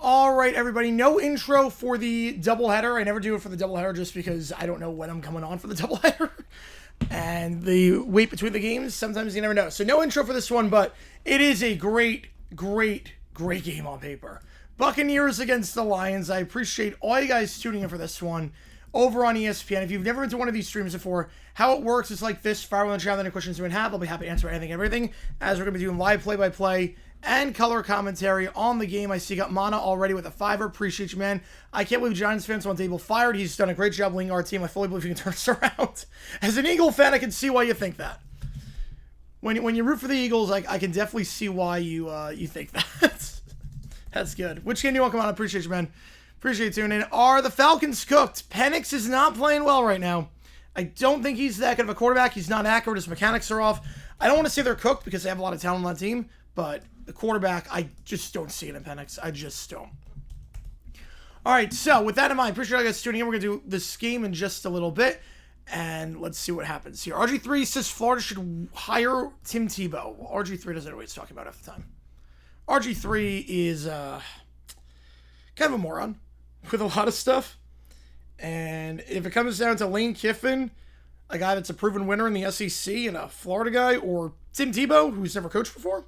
All right, everybody, no intro for the doubleheader. I never do it for the doubleheader just because I don't know when I'm coming on for the doubleheader. And the wait between the games, sometimes you never know. So no intro for this one, but it is a great game on paper. Buccaneers against the Lions. I appreciate all you guys tuning in for this one over on ESPN. If you've never been to one of these streams before, how it works is like this. Fire on the chat, any questions you would have, I'll be happy to answer anything, everything, as we're going to be doing live play-by-play and color commentary on the game. I see you got Mana already with a $5. Appreciate you, man. I can't believe Giants fans want Dable fired. He's done a great job leading our team. I fully believe he can turn us around. As an Eagle fan, I can see why you think that. When you root for the Eagles, I can definitely see why you think that. That's good. Which game do you want to come on? I appreciate you, man. Appreciate you tuning in. Are the Falcons cooked? Penix is not playing well right now. I don't think he's that good of a quarterback. He's not accurate. His mechanics are off. I don't want to say they're cooked because they have a lot of talent on that team, but the quarterback, I just don't see it in Penix. I just don't. All right, so with that in mind, appreciate you guys tuning in. We're going to do this game in just a little bit, and let's see what happens here. RG3 says Florida should hire Tim Tebow. RG3 doesn't know what he's talking about half the time. RG3 is kind of a moron with a lot of stuff. And if it comes down to Lane Kiffin, a guy that's a proven winner in the SEC and a Florida guy, or Tim Tebow, who's never coached before,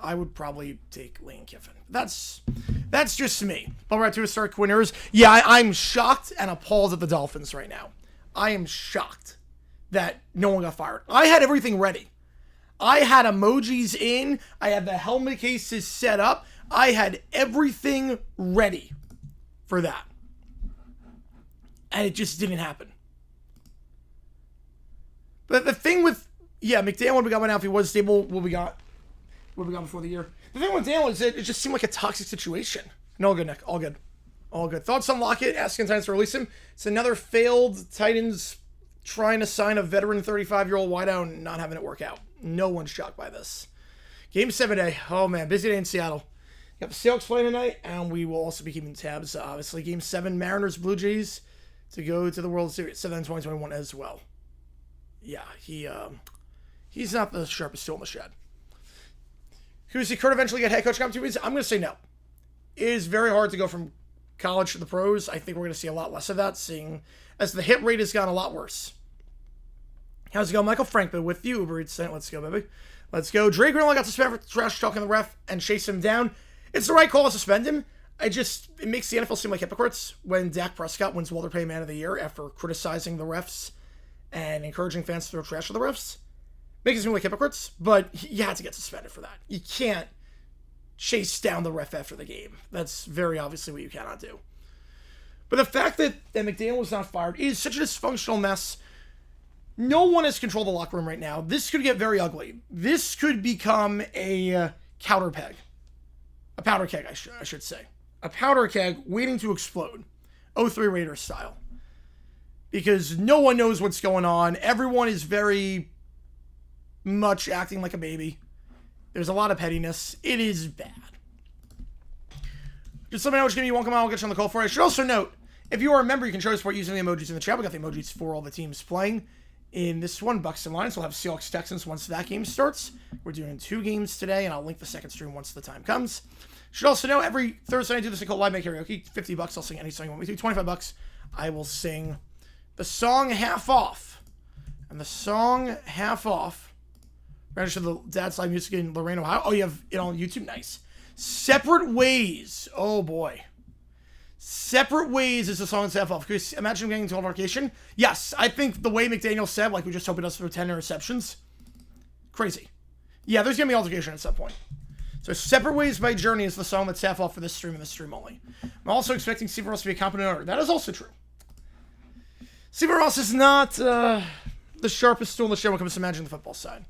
I would probably take Lane Kiffin. That's just me. But we're at to start Quinners. Yeah, I'm shocked and appalled at the Dolphins right now. I am shocked that no one got fired. I had everything ready. I had emojis in. I had the helmet cases set up. I had everything ready for that. And it just didn't happen. But the thing with, McDaniel would be gone by now if he was stable. What we got before the year. The thing with Daniel is it just seemed like a toxic situation. No, all good, Nick. All good. All good. Thoughts on Lockett, asking Titans to release him. It's another failed Titans trying to sign a veteran 35-year-old wideout and not having it work out. No one's shocked by this. Game 7 day. Oh, man. Busy day in Seattle. Got the Seahawks playing tonight, and we will also be keeping tabs. Obviously, Game 7, Mariners, Blue Jays to go to the World Series. 2021 as well. Yeah, he's not the sharpest tool in the shed. Could see Kurt eventually get head coach opportunities? I'm going to say no. It is very hard to go from college to the pros. I think we're going to see a lot less of that, seeing as the hit rate has gotten a lot worse. How's it going, Michael Frankman with you, Uber Eats? Let's go, baby. Let's go. Dre Greenlaw got suspended for trash talking the ref and chase him down. It's the right call to suspend him. It makes the NFL seem like hypocrites when Dak Prescott wins Walter Payton Man of the Year after criticizing the refs and encouraging fans to throw trash at the refs. Makes it seem like hypocrites, but you had to get suspended for that. You can't chase down the ref after the game. That's very obviously what you cannot do. But the fact that McDaniel was not fired is such a dysfunctional mess. No one has control of the locker room right now. This could get very ugly. This could become a powder keg. A powder keg, I should say. A powder keg waiting to explode. 03 Raiders style. Because no one knows what's going on. Everyone is very much acting like a baby. There's a lot of pettiness. It is bad. Just let me know which game you want to come on. I'll get you on the call for it. I should also note, if you are a member, you can show support using the emojis in the chat. We got the emojis for all the teams playing. In this one, Bucs and Lions, we'll have Seahawks Texans once that game starts. We're doing 2 games today, and I'll link the second stream once the time comes. Should also know, every Thursday I do this thing called Live Make Karaoke. $50, I'll sing any song you want me to. $25, I will sing the song Half Off. And the song Half Off, registered the Dad's Live Music in Lorain, Ohio. Oh, you have it on YouTube? Nice. Separate Ways. Oh, boy. Separate Ways is the song that's half off. Can you imagine getting into altercation? Yes, I think the way McDaniel said, like, we just hope it does through 10 interceptions. Crazy. Yeah, there's going to be altercation at some point. So Separate Ways by Journey is the song that's half off for this stream and this stream only. I'm also expecting Stephen Ross to be a competent owner. That is also true. Stephen Ross is not the sharpest tool in the shed when it comes to managing the football side.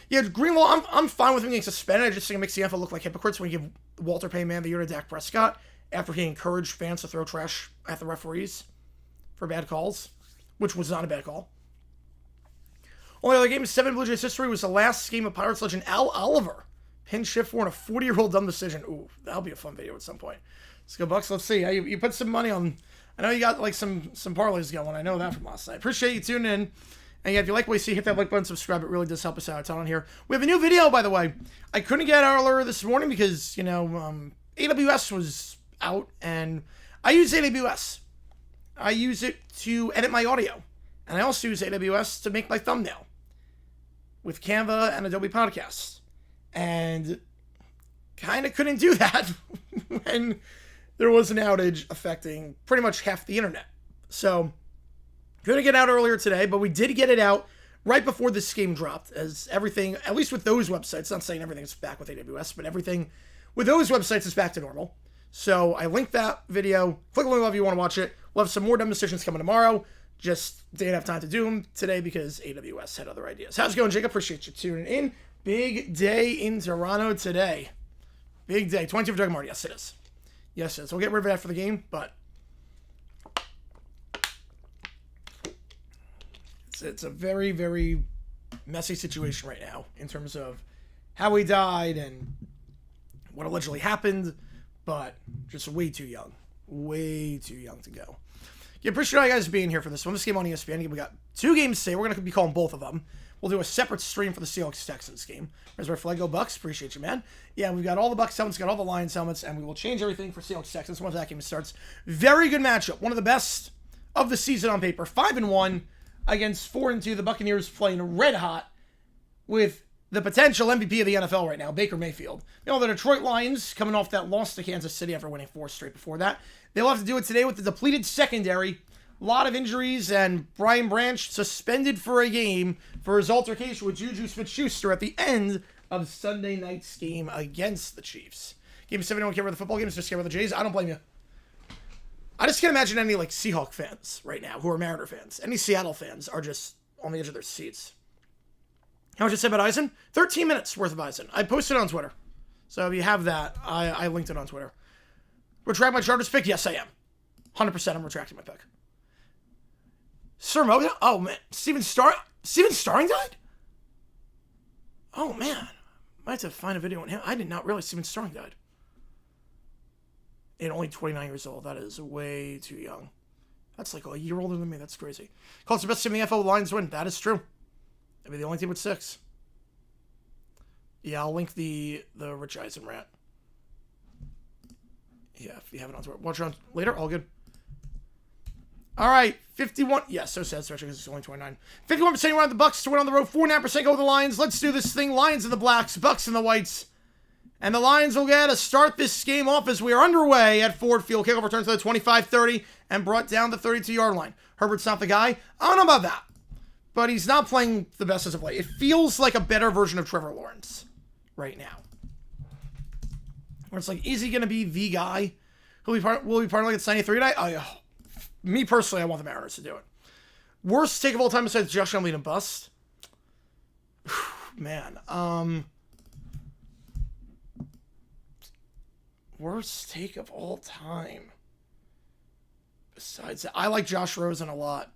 Yeah, Greenlaw, I'm fine with him getting suspended. I just think it makes the NFL look like hypocrites when you give Walter Payton Man of the Year to Dak Prescott after he encouraged fans to throw trash at the referees for bad calls, which was not a bad call. Only other game in 7 Blue Jays history was the last game of Pirates legend Al Oliver. Pin shift for in a 40-year-old dumb decision. Ooh, that'll be a fun video at some point. Let's go, Bucs. Let's see. You put some money on. I know you got like some parlays going. I know that from last night. Appreciate you tuning in. And yeah, if you like what you see, hit that like button, subscribe. It really does help us out a ton on here. We have a new video, by the way. I couldn't get out earlier this morning because, you know, AWS was out, and I use AWS. I use it to edit my audio. And I also use AWS to make my thumbnail with Canva and Adobe Podcasts. And kind of couldn't do that when there was an outage affecting pretty much half the internet. So couldn't get out earlier today, but we did get it out right before this game dropped, as everything, at least with those websites, not saying everything is back with AWS, but everything with those websites is back to normal. So I linked that video. Click the link below if you want to watch it. We'll have some more dumb decisions coming tomorrow. Just didn't have time to do them today because AWS had other ideas. How's it going, Jacob? Appreciate you tuning in. Big day in Toronto today. Big day. 22 for Doug Martin. Yes, it is. Yes, it is. We'll get rid of that for the game, but it's a very, very messy situation right now in terms of how he died and what allegedly happened, but just way too young. Way too young to go. Yeah, appreciate you guys being here for this one. This game on ESPN. We got 2 games today. We're going to be calling both of them. We'll do a separate stream for the Seahawks-Texans game. There's our Flego Bucs. Appreciate you, man. Yeah, we've got all the Bucs helmets, got all the Lions helmets, and we will change everything for Seahawks-Texans once that game starts. Very good matchup. One of the best of the season on paper. 5-1 against 4-2. The Buccaneers playing red hot with the potential MVP of the NFL right now, Baker Mayfield. You know, the Detroit Lions, coming off that loss to Kansas City after winning 4 straight before that. They'll have to do it today with the depleted secondary. A lot of injuries, and Brian Branch suspended for a game for his altercation with Juju Smith-Schuster at the end of Sunday night's game against the Chiefs. Game 7, don't care about the football games, just care about the Jays. I don't blame you. I just can't imagine any, like, Seahawk fans right now who are Mariner fans. Any Seattle fans are just on the edge of their seats. How much I said about Eisen? 13 minutes worth of Eisen. I posted it on Twitter. So if you have that, I linked it on Twitter. Retract my Chargers pick? Yes, I am. 100% I'm retracting my pick. Sir Mo? Oh, man. Steven Starring died? Oh, man. Might have to find a video on him. I did not realize Steven Starring died. And only 29 years old. That is way too young. That's like a year older than me. That's crazy. Colts the best team in the NFL. Lions win. That is true. They'll be the only team with 6. Yeah, I'll link the Rich Eisen rant. Yeah, if you have it on Twitter. Watch it on later. All good. All right, 51. Yeah, so sad, especially because it's only 29. 51% you want the Bucs to win on the road. 49% go with the Lions. Let's do this thing. Lions and the Blacks, Bucs and the Whites. And the Lions will get to start this game off as we are underway at Ford Field. Kickoff returns to the 25-30 and brought down the 32-yard line. Herbert's not the guy. I don't know about that, but he's not playing the best as of late. It feels like a better version of Trevor Lawrence right now. Where it's like, is he going to be the guy? Will he part like it's 93 tonight? Me personally, I want the Mariners to do it. Worst take of all time besides Josh Allen and bust? Man. Worst take of all time. Besides that, I like Josh Rosen a lot.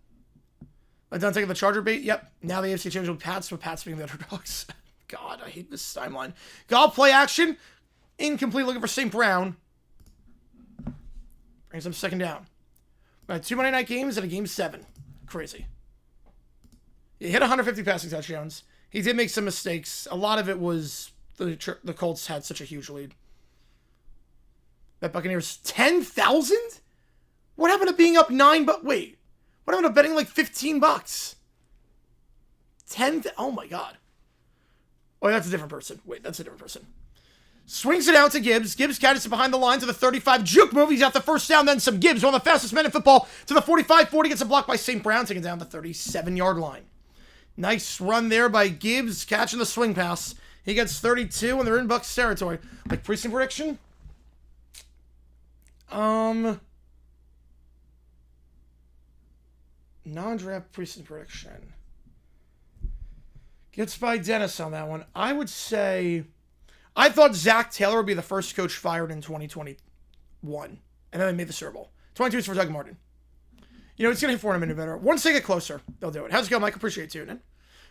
Done taking the Charger bait. Yep. Now the AFC Championship with Pats being the underdogs. God, I hate this timeline. Golf play action. Incomplete, looking for St. Brown. Brings him second down. Got 2 Monday night games and a game 7. Crazy. He hit 150 passing touchdowns. He did make some mistakes. A lot of it was the Colts had such a huge lead. Bet Buccaneers 10,000? What happened to being up 9? But wait, what happened to betting like $15? 10? Oh my God. Oh, that's a different person. Wait, that's a different person. Swings it out to Gibbs. Gibbs catches it behind the line to the 35. Juke move. He's out the first down. Then some Gibbs, one of the fastest men in football, to the 45-40. Gets a block by St. Brown, taking down the 37-yard line. Nice run there by Gibbs, catching the swing pass. He gets 32, and they're in Bucs territory. Like preseason prediction? Non-draft preseason prediction. Gets by Dennis on that one. I would say... I thought Zach Taylor would be the first coach fired in 2021. And then they made the Super Bowl. 22 is for Doug Martin. You know, it's going to hit for him in a better. Once they get closer, they'll do it. How's it going, Mike? Appreciate you tuning in.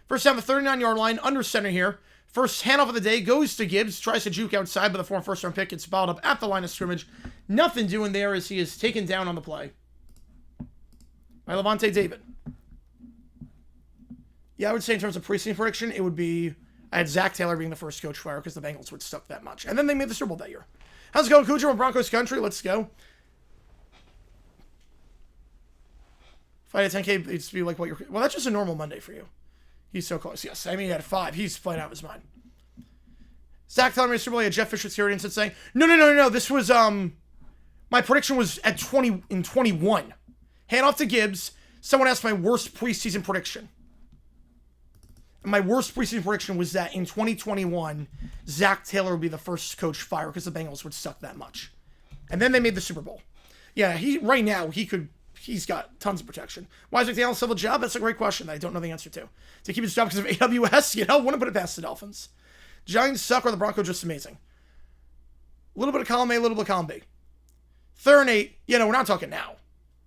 First down, the 39-yard line, under center here. First handoff of the day goes to Gibbs. Tries to juke outside, but the former first-round pick gets balled up at the line of scrimmage. Nothing doing there as he is taken down on the play by Levante David. Yeah, I would say in terms of preseason prediction, it would be... I had Zach Taylor being the first coach fire because the Bengals would suck that much. And then they made the Super Bowl that year. How's it going, Cujo in Broncos country? Let's go. Fight at 10K needs to be like what you're... Well, that's just a normal Monday for you. He's so close. Yes, I mean, he had 5. He's playing out of his mind. Zach telling me Super Bowl, he had Jeff Fisher theory and said saying, no. This was, my prediction was at 21. Hand off to Gibbs. Someone asked my worst preseason prediction. And my worst preseason prediction was that in 2021, Zach Taylor would be the first coach fired because the Bengals would suck that much. And then they made the Super Bowl. Yeah, right now, he's got tons of protection. Why is McDaniel still a job? That's a great question that I don't know the answer to. To keep his job because of AWS? Wouldn't put it past the Dolphins. Giants suck or the Broncos just amazing? A little bit of column A, a little bit of column B. 3rd and 8, we're not talking now.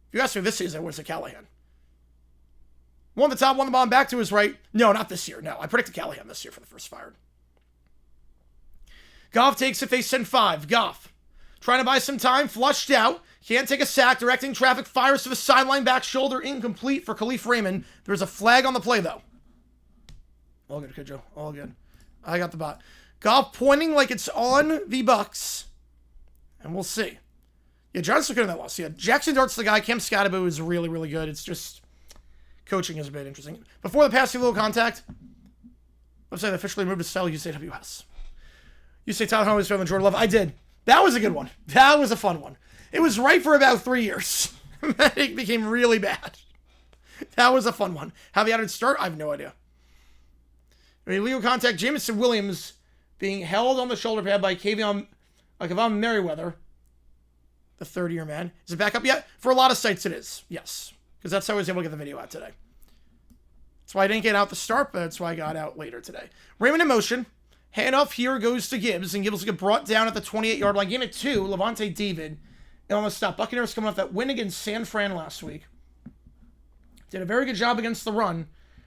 If you ask me this season, I would say Callahan. One the top, one the bottom, back to his right. No, not this year. No, I predicted Callahan this year for the first fired. Goff takes it. They send 5. Goff trying to buy some time. Flushed out. Can't take a sack. Directing traffic. Fires to the sideline. Back shoulder. Incomplete for Khalif Raymond. There's a flag on the play, though. All good, Joe. All good. I got the bot. Goff pointing like it's on the Bucs. And we'll see. Yeah, Giants look good in that loss. Yeah, Jackson Dart's the guy. Cam Scottaboo is really, really good. It's just... Coaching is a bit interesting. Before the pass, little contact. Website officially moved to style use AWS. You say Tyler Huntley was better than Jordan Love. I did. That was a good one. That was a fun one. It was right for about 3 years. It became really bad. That was a fun one. How the outage start? I have no idea. Illegal contact. Jameson Williams being held on the shoulder pad by Kevon Merriweather, the 3rd-year man. Is it back up yet? For a lot of sites, it is. Yes. Because that's how I was able to get the video out today. That's why I didn't get out the start, but that's why I got out later today. Raymond in motion. Handoff here goes to Gibbs, and Gibbs will get brought down at the 28-yard line. Game at 2, Levante David. And on the stop. Buccaneers coming off that win against San Fran last week. Did a very good job against the run.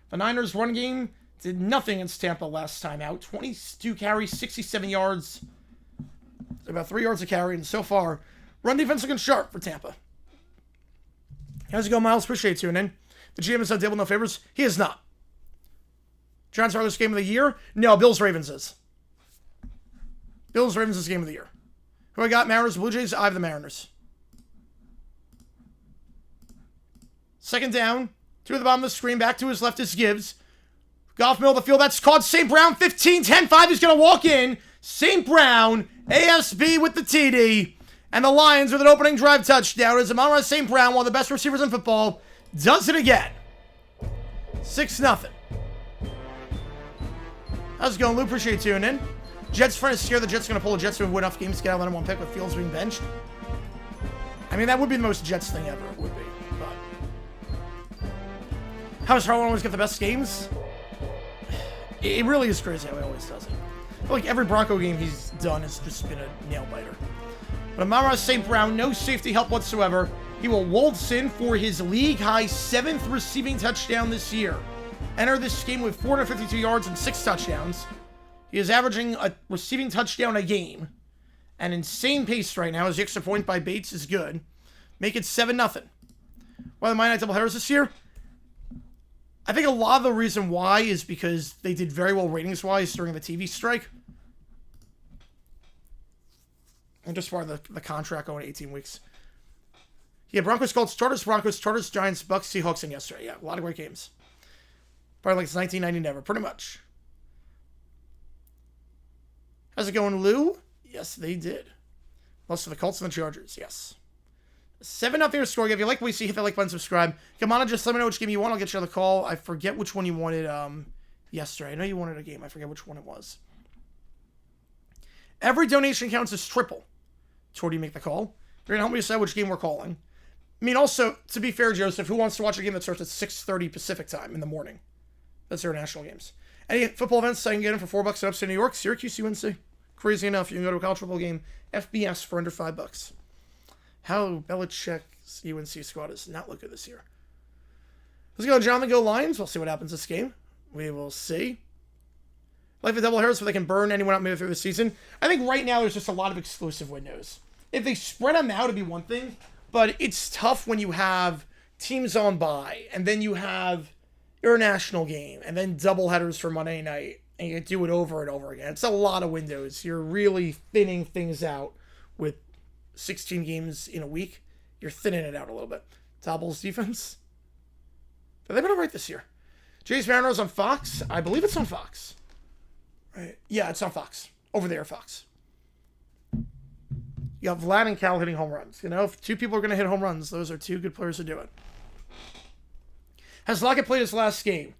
The Niners' run game did nothing against Tampa last time out. 22 carries, 67 yards. About 3 yards a carry, and so far, run defense looking sharp for Tampa. How's it going, Miles? Appreciate you tuning in. The GM has done Dable no favors. He is not. Giants are this game of the year? No, Bills-Ravens is. Bills-Ravens is game of the year. Who I got? Mariners, Blue Jays? I have the Mariners. Second down. 2 at the bottom of the screen. Back to his left is Gibbs. Goff middle of the field. That's caught. St. Brown, 15, 10, 5. He's going to walk in. St. Brown, ASB with the TD. And the Lions with an opening drive touchdown as Amon-Ra St. Brown, one of the best receivers in football, does it again. 6-0. How's it going, Lou? Appreciate you tuning in. Jets trying to scare the Jets going to pull the Jets to win enough games to get out of the number 1 pick with Fields being benched. I mean, that would be the most Jets thing ever. It would be. But how does Harlan always get the best games? It really is crazy how he always does it. I feel like every Bronco game he's done has just been a nail-biter. But Amon-Ra St. Brown, no safety help whatsoever. He will waltz in for his league-high 7th receiving touchdown this year. Enter this game with 452 yards and 6 touchdowns. He is averaging a receiving touchdown a game. An insane pace right now, as the extra point by Bates is good. Make it 7-0. Why the Monday Night doubleheaders this year? I think a lot of the reason why is because they did very well ratings-wise during the TV strike. And just for the contract going 18 weeks. Yeah, Broncos, Colts, Chargers, Giants, Bucs, Seahawks, and yesterday. Yeah, a lot of great games. Probably like it's 1990 never, pretty much. How's it going, Lou? Yes, they did. Lost to the Colts and the Chargers, yes. 7-0 score. If you like what we see, hit that like button, subscribe. Come on and just let me know which game you want. I'll get you on the call. I forget which one you wanted yesterday. I know you wanted a game. I forget which one it was. Every donation counts as triple toward you make the call. You're going to help me decide which game we're calling. I mean, also, to be fair, Joseph, who wants to watch a game that starts at 6:30 Pacific time in the morning? That's their national games. Any football events I can get in for $4 in upstate New York? Syracuse, UNC. Crazy enough, you can go to a college football game, FBS, for under $5. How Belichick's UNC squad does not look good this year. Let's go, Jonathan. Go Lions. We'll see what happens this game. We will see. Like the doubleheaders, so they can burn anyone out midway through the season. I think right now there's just a lot of exclusive windows. If they spread them out, it'd be one thing. But it's tough when you have teams on bye, and then you have your national game, and then doubleheaders for Monday night, and you do it over and over again. It's a lot of windows. You're really thinning things out with 16 games in a week. You're thinning it out a little bit. Topple's defense. They've been all right this year. Jays Mariners on Fox. I believe it's on Fox. Right. Yeah, it's on Fox. Over there, Fox. You got Vlad and Cal hitting home runs. You know, if two people are going to hit home runs, those are two good players to do it. Has Lockett played his last game?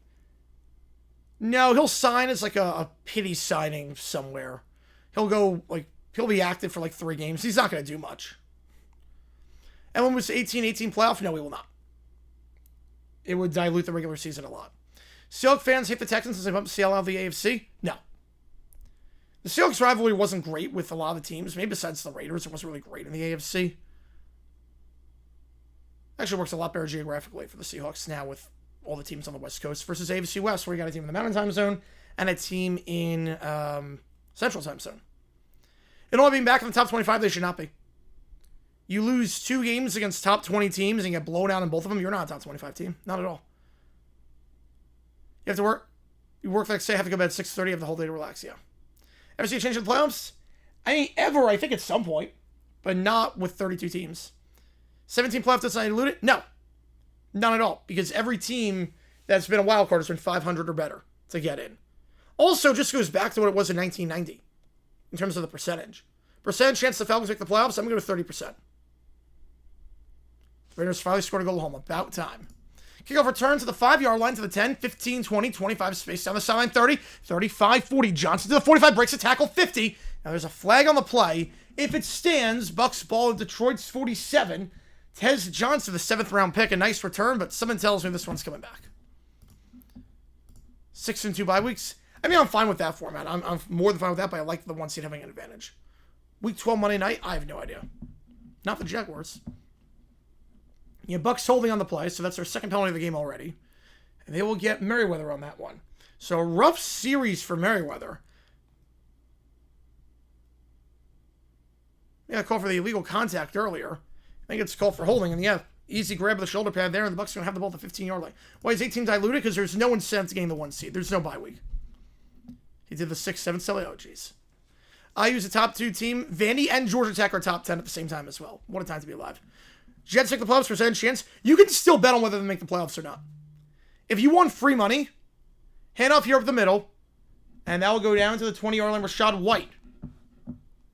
No, he'll sign as like a pity signing somewhere. He'll be active for like 3 games. He's not going to do much. And when it was 18-18 playoff, no, he will not. It would dilute the regular season a lot. Seahawks fans hate the Texans as they bump Seattle out of the AFC? No. The Seahawks rivalry wasn't great with a lot of the teams. Maybe besides the Raiders, it wasn't really great in the AFC. Actually works a lot better geographically for the Seahawks now with all the teams on the West Coast versus AFC West, where you got a team in the Mountain Time Zone and a team in Central Time Zone. And all being back in the top 25, they should not be. You lose 2 games against top 20 teams and get blown out in both of them, you're not a top 25 team. Not at all. You have to work. You work like, say, have to go to bed at 6:30, you have the whole day to relax, yeah. Ever see a change in the playoffs? I think at some point, but not with 32 teams. 17 playoff does not dilute it? No. Not at all, because every team that's been a wild card has been 500 or better to get in. Also, just goes back to what it was in 1990 in terms of the percentage. Percentage chance the Falcons make the playoffs, I'm going to go with 30%. The Raiders finally scored a goal home. About time. Kickoff return to the 5-yard line to the 10, 15, 20, 25, space down the sideline, 30, 35, 40. Johnson to the 45, breaks a tackle, 50. Now there's a flag on the play. If it stands, Bucs ball at Detroit's 47. Tez Johnson, the 7th-round pick, a nice return, but someone tells me this one's coming back. 6-2 bye weeks. I mean, I'm fine with that format. I'm more than fine with that, but I like the 1 seed having an advantage. Week 12 Monday night, I have no idea. Not the Jaguars. Yeah, Bucs holding on the play, so that's their second penalty of the game already. And they will get Merriweather on that one. So a rough series for Merriweather. Yeah, call for the illegal contact earlier. I think it's called for holding, and yeah, easy grab of the shoulder pad there, and the Bucs are going to have the ball at the 15-yard line. Why is 18 diluted? Because there's no incentive to gain the 1 seed. There's no bye week. He did the 6-7 Selly. Oh, jeez. I use a top 2 team. Vandy and Georgia Tech are top 10 at the same time as well. What a time to be alive. Jets make the playoffs, percentage chance. You can still bet on whether they make the playoffs or not. If you want free money, hand off here up the middle, and that will go down to the 20-yard line. Rashad White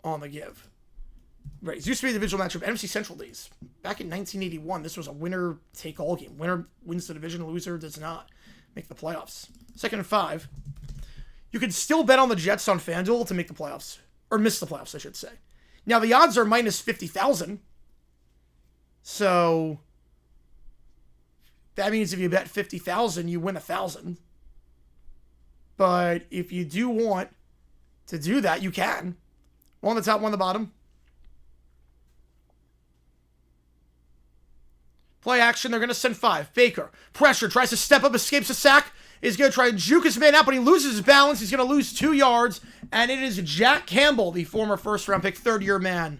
on the give. Right, it used to be a divisional matchup, NFC Central days. Back in 1981, this was a winner-take-all game. Winner wins the division, loser does not make the playoffs. 2nd and 5. You can still bet on the Jets on FanDuel to make the playoffs. Or miss the playoffs, I should say. Now, the odds are minus 50,000. So, that means if you bet 50,000, you win 1,000. But if you do want to do that, you can. One on the top, one on the bottom. Play action. They're going to send 5. Baker. Pressure. Tries to step up. Escapes a sack. Is going to try to juke his man out, but he loses his balance. He's going to lose 2 yards. And it is Jack Campbell, the former first-round pick, third-year man.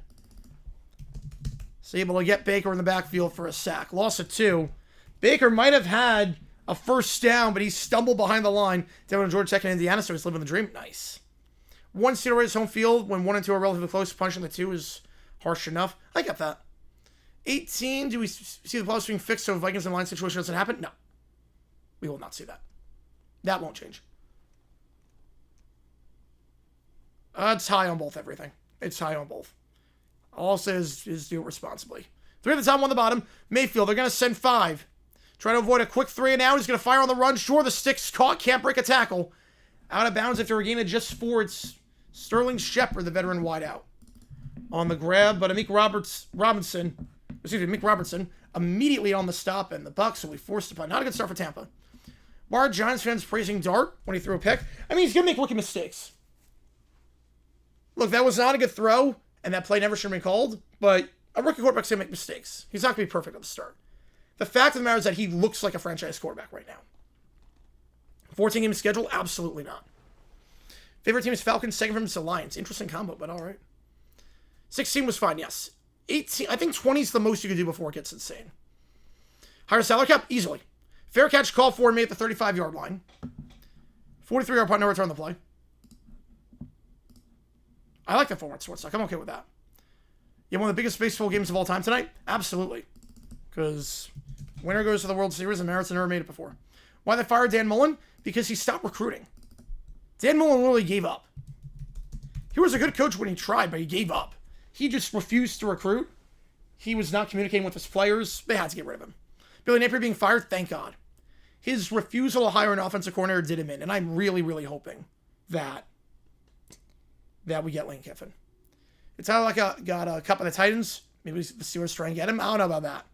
Is able to get Baker in the backfield for a sack. Loss of 2. Baker might have had a first down, but he stumbled behind the line. Devin George second in Indiana, so he's living the dream. Nice. 1 steal right at home field when 1 and 2 are relatively close. Punching the 2 is harsh enough. I get that. 18, do we see the playoffs being fixed so Vikings and line situation doesn't happen? No. We will not see that. That won't change. It's high on both everything. It's high on both. All I'll say is do it responsibly. 3 at the top, 1 at the bottom. Mayfield, they're going to send 5. Try to avoid a quick 3 and out. He's going to fire on the run. Sure, the stick's caught. Can't break a tackle. Out of bounds after a gain of just 4. It's Sterling Shepard, the veteran wideout. On the grab, but Meek Robertson immediately on the stop, and the Bucs will be forced to punt. Not a good start for Tampa. Why are Giants fans praising Dart when he threw a pick? I mean, he's going to make rookie mistakes. Look, that was not a good throw, and that play never should have been called, but a rookie quarterback's going to make mistakes. He's not going to be perfect at the start. The fact of the matter is that he looks like a franchise quarterback right now. 14-game schedule? Absolutely not. Favorite team is Falcons, second from is the Lions. Interesting combo, but all right. 16 was fine, yes. 18, I think 20 is the most you can do before it gets insane. Higher salary cap? Easily. Fair catch call for me at the 35-yard line. 43-yard punt, no return on the play. I like the forward sports talk. I'm okay with that. You have one of the biggest baseball games of all time tonight? Absolutely. Because winner goes to the World Series and Maritz never made it before. Why they fired Dan Mullen? Because he stopped recruiting. Dan Mullen literally gave up. He was a good coach when he tried, but he gave up. He just refused to recruit. He was not communicating with his players. They had to get rid of him. Billy Napier being fired? Thank God. His refusal to hire an offensive coordinator did him in, and I'm really, really hoping that we get Lane Kiffin. It's how like got a cup of the Titans. Maybe the Steelers try and get him. I don't know about that.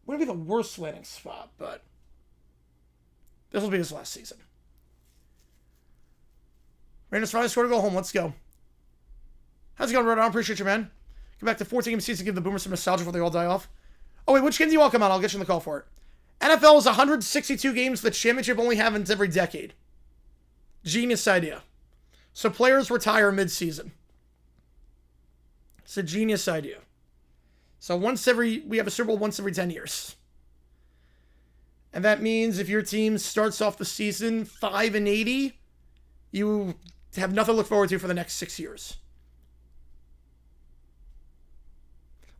Wouldn't be the worst landing spot, but this will be his last season. Rangers finally scored to go home. Let's go. How's it going, Rodon? Appreciate you, man. Get back to 14-game season. Give the Boomers some nostalgia before they all die off. Oh, wait, which game do you all come out? I'll get you in the call for it. NFL is 162 games. The championship only happens every decade. Genius idea. So players retire mid-season. It's a genius idea. So we have a Super Bowl once every 10 years. And that means if your team starts off the season 5-80, you have nothing to look forward to for the next 6 years.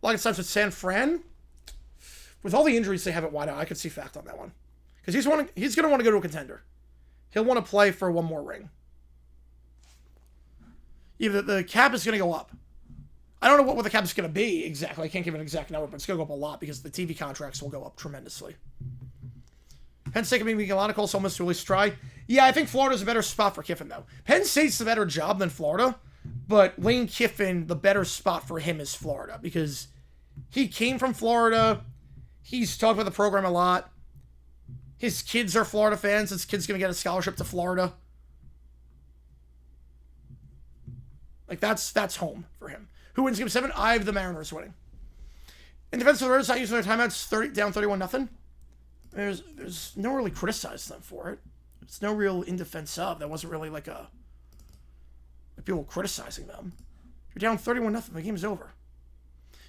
A lot of times with San Fran, with all the injuries they have at wideout, I could see fact on that one. Because he's going to want to go to a contender. He'll want to play for one more ring. Either the cap is going to go up. I don't know what the cap is going to be exactly. I can't give an exact number, but it's going to go up a lot because the TV contracts will go up tremendously. Penn State can be making a lot of calls almost to at least try. Yeah, I think Florida's a better spot for Kiffin, though. Penn State's the better job than Florida, but Lane Kiffin, the better spot for him is Florida because he came from Florida. He's talked about the program a lot. His kids are Florida fans. His kid's going to get a scholarship to Florida. Like, that's home for him. Who wins Game 7? I have the Mariners winning. In defense of the Raiders not using their timeouts, down 31-0. There's no really criticize them for it. It's no real in defense of. That wasn't really like people criticizing them. You're down 31-0. The game's over.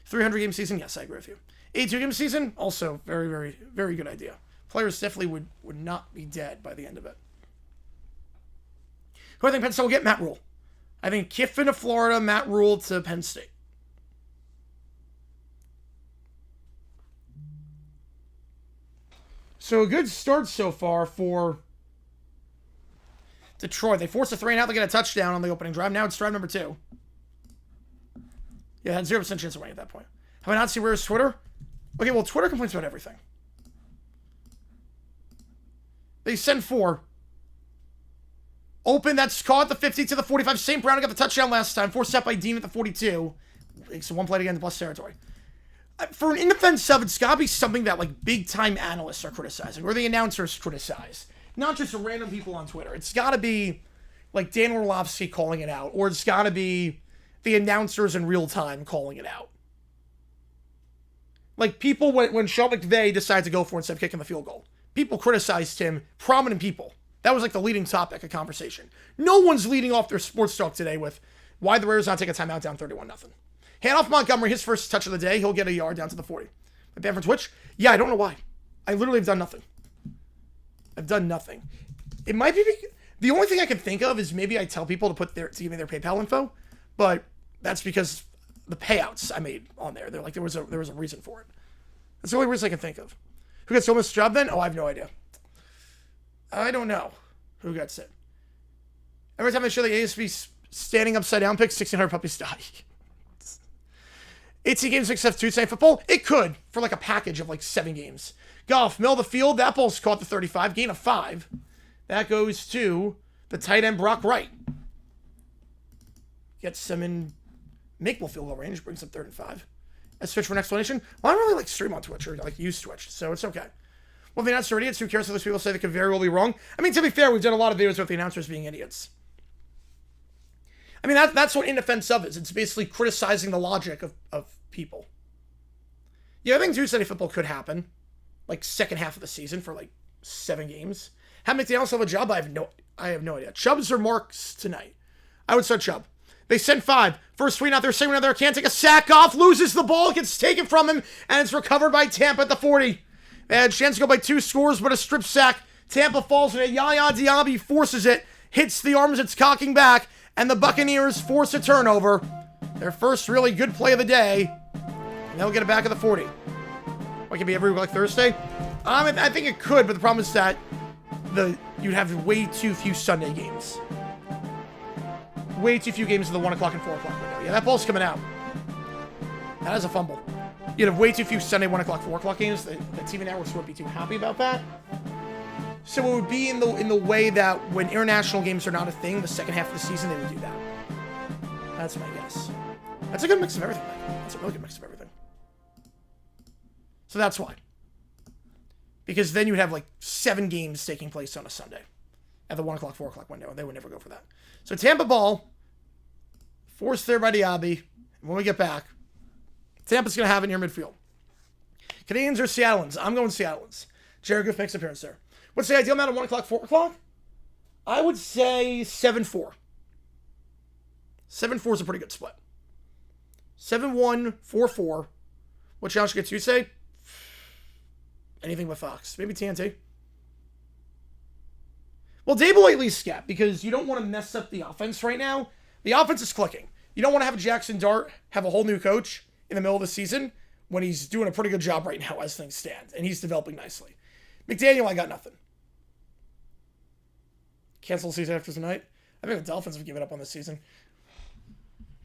300-game season? Yes, I agree with you. 82-game season? Also, very, very, very good idea. Players definitely would not be dead by the end of it. Who I think Penn State will get? Matt Rule. I think Kiffin to Florida, Matt Rule to Penn State. So a good start so far for Detroit. They forced a 3-and-out. They get a touchdown on the opening drive. Now it's drive number 2. Yeah, had 0% chance of winning at that point. Have I not seen where's Twitter? Okay, well, Twitter complains about everything. They send 4. Open, that's caught at the 50 to the 45. St. Brown got the touchdown last time. Forced out by Dean at the 42. So one play again to plus territory. For an in-defense sub, it's got to be something that, like, big-time analysts are criticizing. Or the announcers criticize. Not just random people on Twitter. It's got to be, like, Dan Orlovsky calling it out. Or it's got to be the announcers in real time calling it out. Like, people, when Sean McVay decided to go for it instead of kicking the field goal, people criticized him, prominent people. That was like the leading topic of conversation. No one's leading off their sports talk today with why the Raiders not take a timeout down 31-0. Hand off Montgomery, his first touch of the day, he'll get a yard down to the 40. My ban for Twitch? Yeah, I don't know why. I literally have done nothing. I've done nothing. It might be... The only thing I can think of is maybe I tell people to give me their PayPal info, but that's because the payouts I made on there. They're like, there was a reason for it. That's the only reason I can think of. Who gets this job then? Oh, I have no idea. I don't know who gets it. Every time they show the ASV standing upside down pick, 1,600 puppies die. 18 games success Tuesday Night Football? It could, for like a package of like 7 games. Golf, middle of the field, that ball's caught the 35, gain of 5. That goes to the tight end Brock Wright. Gets them in makeable field goal range, brings them 3rd and 5. Let's switch for an explanation. Well, I don't really like stream on Twitch or like use Twitch, so it's okay. Well, the announcers are idiots. Who cares if those people say they could very well be wrong? I mean, to be fair, we've done a lot of videos with the announcers being idiots. I mean, that's what In Defense Of is. It's basically criticizing the logic of people. Yeah, I think Tuesday Night Football could happen. Like, second half of the season for, like, 7 games. Have McDaniels still have a job? I have no idea. Chubbs or Marks tonight? I would start Chubb. They sent 5. First screen out there, second out there, can't take a sack off, loses the ball, gets taken from him, and it's recovered by Tampa at the 40. They had a chance to go by 2 scores, but a strip sack. Tampa falls in it. Yaya Diaby forces it, hits the arms, it's cocking back, and the Buccaneers force a turnover. Their first really good play of the day. And they'll get it back at the 40. What, can it be every week like Thursday? I think it could, but the problem is that you'd have way too few Sunday games. Way too few games in the 1 o'clock and 4 o'clock window. Yeah, that ball's coming out. That is a fumble. You'd have way too few Sunday 1 o'clock, 4 o'clock games. The TV networks wouldn't be too happy about that. So it would be in the way that when international games are not a thing, the second half of the season, they would do that. That's my guess. That's a good mix of everything. That's a really good mix of everything. So that's why. Because then you would have like 7 games taking place on a Sunday at the 1 o'clock, 4 o'clock window. They would never go for that. So Tampa ball, forced there by Diaby. When we get back, Tampa's going to have it near midfield. Canadians or Seattleans? I'm going Seattleans. Jared Goff makes an appearance there. What's the ideal amount of 1 o'clock, 4 o'clock? I would say 7-4. 7-4 is a pretty good split. 7-1, 4-4. What challenge gets you say? Anything but Fox. Maybe TNT. Well, Dable at least skip, because you don't want to mess up the offense right now. The offense is clicking. You don't want to have Jackson Dart have a whole new coach in the middle of the season when he's doing a pretty good job right now as things stand, and he's developing nicely. McDaniel, I got nothing. Cancel the season after tonight. I think the Dolphins have given up on this season.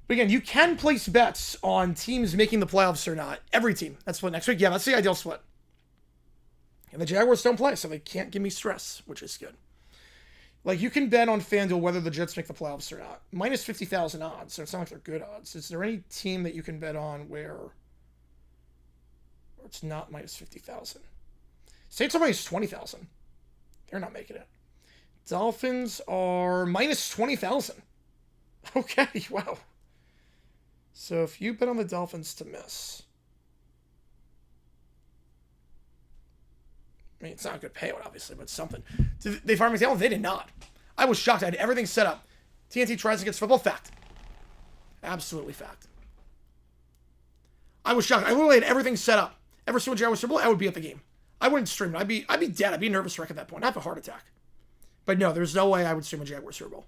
But again, you can place bets on teams making the playoffs or not. Every team. That's split next week. Yeah, that's the ideal split. And the Jaguars don't play, so they can't give me stress, which is good. Like, you can bet on FanDuel whether the Jets make the playoffs or not. Minus 50,000 odds, so it's not like they're good odds. Is there any team that you can bet on where it's not minus 50,000? Saints are minus 20,000. They're not making it. Dolphins are minus 20,000. Okay, wow. So if you bet on the Dolphins to miss, I mean, it's not a good payout, obviously, but it's something. Did they fire McDaniel? They did not. I was shocked. I had everything set up. TNT tries against football. Fact. Absolutely fact. I was shocked. I literally had everything set up. Ever since Jaguars Super Bowl, I would be at the game. I wouldn't stream it. I'd be dead. I'd be a nervous wreck at that point. I'd have a heart attack. But no, there's no way I would stream a Jaguars Super Bowl.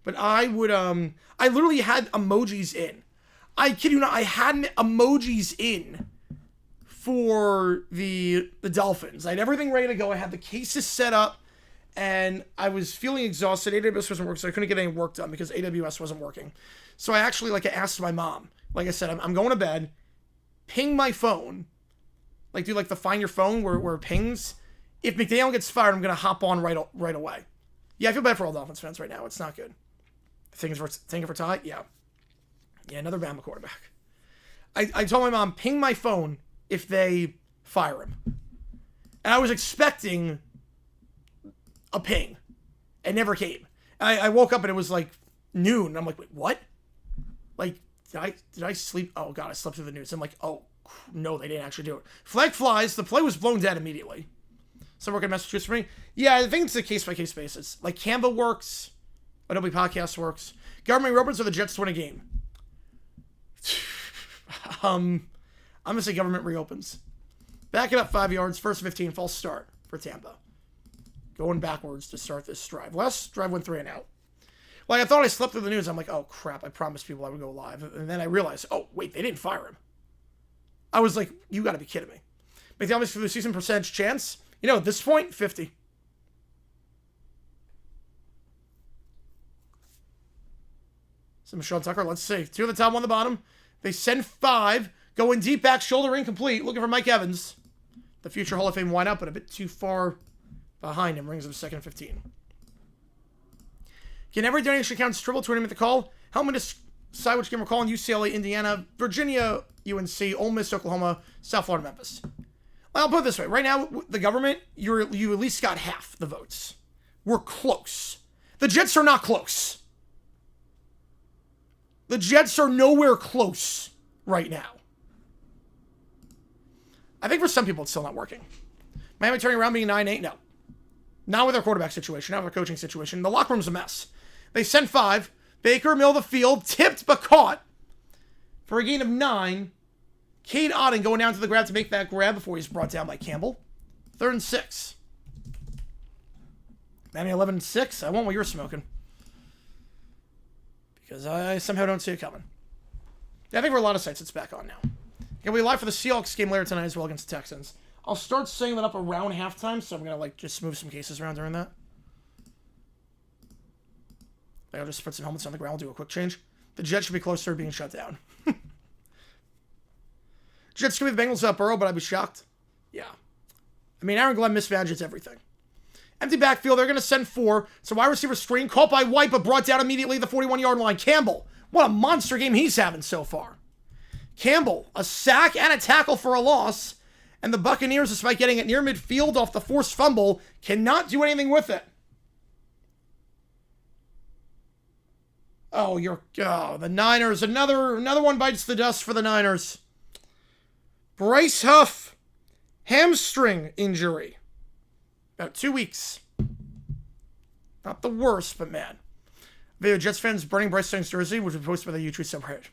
But I would, I literally had emojis in. I kid you not, I had emojis in for the Dolphins. I had everything ready to go. I had the cases set up, and I was feeling exhausted. AWS wasn't working, so I couldn't get any work done because AWS wasn't working. So I actually, I asked my mom, like I said, I'm going to bed, ping my phone, do the find your phone where it pings. If McDaniel gets fired, I'm going to hop on right away. Yeah, I feel bad for all Dolphins fans right now. It's not good. Thinking for Ty? Yeah. Yeah, another Bama quarterback. I told my mom, ping my phone if they fire him. And I was expecting a ping. It never came. I woke up and it was noon. I'm like, wait, what? Did I sleep? Oh, God, I slept through the news. I'm like, oh, no, they didn't actually do it. Flag flies. The play was blown dead immediately. So working Massachusetts for me. Yeah, I think it's a case-by-case basis. Like, Canva works. Adobe Podcast works. Government reopens or the Jets to win a game. I'm going to say government reopens. Back it up 5 yards. First 15. False start for Tampa. Going backwards to start this drive. Last drive went 3 and out. Like, I thought I slept through the news. I'm like, oh, crap. I promised people I would go live. And then I realized, oh, wait, they didn't fire him. I was like, you got to be kidding me. Make the obvious for the season percentage chance. You know, at this point, 50. So Michelle Tucker, let's see. 2 on the top, 1 on the bottom. They send 5. Going deep back, shoulder incomplete. Looking for Mike Evans. The future Hall of Fame wideout, but a bit too far behind him. Rings of 2nd 15. Can every donation count triple to him at the call? Help me decide which game we're calling. UCLA, Indiana, Virginia, UNC, Ole Miss, Oklahoma, South Florida, Memphis. Well, I'll put it this way. Right now, the government, you at least got half the votes. We're close. The Jets are not close. The Jets are nowhere close right now. I think for some people it's still not working. Miami turning around being 9-8? No. Not with their quarterback situation, not with their coaching situation. The locker room's a mess. They sent 5. Baker, middle of the field, tipped but caught. For a gain of 9. Cade Otton going down to the grab to make that grab before he's brought down by Campbell. 3rd and 6. Miami 11-6. I want what you're smoking. Because I somehow don't see it coming. Yeah, I think for a lot of sites it's back on now. Gonna be live for the Seahawks game later tonight as well against the Texans. I'll start setting that up around halftime, so I'm gonna like just move some cases around during that. I'll just put some helmets on the ground, do a quick change. The Jets should be closer to being shut down. Jets could be the Bengals up Burrow, but I'd be shocked. Yeah. I mean, Aaron Glenn mismanages everything. Empty backfield, they're gonna send 4. So wide receiver screen, caught by White, but brought down immediately at the 41-yard line. Campbell, what a monster game he's having so far. Campbell, a sack and a tackle for a loss. And the Buccaneers, despite getting it near midfield off the forced fumble, cannot do anything with it. Oh, the Niners. Another one bites the dust for the Niners. Bryce Huff, hamstring injury. About 2 weeks. Not the worst, but man. Video Jets fans burning Bryce Young's jersey, which was posted by the YouTube subreddit.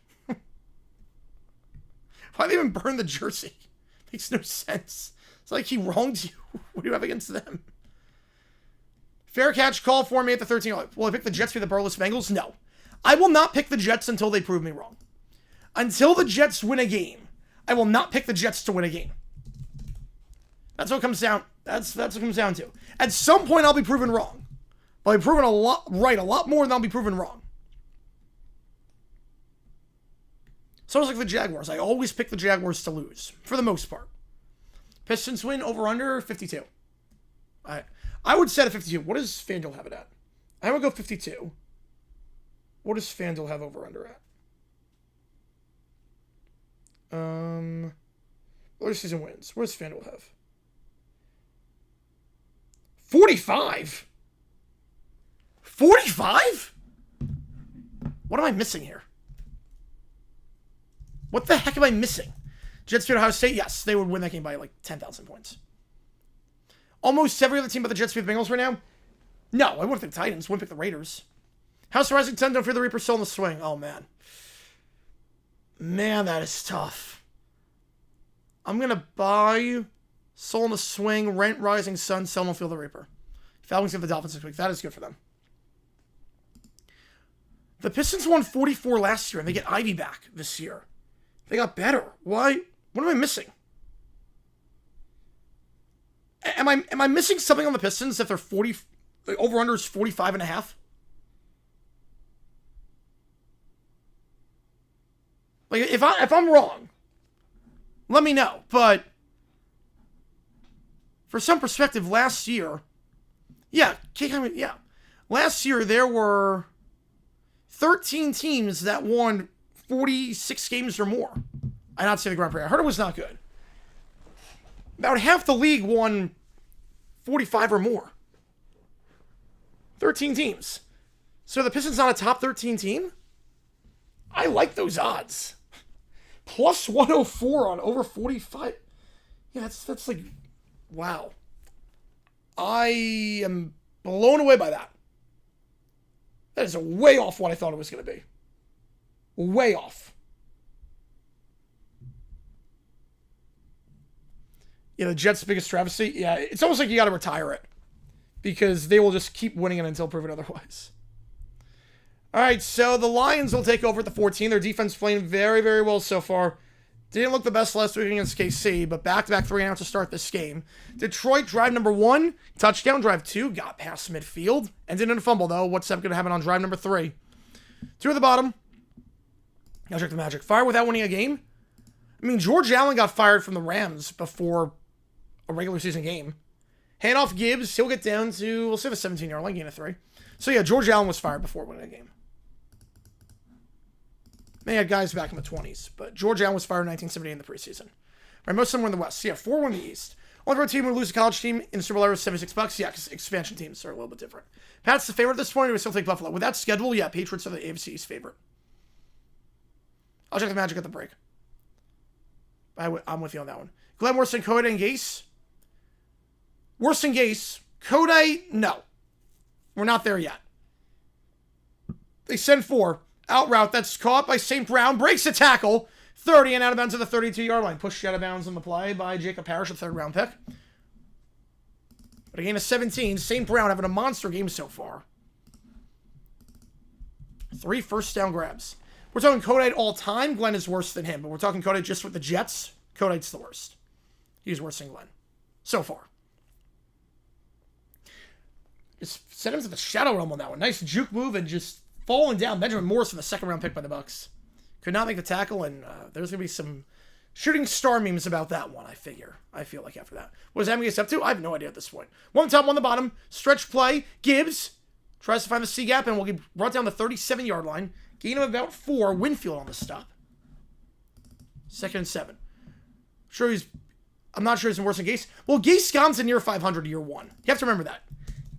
Why they even burn the jersey? Makes no sense. It's like he wronged you. What do you have against them? Fair catch call for me at the 13. Will I pick the Jets for the Burless Bengals? No. I will not pick the Jets until they prove me wrong. Until the Jets win a game, I will not pick the Jets to win a game. That's what it comes down. That's what it comes down to. At some point, I'll be proven wrong. I'll be proven a lot more than I'll be proven wrong. So it's like the Jaguars. I always pick the Jaguars to lose, for the most part. Pistons win over-under 52. I would set a 52. What does FanDuel have it at? I would go 52. What does FanDuel have over-under at? Regular season wins. What does FanDuel have? 45? 45? What am I missing here? What the heck am I missing? Jets beat Ohio State? Yes, they would win that game by like 10,000 points. Almost every other team but the Jets beat the Bengals right now? No, I wouldn't pick the Titans. Wouldn't pick the Raiders. House Rising 10, don't fear the Reaper, still in the swing. Oh, man. Man, that is tough. I'm going to buy Soul in the Swing, Rent Rising Sun, sell, don't feel the Reaper. Falcons get the Dolphins this week. That is good for them. The Pistons won 44 last year, and they get Ivy back this year. They got better. Why? What am I missing? Am I missing something on the Pistons if they're 40? The over-under is 45.5? Like, if I'm wrong, let me know. But for some perspective, last year, last year there were 13 teams that won 46 games or more. I not say the Grand Prix. I heard it was not good. About half the league won 45 or more. 13 teams. So the Pistons not a top 13 team? I like those odds. Plus 104 on over 45. Yeah, that's like, wow. I am blown away by that. That is way off what I thought it was going to be. Way off. Yeah, the Jets' biggest travesty. Yeah, it's almost like you got to retire it. Because they will just keep winning it until proven otherwise. All right, so the Lions will take over at the 14. Their defense playing very, very well so far. Didn't look the best last week against KC, but back-to-back 3-and-out to start this game. Detroit, drive number 1, touchdown, drive 2, got past midfield. Ended in a fumble, though. What's going to happen on drive number 3? 2 at the bottom. Now check the magic. Fire without winning a game? I mean, George Allen got fired from the Rams before a regular season game. Handoff Gibbs, he'll get down to, we'll say the 17-yard line, gain of 3. So yeah, George Allen was fired before winning a game. They had guys back in the 20s, but George Allen was fired in 1978 in the preseason. Right, most of them were in the West. So yeah, 4-1 in the East. Only road team would lose a college team in the Super Bowl era was 76 Bucs. Yeah, because expansion teams are a little bit different. Pat's the favorite at this point. We would still take Buffalo. With that schedule, yeah, Patriots are the AFC East favorite. I'll check the magic at the break. I'm with you on that one. Glenn, worse than Cody and Gase? Worse than Gase. Cody, no. We're not there yet. They send 4. Out route, that's caught by St. Brown. Breaks the tackle. 30 and out of bounds at the 32-yard line. Pushed out of bounds on the play by Jacob Parrish, a 3rd-round pick. But a gain of 17. St. Brown having a monster game so far. 3 first-down grabs. We're talking Cody all time. Glenn is worse than him. But we're talking Cody just with the Jets. Cody's the worst. He's worse than Glenn. So far. Just set him to the shadow realm on that one. Nice juke move and just falling down. Benjamin Morrison, the 2nd-round pick by the Bucs. Could not make the tackle, and there's going to be some shooting star memes about that one, I feel like after that. What is Amigos up to? I have no idea at this point. 1 on top, 1 on the bottom. Stretch play. Gibbs tries to find the C-gap, and will get brought down the 37-yard line. Gain of about 4. Winfield on the stop. 2nd and 7. I'm not sure he's worse than Gase. Well, Gase gone to near 500 year 1. You have to remember that.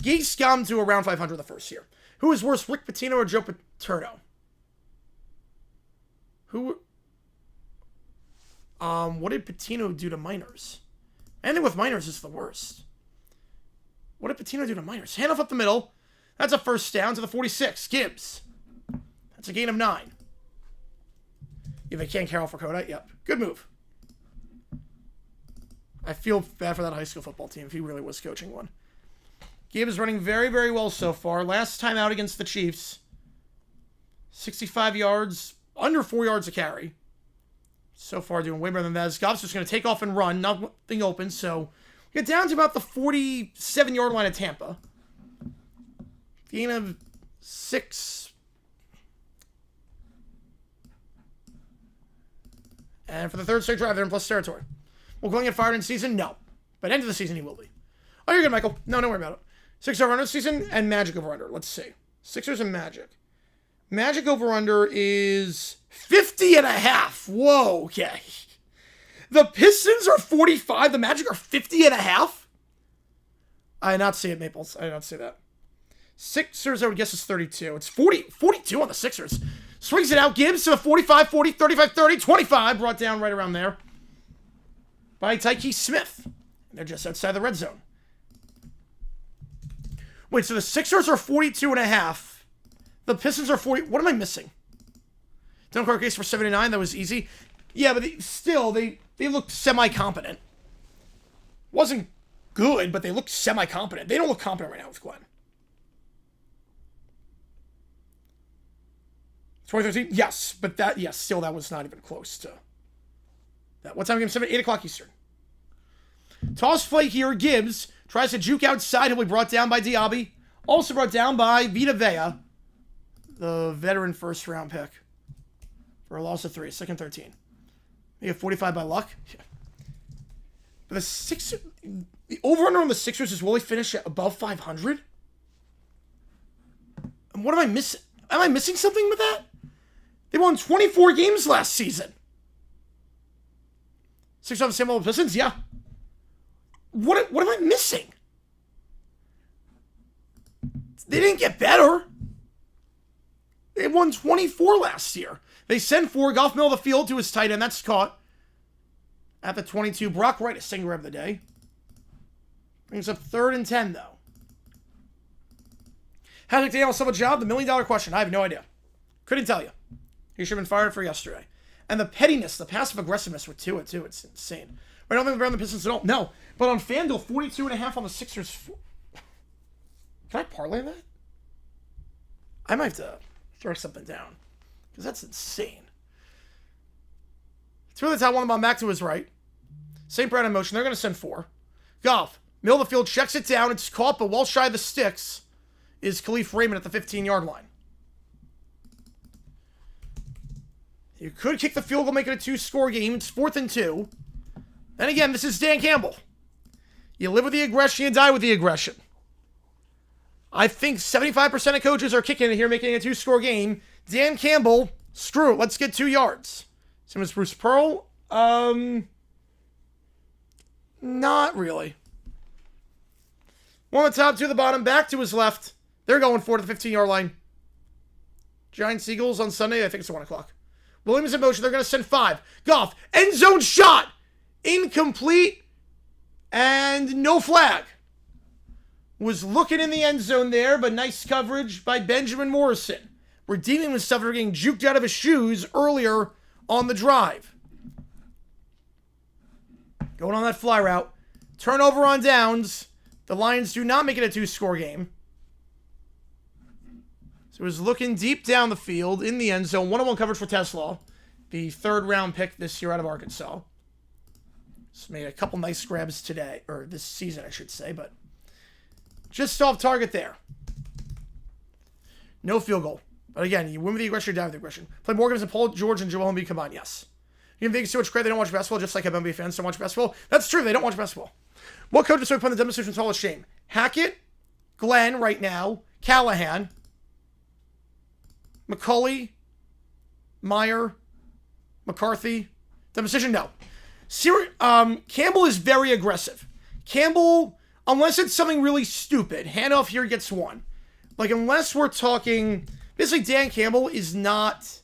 Gase gone to around 500 the first year. Who is worse, Rick Pitino or Joe Paterno? What did Pitino do to Miners? Anything with Miners is the worst. What did Pitino do to Miners? Handoff up the middle. That's a first down to the 46. Gibbs. That's a gain of 9. Yeah, they can't carol for Kodak. Yep. Good move. I feel bad for that high school football team if he really was coaching one. Gibbs running very, very well so far. Last time out against the Chiefs. 65 yards. Under 4 yards a carry. So far doing way better than that. Goff's just going to take off and run. Nothing open. So we get down to about the 47-yard line of Tampa. Gain of 6. And for the 3rd straight drive, they're in plus territory. Will Glenn get fired in season? No. But end of the season, he will be. Oh, you're good, Michael. No, don't worry about it. 6 over-under season and Magic over-under. Let's see. Sixers and Magic. Magic over-under is 50.5. Whoa, okay. The Pistons are 45. The Magic are 50.5. I did not see it, Maples. I did not see that. Sixers, I would guess, is 32. It's 42 on the Sixers. Swings it out. Gibbs to the 45, 40, 35, 30, 25. Brought down right around there by Tyke Smith. They're just outside the red zone. Wait, so the Sixers are 42.5. The Pistons are 40. What am I missing? Don't court case for 79. That was easy. Yeah, but they looked semi-competent. Wasn't good, but they looked semi-competent. They don't look competent right now with Glenn. 2013? Yes, but still that was not even close to that. What time game? 8 o'clock Eastern. Toss play here. Gibbs tries to juke outside. He'll be brought down by Diaby. Also brought down by Vita Vea, the veteran 1st-round pick, for a loss of 3. 2nd 13. They get 45 by luck. Yeah. But the over-under on the Sixers is will he finish at above 500? And what am I missing? Am I missing something with that? They won 24 games last season. 6 on the same level Pistons? Yeah. What am I missing? They didn't get better. They won 24 last year. They send 4. Goff middle of the field to his tight end. That's caught at the 22. Brock Wright, a single grab of the day. Brings up 3rd and 10, though. How did McDaniel sell a job? The $1 million question. I have no idea. Couldn't tell you. He should have been fired for yesterday. And the pettiness, the passive aggressiveness with Tua, too. It's insane. I don't think they're on the Pistons at all. No. But on FanDuel, 42.5 on the Sixers. Can I parlay that? I might have to throw something down. Because that's insane. 2 of the top, one of them back to his right. St. Brown in motion. They're going to send 4. Goff, middle of the field, checks it down. It's caught, but well shy of the sticks is Khalif Raymond at the 15-yard line. You could kick the field goal, make it a 2-score game. It's 4th and 2. Then again, this is Dan Campbell. You live with the aggression, you die with the aggression. I think 75% of coaches are kicking it here, making it a 2-score game. Dan Campbell, screw it. Let's get 2 yards. Same as Bruce Pearl. Not really. One on the top, 2 at the bottom, back to his left. They're going for it at the 15-yard line. Giants Eagles on Sunday. I think it's at 1 o'clock. Williams in motion. They're going to send 5. Goff, end zone shot. Incomplete. And no flag. Was looking in the end zone there, but nice coverage by Benjamin Morrison. Redeeming himself after getting juked out of his shoes earlier on the drive. Going on that fly route. Turnover on downs. The Lions do not make it a 2-score game. So it was looking deep down the field in the end zone. 1-on-1 coverage for Tesla. The 3rd-round pick this year out of Arkansas. Just made a couple nice grabs today. Or this season, I should say. But just off target there. No field goal. But again, you win with the aggression, you die with the aggression. Play more games than Paul George and Joel Embiid combined. Yes. You can think so much credit they don't watch basketball, just like NBA fans don't watch basketball. That's true. They don't watch basketball. What coach is playing the demonstration Hall of Shame? Hackett, Glenn right now, Callahan, McCulley, Meyer, McCarthy. The decision, no. Campbell is very aggressive. Campbell, unless it's something really stupid, handoff here gets 1. Like, unless we're talking, basically Dan Campbell is not,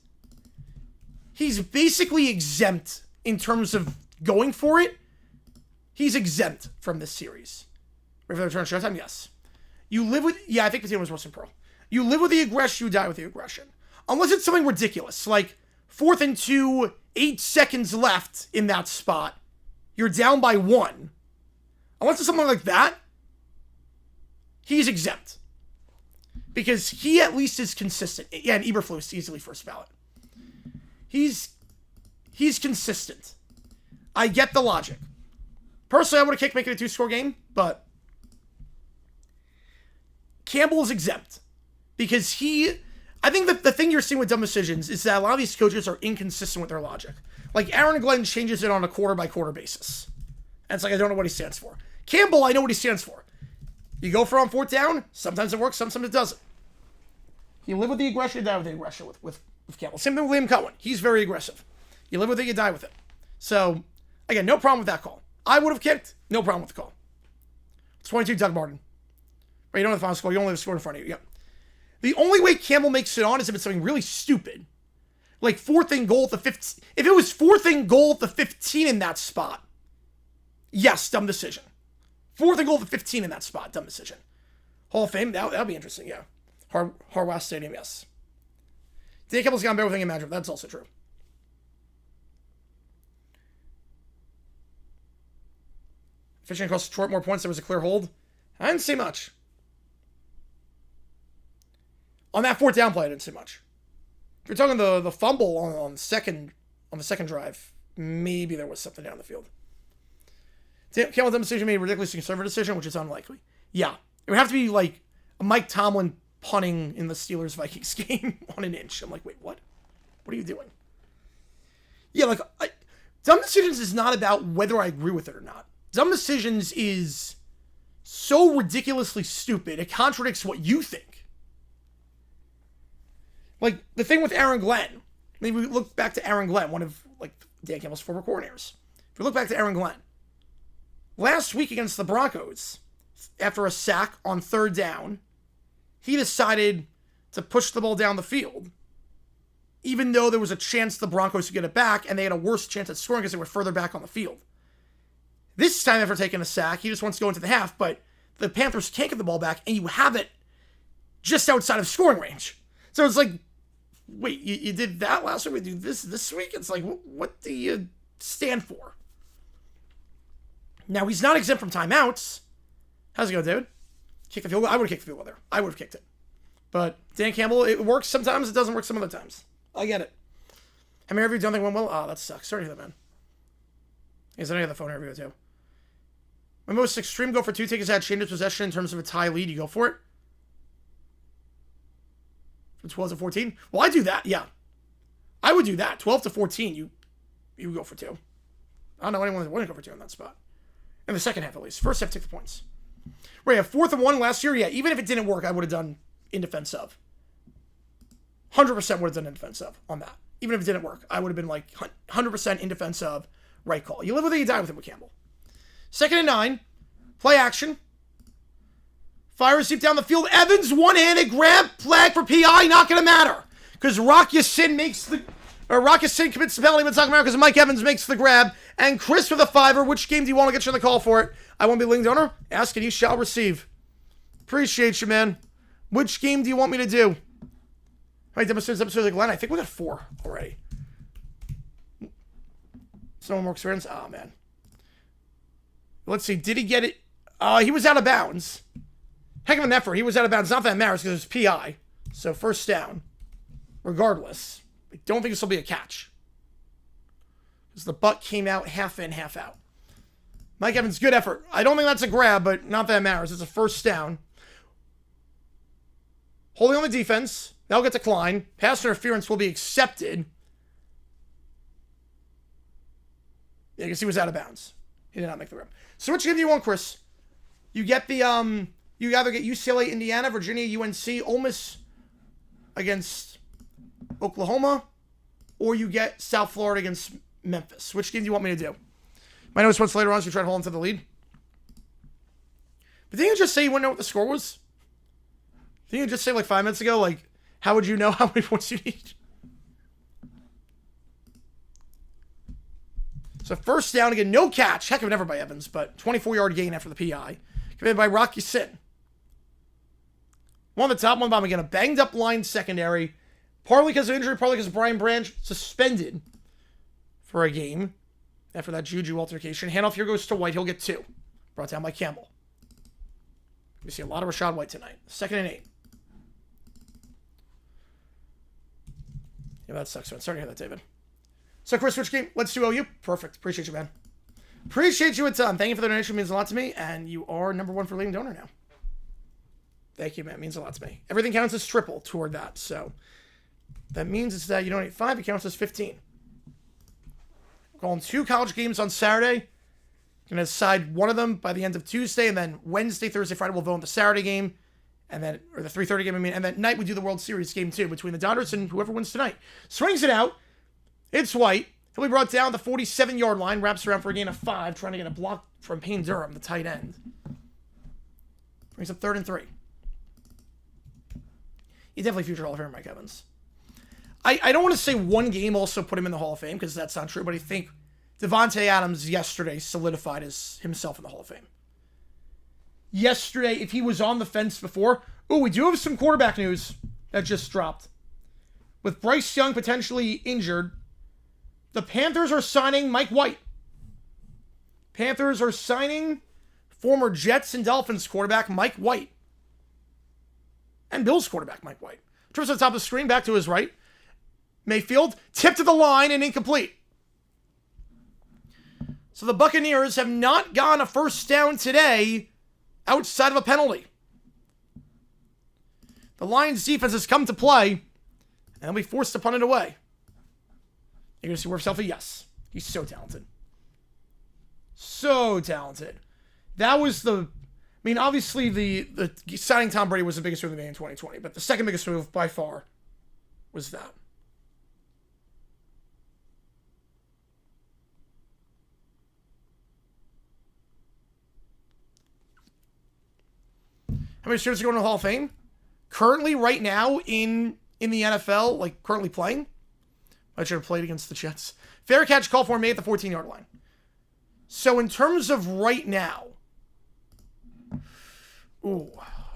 he's basically exempt in terms of going for it. He's exempt from this series. Ready for the return showtime? Yes. You live with, I think Patino was Wilson Pearl. You live with the aggression, you die with the aggression. Unless it's something ridiculous, like 4th and 2, 8 seconds left in that spot. You're down by 1. Unless it's something like that, he's exempt. Because he at least is consistent. Yeah, and Eberflus easily first ballot. He's consistent. I get the logic. Personally, I would have kicked making it a 2-score game, but Campbell is exempt. Because I think that the thing you're seeing with dumb decisions is that a lot of these coaches are inconsistent with their logic. Like, Aaron Glenn changes it on a quarter-by-quarter basis. And it's like, I don't know what he stands for. Campbell, I know what he stands for. You go for on 4th down, sometimes it works, sometimes it doesn't. You live with the aggression, you die with the aggression with Campbell. Same thing with Liam Cohen. He's very aggressive. You live with it, you die with it. So, again, no problem with that call. I would have kicked, no problem with the call. 22, Doug Martin. But you don't have the final score, you only have the score in front of you. Yep. The only way Campbell makes it on is if it's something really stupid. Like 4th and goal at the 15. If it was 4th and goal at the 15 in that spot, yes, dumb decision. 4th and goal at the 15 in that spot, dumb decision. Hall of Fame, that'll be interesting, yeah. Harwass Stadium, yes. Dan Campbell's gotten better with Imagine, that's also true. Fishing across Detroit, more points, there was a clear hold. I didn't see much. On that 4th down play, I didn't see much. If you're talking the fumble on the second drive, maybe there was something down the field. Campbell's decision made a ridiculously conservative decision, which is unlikely. Yeah. It would have to be like a Mike Tomlin punting in the Steelers-Vikings game on an inch. I'm like, wait, what? What are you doing? Yeah, like, dumb decisions is not about whether I agree with it or not. Dumb decisions is so ridiculously stupid, it contradicts what you think. Like, the thing with Aaron Glenn. Maybe we look back to Aaron Glenn, one of, like, Dan Campbell's former coordinators. If we look back to Aaron Glenn, last week against the Broncos, after a sack on 3rd down, he decided to push the ball down the field even though there was a chance the Broncos could get it back, and they had a worse chance at scoring because they were further back on the field. This time, after taking a sack, he just wants to go into the half, but the Panthers can't get the ball back, and you have it just outside of scoring range. So it's like, wait, you did that last week, we do this week? It's like, what do you stand for? Now, he's not exempt from timeouts. How's it go, David? Kick the field goal? I would have kicked the field goal there. I would have kicked it. But Dan Campbell, it works sometimes, it doesn't work some other times. I get it. How many of you don't think went well? Oh, that sucks. Sorry to hear that, man. Is there any other phone interview, too? My most extreme go for two take is had changes possession in terms of a tie lead. You go for it? From 12 to 14? Well, I do that, yeah. I would do that. 12 to 14, you go for two. I don't know anyone that wouldn't go for two in that spot. In the second half, at least. First half, take the points. Right, a 4th and 1 last year? Yeah, even if it didn't work, I would have done in defense of. 100% would have done in defense of on that. Even if it didn't work, I would have been like 100% in defense of. Right call. You live with it, you die with it with Campbell. 2nd and 9. Play action. Fires deep down the field. Evans, one-handed grab. Flag for PI. Not going to matter. Because Rock Ya-Sin commits the penalty, but it's not going to matter because Mike Evans makes the grab. And Chris with a 5er. Which game do you want to get you on the call for it? I want to be link donor. Ask and you shall receive. Appreciate you, man. Which game do you want me to do? How many episodes of Glenn? I think we got 4 already. So more experience? Oh, man. Let's see. Did he get it? He was out of bounds. Heck of an effort. He was out of bounds. Not that it matters because it was PI. So first down. Regardless. I don't think this will be a catch. Because the butt came out half in, half out. Mike Evans, good effort. I don't think that's a grab, but not that it matters. It's a first down. Holding on the defense. That'll get declined. Pass interference will be accepted. Yeah, I guess he was out of bounds. He did not make the grab. So which game do you want, Chris? You get the, you either get UCLA, Indiana, Virginia, UNC, Ole Miss against Oklahoma, or you get South Florida against Memphis. Which game do you want me to do? My notes once later on as you try to hold on to the lead. But didn't you just say you wouldn't know what the score was? Didn't you just say like 5 minutes ago, like, how would you know how many points you need? So first down again, no catch. Heck of an effort by Evans, but 24-yard gain after the PI. Committed by Rock Ya-Sin. One on the top, one bottom again. A banged up line secondary. Partly because of injury, partly because Brian Branch suspended for a game after that Juju altercation. Handoff here goes to White. He'll get 2. Brought down by Campbell. We see a lot of Rachaad White tonight. 2nd and 8. Yeah, that sucks, man. Sorry to hear that, David. So, Chris, which game? Let's do OU. Perfect. Appreciate you, man. Appreciate you a ton. Thank you for the donation. It means a lot to me. And you are number 1 for leading donor now. Thank you, man. It means a lot to me. Everything counts as triple toward that. So, that means it's that you donate 5. It counts as 15. We're going 2 college games on Saturday. Going to decide one of them by the end of Tuesday. And then Wednesday, Thursday, Friday, we'll vote on the Saturday game. And then, or the 3:30 game, I mean. And then night, we do the World Series game, too, between the Dodgers and whoever wins tonight. Swings it out. It's White. He'll be brought down the 47-yard line. Wraps around for a gain of 5. Trying to get a block from Payne Durham, the tight end. Brings up 3rd and 3. He's definitely future Hall of Famer, Mike Evans. I don't want to say one game also put him in the Hall of Fame, because that's not true, but I think Devontae Adams yesterday solidified himself in the Hall of Fame. Yesterday, if he was on the fence before... Oh, we do have some quarterback news that just dropped. With Bryce Young potentially injured, the Panthers are signing Mike White. Panthers are signing former Jets and Dolphins quarterback Mike White. And Bills quarterback Mike White. Trips to the top of the screen, back to his right. Mayfield, tipped to the line and incomplete. So the Buccaneers have not gone a first down today outside of a penalty. The Lions defense has come to play, and they'll be forced to punt it away. You're going to see Worf Selfie? Yes. He's so talented. So talented. That was the... I mean, obviously, the signing Tom Brady was the biggest move they made in 2020, but the second biggest move by far was that. How many students are going to the Hall of Fame? Currently, right now, in the NFL, like currently playing, I should have played against the Jets. Fair catch call for me at the 14-yard line. So in terms of right now, ooh,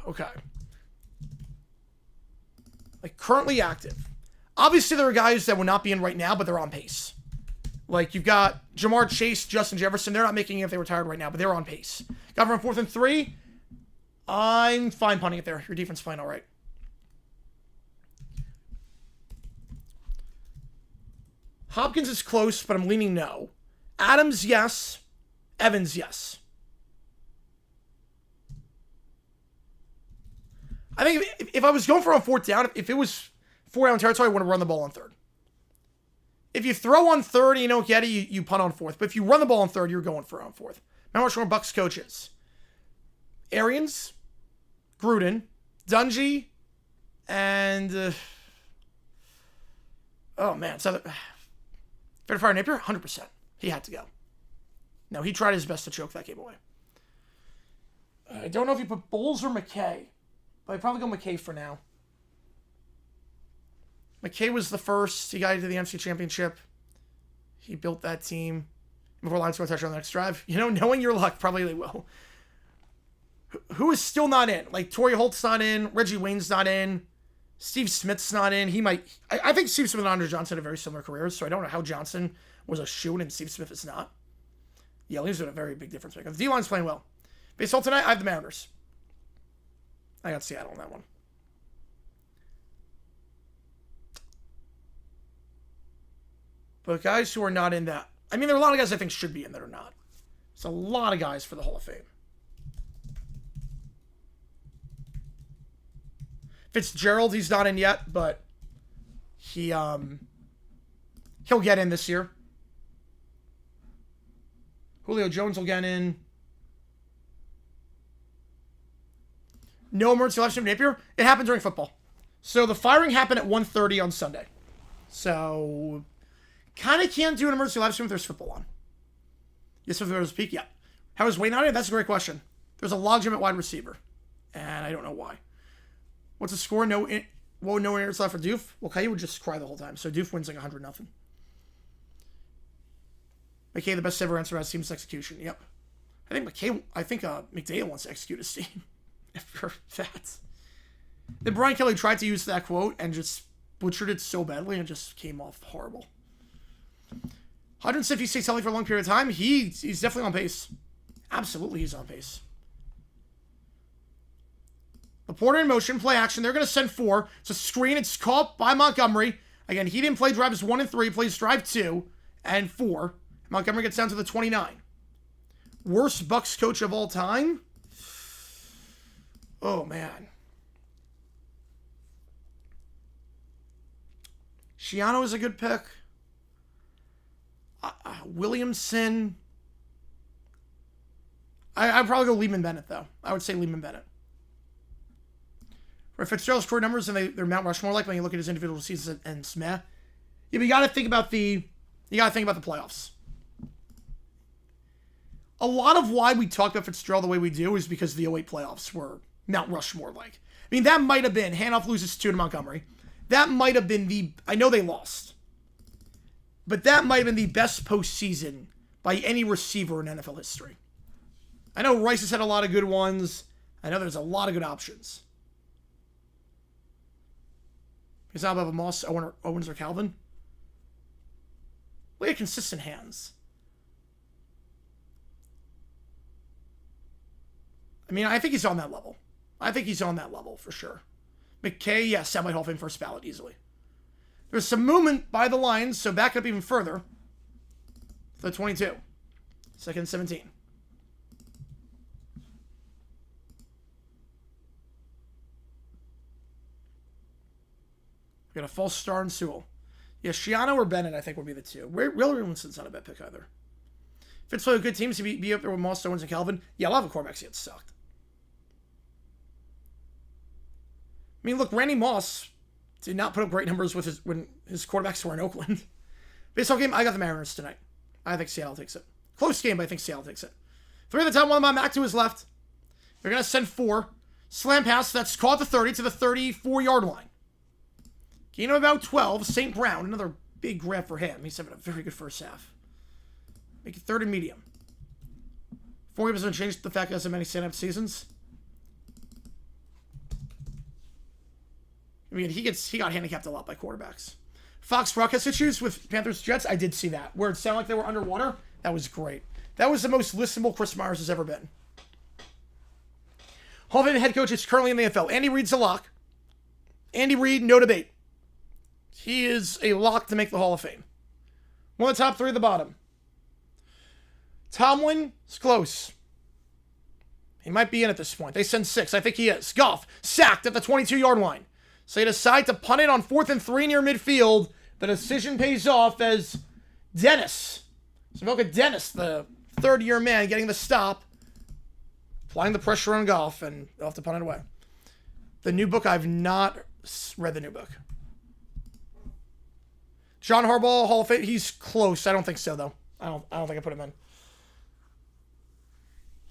okay. Like currently active. Obviously there are guys that will not be in right now, but they're on pace. Like you've got Jamar Chase, Justin Jefferson. They're not making it if they retired right now, but they're on pace. Got from 4th and 3. I'm fine punting it there. Your defense playing all right. Hopkins is close, but I'm leaning no. Adams, yes. Evans, yes. I think if I was going for on 4th down, if it was 4-down territory, I want to run the ball on 3rd. If you throw on 3rd and you don't get it, you punt on 4th. But if you run the ball on 3rd, you're going for on 4th. Remember which one Bucs coaches? Arians, Gruden, Dungy, and oh man, so Fair Fire Napier, 100%. He had to go. No, he tried his best to choke that game away. I don't know if you put Bowles or McKay, but I'd probably go McKay for now. McKay was the first. He got into the NFC Championship. He built that team. Before Lions score a touchdown on the next drive. You know, knowing your luck, probably they will. Who is still not in? Like, Torrey Holt's not in. Reggie Wayne's not in. Steve Smith's not in. He might... I think Steve Smith and Andre Johnson have very similar careers, so I don't know how Johnson was a shoe and Steve Smith is not. Yeah, he's been a very big difference maker. The D-line's playing well. Baseball tonight, I have the Mariners. I got Seattle on that one. But guys who are not in that... I mean, there are a lot of guys I think should be in that are not. It's a lot of guys for the Hall of Fame. Fitzgerald, he's not in yet, but he'll get in this year. Julio Jones will get in. No emergency live stream Napier. It happened during football. So the firing happened at 1:30 on Sunday. So kind of can't do an emergency live stream if there's football on. Yes, if there's a peak, yeah. How is Wayne on it? That's a great question. There's a logjam at wide receiver, and I don't know why. What's the score? No errors left for Doof. Well, Caillou would just cry the whole time. So Doof wins like 100-0. McKay, the best ever answer about team's execution. Yep. I think McDaniel wants to execute his team. After that. Then Brian Kelly tried to use that quote and just butchered it so badly and just came off horrible. 156 healthy for a long period of time. He's definitely on pace. Absolutely, he's on pace. Laporta in motion, play action. They're going to send 4. It's a screen. It's caught by Montgomery. Again, he didn't play drives 1 and 3. Plays drive 2 and 4. Montgomery gets down to the 29. Worst Bucs coach of all time? Oh, man. Schiano is a good pick. Williamson. I'd probably go Lehman Bennett, though. I would say Lehman Bennett. For Fitzgerald's career numbers, and they're Mount Rushmore like when you look at his individual seasons and smeh. Yeah, but you got to think about the playoffs. A lot of why we talk about Fitzgerald the way we do is because the 08 playoffs were Mount Rushmore like. I mean, that might have been handoff loses 2 to Montgomery. That might have been I know they lost, but that might have been the best postseason by any receiver in NFL history. I know Rice has had a lot of good ones. I know there's a lot of good options. It's not about Moss, Owens, or Calvin. We have consistent hands. I mean, I think he's on that level. I think he's on that level for sure. McKay, yes, semi Hall of Fame first ballot easily. There's some movement by the Lions, so back up even further. The 22. Second and 17. We got a false star in Sewell. Yeah, Schiano or Bennett, I think, would be the 2. Will Williamson's not a bad pick either. Fitz played with good teams to be up there with Moss, Owens, and Calvin. Yeah, a lot of the quarterbacks yet sucked. I mean, look, Randy Moss did not put up great numbers with when his quarterbacks were in Oakland. Baseball game, I got the Mariners tonight. I think Seattle takes it. Close game, but I think Seattle takes it. 3 at the top, 1 of my back to his left. They're going to send 4. Slam pass, that's caught the 30 to the 34-yard line. Gain of about 12. St. Brown, another big grab for him. He's having a very good first half. Make it 3rd and medium. 4 games doesn't change the fact he hasn't many stand-up seasons. I mean, he got handicapped a lot by quarterbacks. Fox broadcast issues with Panthers Jets. I did see that. Where it sounded like they were underwater. That was great. That was the most listenable Chris Myers has ever been. Hall of Fame head coach is currently in the NFL. Andy Reid's a lock. Andy Reid, no debate. He is a lock to make the Hall of Fame. One of the top 3 at the bottom. Tomlin is close. He might be in at this point. They send 6. I think he is. Goff, sacked at the 22-yard line. So they decide to punt it on 4th and 3 near midfield. The decision pays off as Dennis. So look at Dennis, the 3rd-year man, getting the stop. Applying the pressure on Goff, and they'll have to punt it away. The new book, I've not read the new book. John Harbaugh, Hall of Fame. He's close. I don't think so, though. I don't think I put him in.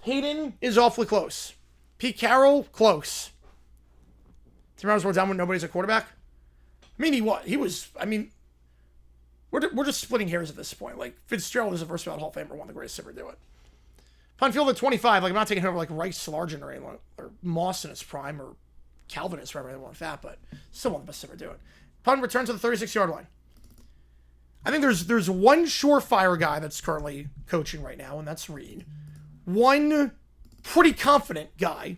Hayden is awfully close. Pete Carroll, close. 3 rounds more down when nobody's a quarterback. I mean, he was. I mean, we're just splitting hairs at this point. Like, Fitzgerald is a versatile Hall of Famer, one of the greatest to ever do it. Punt field at 25. Like, I'm not taking over like Rice Largent or anyone, or Moss in his prime, or Calvin in his prime, or anyone like that, but still one of the best to ever do it. Punt return to the 36-yard line. I think there's one surefire guy that's currently coaching right now, and that's Reed. One pretty confident guy,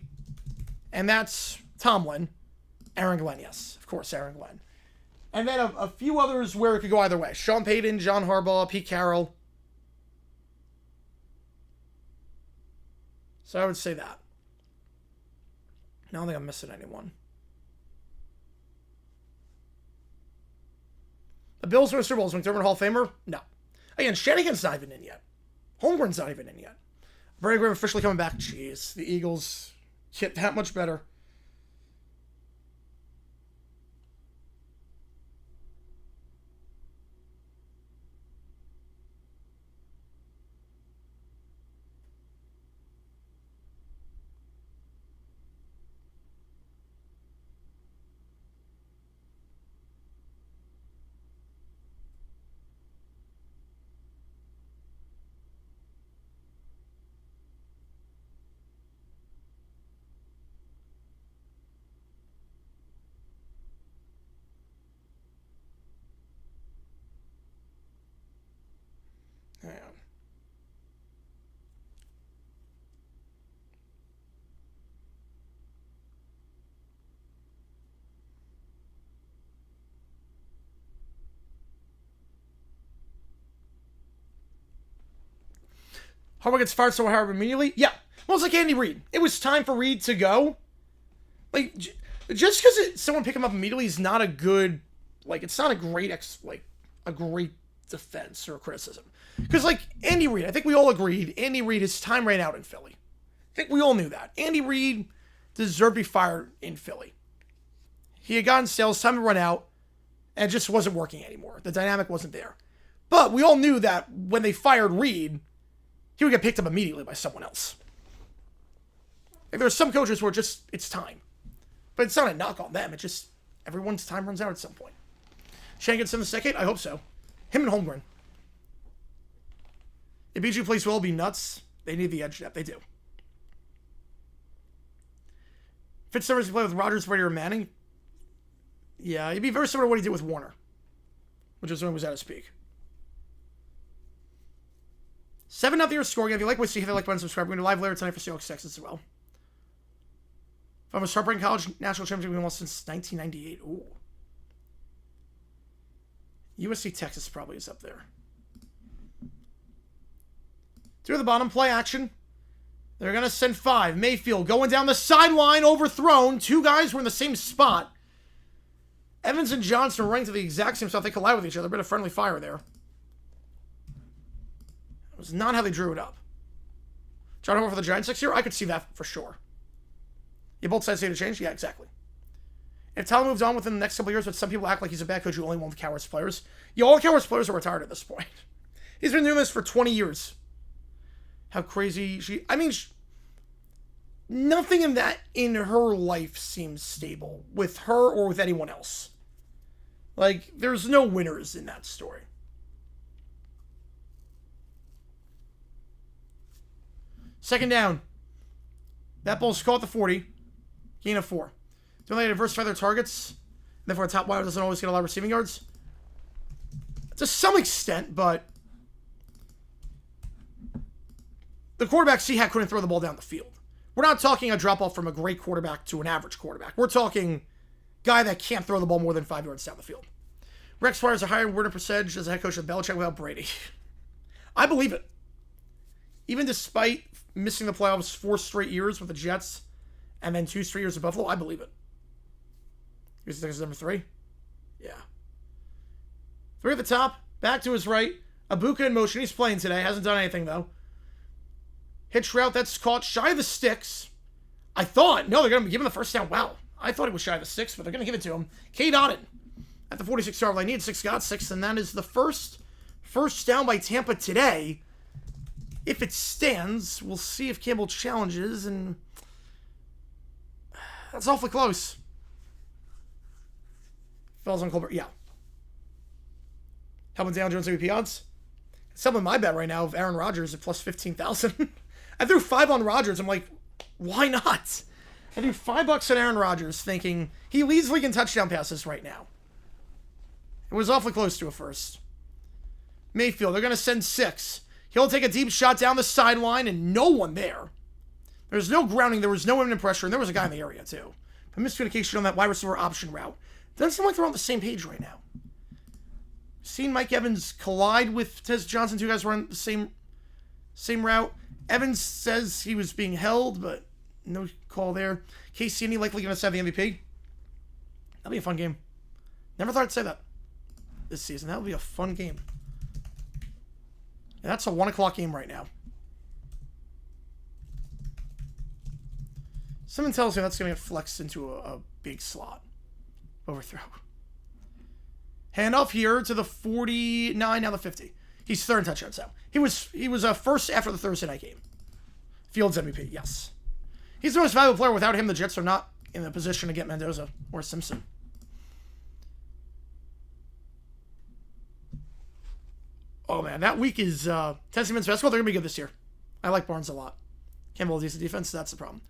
and that's Tomlin. Aaron Glenn, yes. Of course, Aaron Glenn. And then a few others where it could go either way. Sean Payton, John Harbaugh, Pete Carroll. So I would say that. I don't think I'm missing anyone. The Bills win Super Bowls. McDermott Hall of Famer? No. Again, Shanahan's not even in yet. Holmgren's not even in yet. Brady Graham officially coming back. Jeez, the Eagles get that much better. Hang on. Harbaugh gets fired so hard immediately? Yeah. Well, it's like Andy Reid. It was time for Reid to go. Like, just because someone pick him up immediately is not a good, like, it's not a great, a great defense or criticism. Because, like, Andy Reid, I think we all agreed, Andy Reid, his time ran out in Philly. I think we all knew that. Andy Reid deserved to be fired in Philly. He had gotten sales, time to run out, and it just wasn't working anymore. The dynamic wasn't there. But we all knew that when they fired Reid, he would get picked up immediately by someone else. Like, there are some coaches where just, it's time. But it's not a knock on them. It's just, everyone's time runs out at some point. Shane gets in the second? I hope so. Him and Holmgren. If BG plays well, it'll be nuts. They need the edge depth. They do. Fitzsimmons can play with Rodgers, Brady, or Manning. Yeah, he'd be very similar to what he did with Warner, which was when he was at his peak. 7-0 your scoring. If you like what you see, hit the like button, subscribe. We're going to live later tonight for Seahawks Texans as well. If I'm a Sharp College national championship, we've won since 1998. Ooh. USC Texas probably is up there. 2 at the bottom, play action. They're going to send 5. Mayfield going down the sideline, overthrown. 2 guys were in the same spot. Evans and Johnson are running to the exact same spot. They collide with each other. A bit of friendly fire there. That was not how they drew it up. John Harbaugh for the Giants next year? I could see that for sure. You both sides say to change? Yeah, exactly. If Tyler moved on within the next couple of years, but some people act like he's a bad coach who only won with Cowboys players. Yeah, all Cowboys players are retired at this point. He's been doing this for 20 years. How crazy she... I mean, nothing in her life seems stable with her or with anyone else. Like, there's no winners in that story. Second down. That ball's caught at the 40. Gain of 4. Don't they diversify their targets? Therefore, a top wide doesn't always get a lot of receiving yards? To some extent, but the quarterback C-Hack couldn't throw the ball down the field. We're not talking a drop-off from a great quarterback to an average quarterback. We're talking guy that can't throw the ball more than 5 yards down the field. Rex fires a higher winning percentage as a head coach of Belichick without Brady. I believe it. Even despite missing the playoffs 4 straight years with the Jets and then 2 straight years with Buffalo, I believe it. Here's number 3. Yeah. 3 at the top, back to his right. Ibuka in motion. He's playing today. Hasn't done anything, though. Hitch route that's caught shy of the sticks. I thought, no, they're going to give him the first down. Wow. I thought it was shy of the sticks, but they're going to give it to him. Cade Otton at the 46-yard line. Need 6, got 6, and that is the first down by Tampa today. If it stands, we'll see if Campbell challenges, and that's awfully close. Falls on Colbert, yeah. Helping down Jones MVP odds. Some of my bet right now of Aaron Rodgers at plus 15,000. I threw 5 on Rodgers. I'm like, why not? I threw $5 on Aaron Rodgers, thinking he leads league in touchdown passes right now. It was awfully close to a first. Mayfield, they're going to send 6. He'll take a deep shot down the sideline, and no one there. There's no grounding. There was no imminent pressure, and there was a guy in the area, too. But miscommunication on that wide receiver option route. Doesn't seem like they're on the same page right now. Seen Mike Evans collide with Tez Johnson. 2 guys were on the same route. Evans says he was being held, but no call there. Casey likely going to have the MVP. That'll be a fun game. Never thought I'd say that this season. That'll be a fun game. And that's a 1 o'clock game right now. Someone tells me that's going to get flexed into a big slot. Overthrow. Handoff here to the 49, now the 50. He's third in touchdowns now. He was first after the Thursday night game. Fields MVP, yes. He's the most valuable player. Without him, the Jets are not in the position to get Mendoza or Simpson. Oh, man, that week is Tennessee men's basketball. They're going to be good this year. I like Barnes a lot. Campbell has decent defense. That's the problem.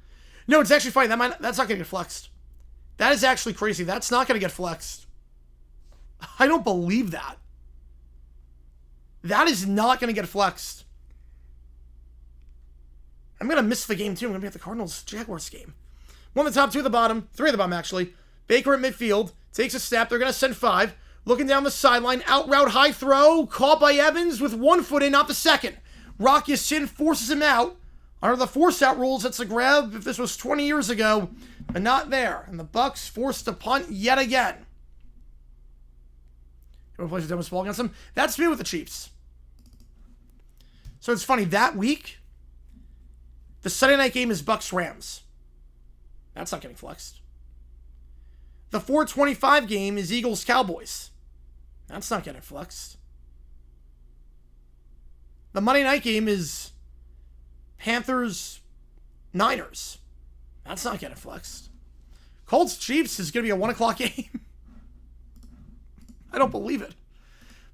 No, it's actually fine. That's not going to get flexed. That is actually crazy. That's not going to get flexed. I don't believe that. That is not going to get flexed. I'm going to miss the game, too. I'm going to be at the Cardinals-Jaguars game. 1 at the top, 2 at the bottom. 3 at the bottom, actually. Baker at midfield. Takes a snap. They're going to send 5. Looking down the sideline. Out route, high throw. Caught by Evans with 1 foot in, not the second. Rock Ya-Sin forces him out. Under the force-out rules, it's a grab if this was 20 years ago. But not there. And the Bucs forced to punt yet again. Who plays the dumbest ball against them? That's me with the Chiefs. So it's funny. That week, the Sunday night game is Bucs-Rams. That's not getting flexed. The 4:25 game is Eagles-Cowboys. That's not getting flexed. The Monday night game is Panthers-Niners. That's not getting flexed. Colts-Chiefs is going to be a 1 o'clock game. I don't believe it.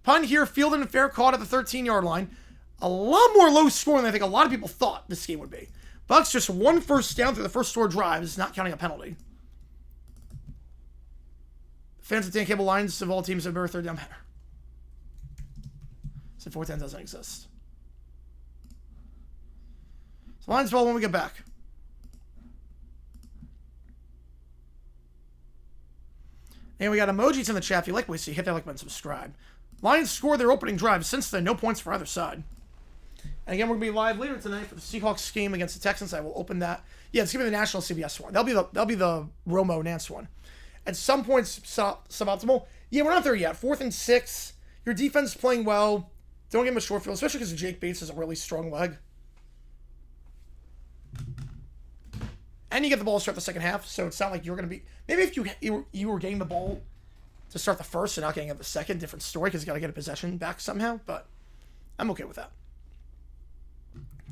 Punt here, fielded and fair, caught at the 13-yard line. A lot more low scoring than I think a lot of people thought this game would be. Bucs just 1 first down through the first 4 drives, not counting a penalty. Fans of Dan Cable Lions of all teams have never third down better. So 4-10 doesn't exist. So Lions ball when we get back. And we got emojis in the chat. If you like what we see, hit that like button, subscribe. Lions scored their opening drive. Since then, no points for either side. And again, we're going to be live later tonight for the Seahawks game against the Texans. I will open that. Yeah, it's going to be the national CBS one. That'll be the Romo Nance one. At some points, suboptimal. Yeah, we're not there yet. 4th and 6. Your defense is playing well. Don't give him a short field, especially because Jake Bates has a really strong leg. And you get the ball to start the second half, so it's not like you're going to be... Maybe if you were getting the ball to start the first and not getting it the second, different story, because you got to get a possession back somehow, but I'm okay with that.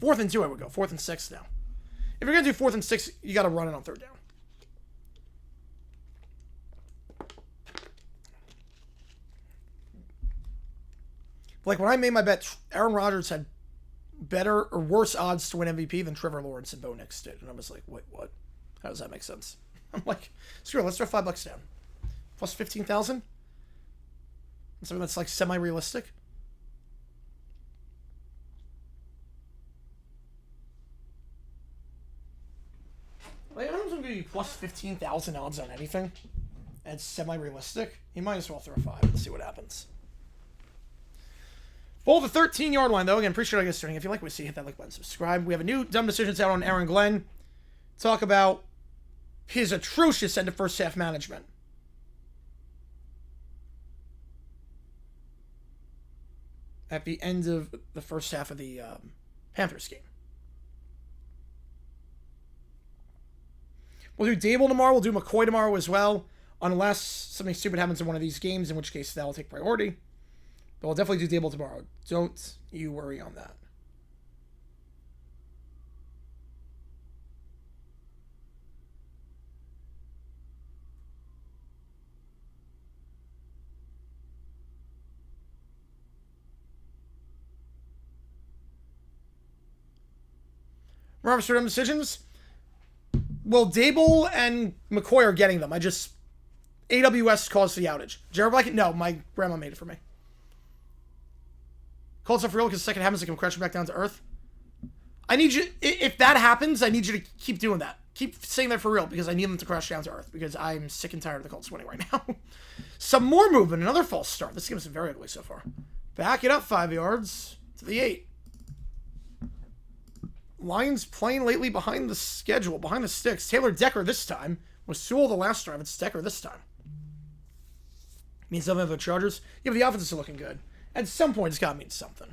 4th and 2, I would go. 4th and 6 now. If you're going to do 4th and 6, you got to run it on 3rd down. Like, when I made my bet, Aaron Rodgers had better or worse odds to win MVP than Trevor Lawrence and Bo Nix did. And I was like, wait, what? How does that make sense? I'm like, screw it, let's throw $5 down. Plus 15,000? Something that's like semi-realistic. Like, I don't think give you plus 15,000 odds on anything. And it's semi-realistic. You might as well throw 5 and see what happens. Full the 13-yard line, though. Again, appreciate you guys starting. If you like what you see, hit that like button, subscribe. We have a new Dumb Decisions out on Aaron Glenn. Talk about his atrocious end of first half management. At the end of the first half of the Panthers game. We'll do Dable tomorrow. We'll do McCoy tomorrow as well. Unless something stupid happens in one of these games, in which case that will take priority. But we'll definitely do Dable tomorrow. Don't you worry on that. Remember certain decisions? Well, Dable and McCoy are getting them. AWS caused the outage. Jared Black? No, my grandma made it for me. Call stuff real because the second happens, I can crash back down to earth. I need you, if that happens, I need you to keep doing that. Keep saying that for real because I need them to crash down to earth because I'm sick and tired of the Colts winning right now. Some more movement, another false start. This game is very ugly so far. Back it up 5 yards to the 8. Lions playing lately behind the schedule, behind the sticks. Taylor Decker this time. Was Sewell the last drive. It's Decker this time. Means something for the Chargers. Yeah, but the offense is looking good. At some point, it's got to mean something.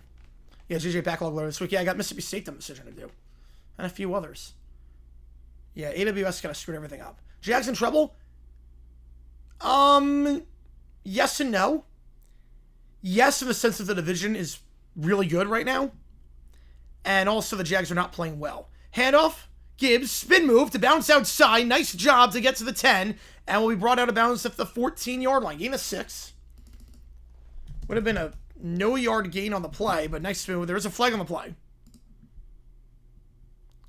Yeah, JJ backlog loader this week. Yeah, I got Mississippi State dumb decision to do. And a few others. Yeah, AWS kind of screwed everything up. Jags in trouble? Yes and no. Yes, in the sense that the division is really good right now. And also the Jags are not playing well. Handoff, Gibbs, spin move to bounce outside. Nice job to get to the 10. And will be brought out of bounds at the 14-yard line. Gain of 6. Would have been a no-yard gain on the play, but nice spin move. There is a flag on the play.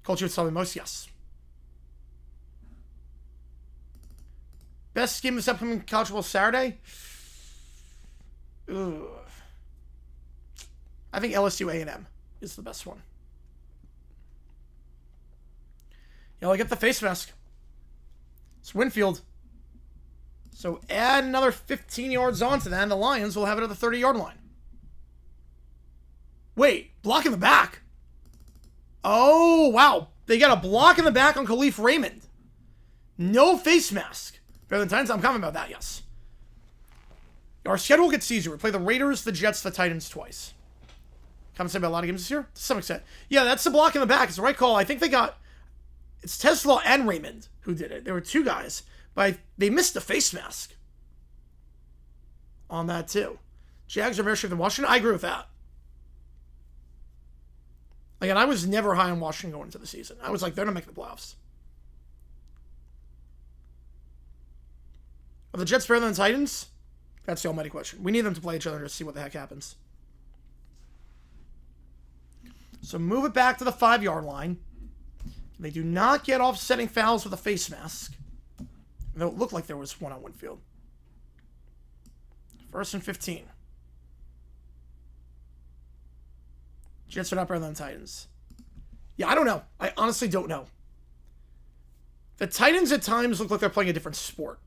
Culture would tell me most, yes. Best game this upcoming College Football Saturday? Ugh. I think LSU A&M is the best one. You know, get the face mask. It's Winfield. So add another 15 yards onto that, and the Lions will have it at the 30-yard line. Wait, block in the back. Oh, wow. They got a block in the back on Khalif Raymond. No face mask. Better than Titans? I'm confident about that, yes. Our schedule gets easier. We play the Raiders, the Jets, the Titans twice. Comment about a lot of games this year? To some extent. Yeah, that's the block in the back. It's the right call. I think they got... It's Tesla and Raymond who did it. There were two guys. But they missed the face mask on that, too. Jags are better shape than Washington? I agree with that. Again, I was never high on Washington going into the season. I was like, they're going to make the playoffs. Are the Jets better than the Titans? That's the almighty question. We need them to play each other to see what the heck happens. So move it back to the 5-yard line. They do not get offsetting fouls with a face mask. Though it looked like there was one on Winfield. 1st and 15. Jets are not better than the Titans. Yeah, I don't know. I honestly don't know. The Titans at times look like they're playing a different sport.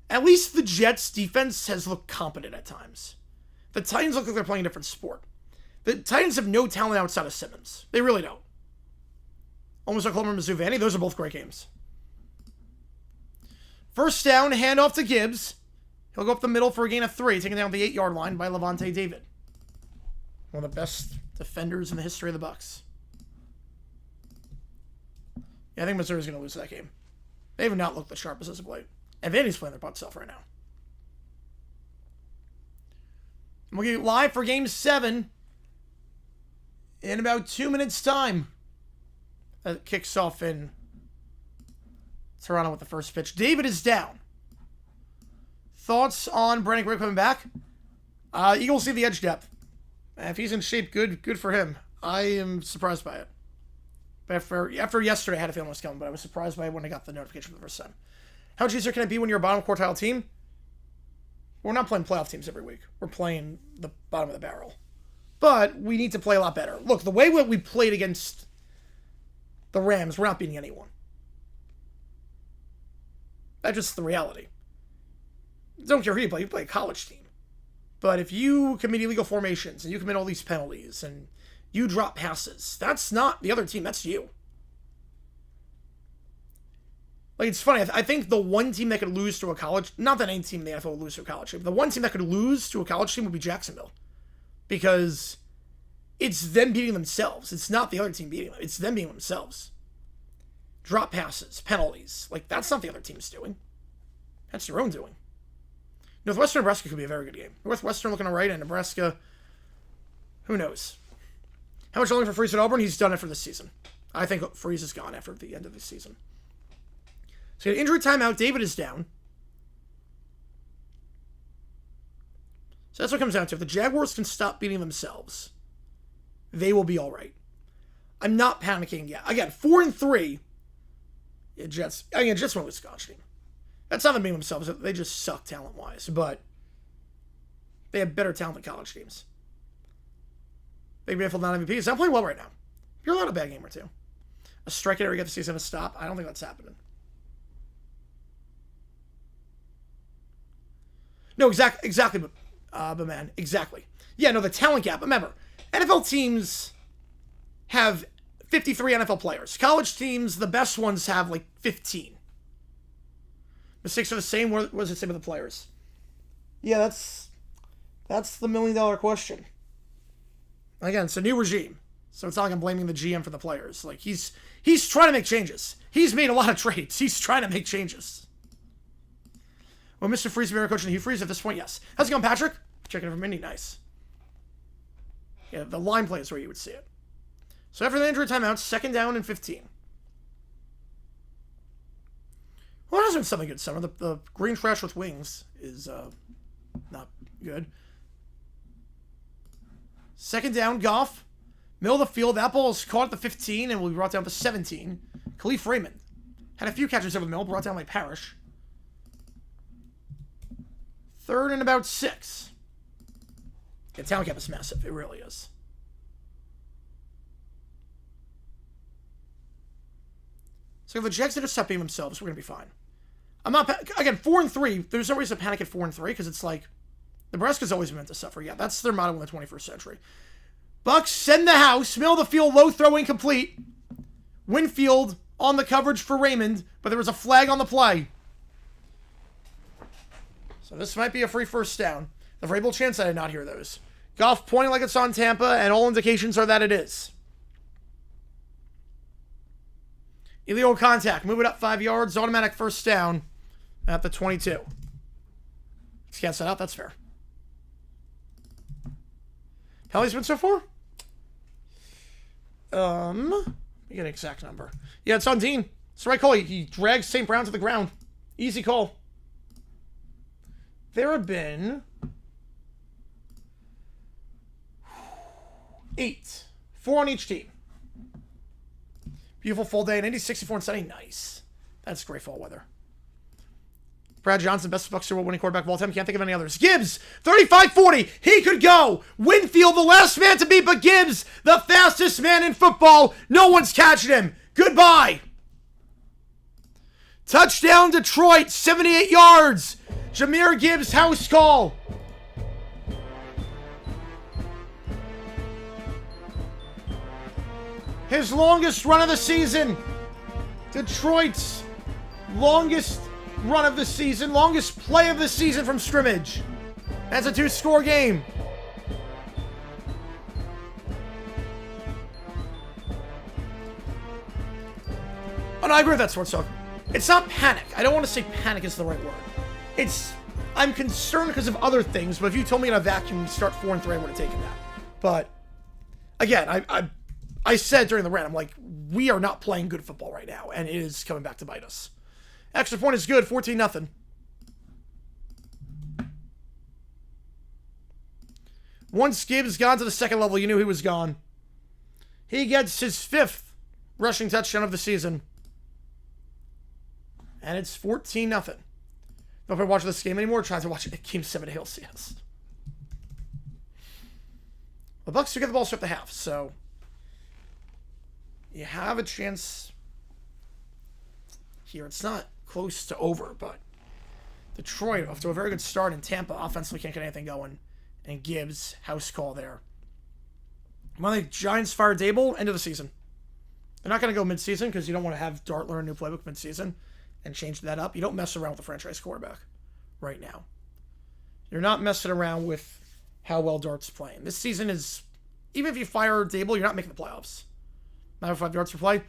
At least the Jets' defense has looked competent at times. The Titans look like they're playing a different sport. The Titans have no talent outside of Simmons. They really don't. Almost Oklahoma, Mizzou, Vandy. Those are both great games. First down, handoff to Gibbs. He'll go up the middle for a gain of 3, taken down the 8-yard line by Levante David. One of the best defenders in the history of the Bucs. Yeah, I think Missouri's going to lose that game. They have not looked the sharpest as of late. And Vandy's playing their butt off right now. We'll get live for Game 7 in about 2 minutes' time. That kicks off in Toronto with the first pitch. David is down. Thoughts on Brandon Greg coming back? Eagles see the edge depth. If he's in shape, good for him. I am surprised by it. But after yesterday, I had a feeling it was coming, but I was surprised by it when I got the notification for the first time. How much easier can it be when you're a bottom quartile team? We're not playing playoff teams every week. We're playing the bottom of the barrel. But we need to play a lot better. Look, the way we played against the Rams, we're not beating anyone. That's just the reality. Don't care who you play a college team. But if you commit illegal formations and you commit all these penalties and you drop passes, that's not the other team, that's you. Like, it's funny, I think the one team that could lose to a college, not that any team in the NFL would lose to a college team, but the one team that could lose to a college team would be Jacksonville. Because it's them beating themselves. It's not the other team beating them. It's them beating themselves. Drop passes, penalties. Like, that's not the other team's doing. That's their own doing. Northwestern Nebraska could be a very good game. Northwestern looking all right, and Nebraska, who knows? How much longer for Freeze at Auburn? He's done it for this season. I think Freeze is gone after the end of the season. So injury timeout. David is down. So that's what it comes down to. If the Jaguars can stop beating themselves, they will be all right. I'm not panicking yet. Again, 4-3. Yeah, Jets won't lose to college team. That's not them beating themselves. They just suck talent-wise. But they have better talent than college teams. Big Mayfield not MVP. He's not playing well right now. You're allowed a bad game or two. A strikeout or you get the season to stop. I don't think that's happening. No, exactly, but man, exactly. Yeah, no, the talent gap. Remember, NFL teams have 53 NFL players. College teams, the best ones have like 15. Mistakes are the same. What does it say with the players? Yeah, that's the $1 million question. Again, it's a new regime, so it's not like I'm blaming the GM for the players. Like he's trying to make changes. He's made a lot of trades. He's trying to make changes. Well, Mr. Freeze, Mary coaching Hugh Freeze at this point, yes. How's it going, Patrick? Checking it from Indy, nice. Yeah, the line play is where you would see it. So after the injury timeout, 2nd down and 15. Well, that has been something good summer. The green trash with wings is not good. 2nd down, Goff. Middle of the field. That ball is caught at the 15 and will be brought down to 17. Khalif Raymond had a few catches over the middle, brought down by Parrish. 3rd and about 6. The talent gap is massive. It really is. So if the Jags intercept being themselves, we're going to be fine. I'm not... Again, 4-3. There's no reason to panic at 4-3 because it's like... Nebraska's always been meant to suffer. Yeah, that's their motto in the 21st century. Bucs send the house. Middle of the field, low throw incomplete. Winfield on the coverage for Raymond, but there was a flag on the play. So this might be a free 1st down. The Vrabel chance, I did not hear those. Goff pointing like it's on Tampa, and all indications are that it is. Illegal contact. Move it up 5 yards. Automatic 1st down at the 22. Can't set out. That's fair. Penalties been so far? Let me get an exact number. Yeah, it's on Dean. It's the right call. He drags St. Brown to the ground. Easy call. There have been 8. 4 on each team. Beautiful full day in Indy, 64 and sunny. Nice. That's great fall weather. Brad Johnson, best Bucs Super Bowl winning quarterback of all time. Can't think of any others. Gibbs, 35-40. He could go. Winfield, the last man to beat, but Gibbs, the fastest man in football. No one's catching him. Goodbye. Touchdown, Detroit, 78 yards. Jahmyr Gibbs, house call. His longest run of the season. Detroit's longest run of the season. Longest play of the season from scrimmage. That's a 2-score game. Oh, no, I agree with that, Sports Talk. It's not panic. I don't want to say panic is the right word. I'm concerned because of other things, but if you told me in a vacuum you start 4-3, I would have taken that. But, again, I said during the rant, I'm like, we are not playing good football right now, and it is coming back to bite us. Extra point is good, 14-0. Once Gibbs got to the second level, you knew he was gone. He gets his 5th rushing touchdown of the season. And it's 14-0. Don't know if I watch this game anymore. Trying to watch it. Game 7 at LCS. The Bucs do get the ball stripped at half, so you have a chance here. It's not close to over, but Detroit, off to a very good start in Tampa, offensively can't get anything going. And Gibbs, house call there. When the Giants fire Dable, end of the season. They're not going to go mid-season because you don't want to have Dart learn a new playbook mid-season and change that up. You don't mess around with the franchise quarterback right now. You're not messing around with how well Dart's playing. This season is, even if you fire Dable, you're not making the playoffs. Matter of 5 yards per play.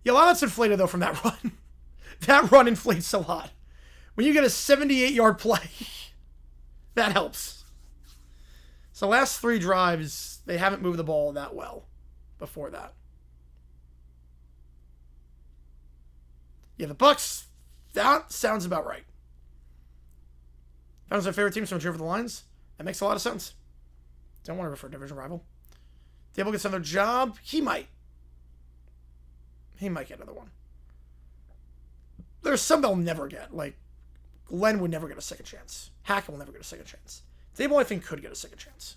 Yeah, a lot that's inflated, though, from that run. That run inflates a lot. When you get a 78-yard play, that helps. So last 3 drives, they haven't moved the ball that well before that. Yeah, the Bucs, that sounds about right. That was my favorite team, so I'm cheering for the Lions. That makes a lot of sense. Don't want to refer to division rival. Dable gets another job. He might. He might get another one. There's some they'll never get. Like, Glenn would never get a second chance. Hackett will never get a second chance. Dable, I think, could get a second chance.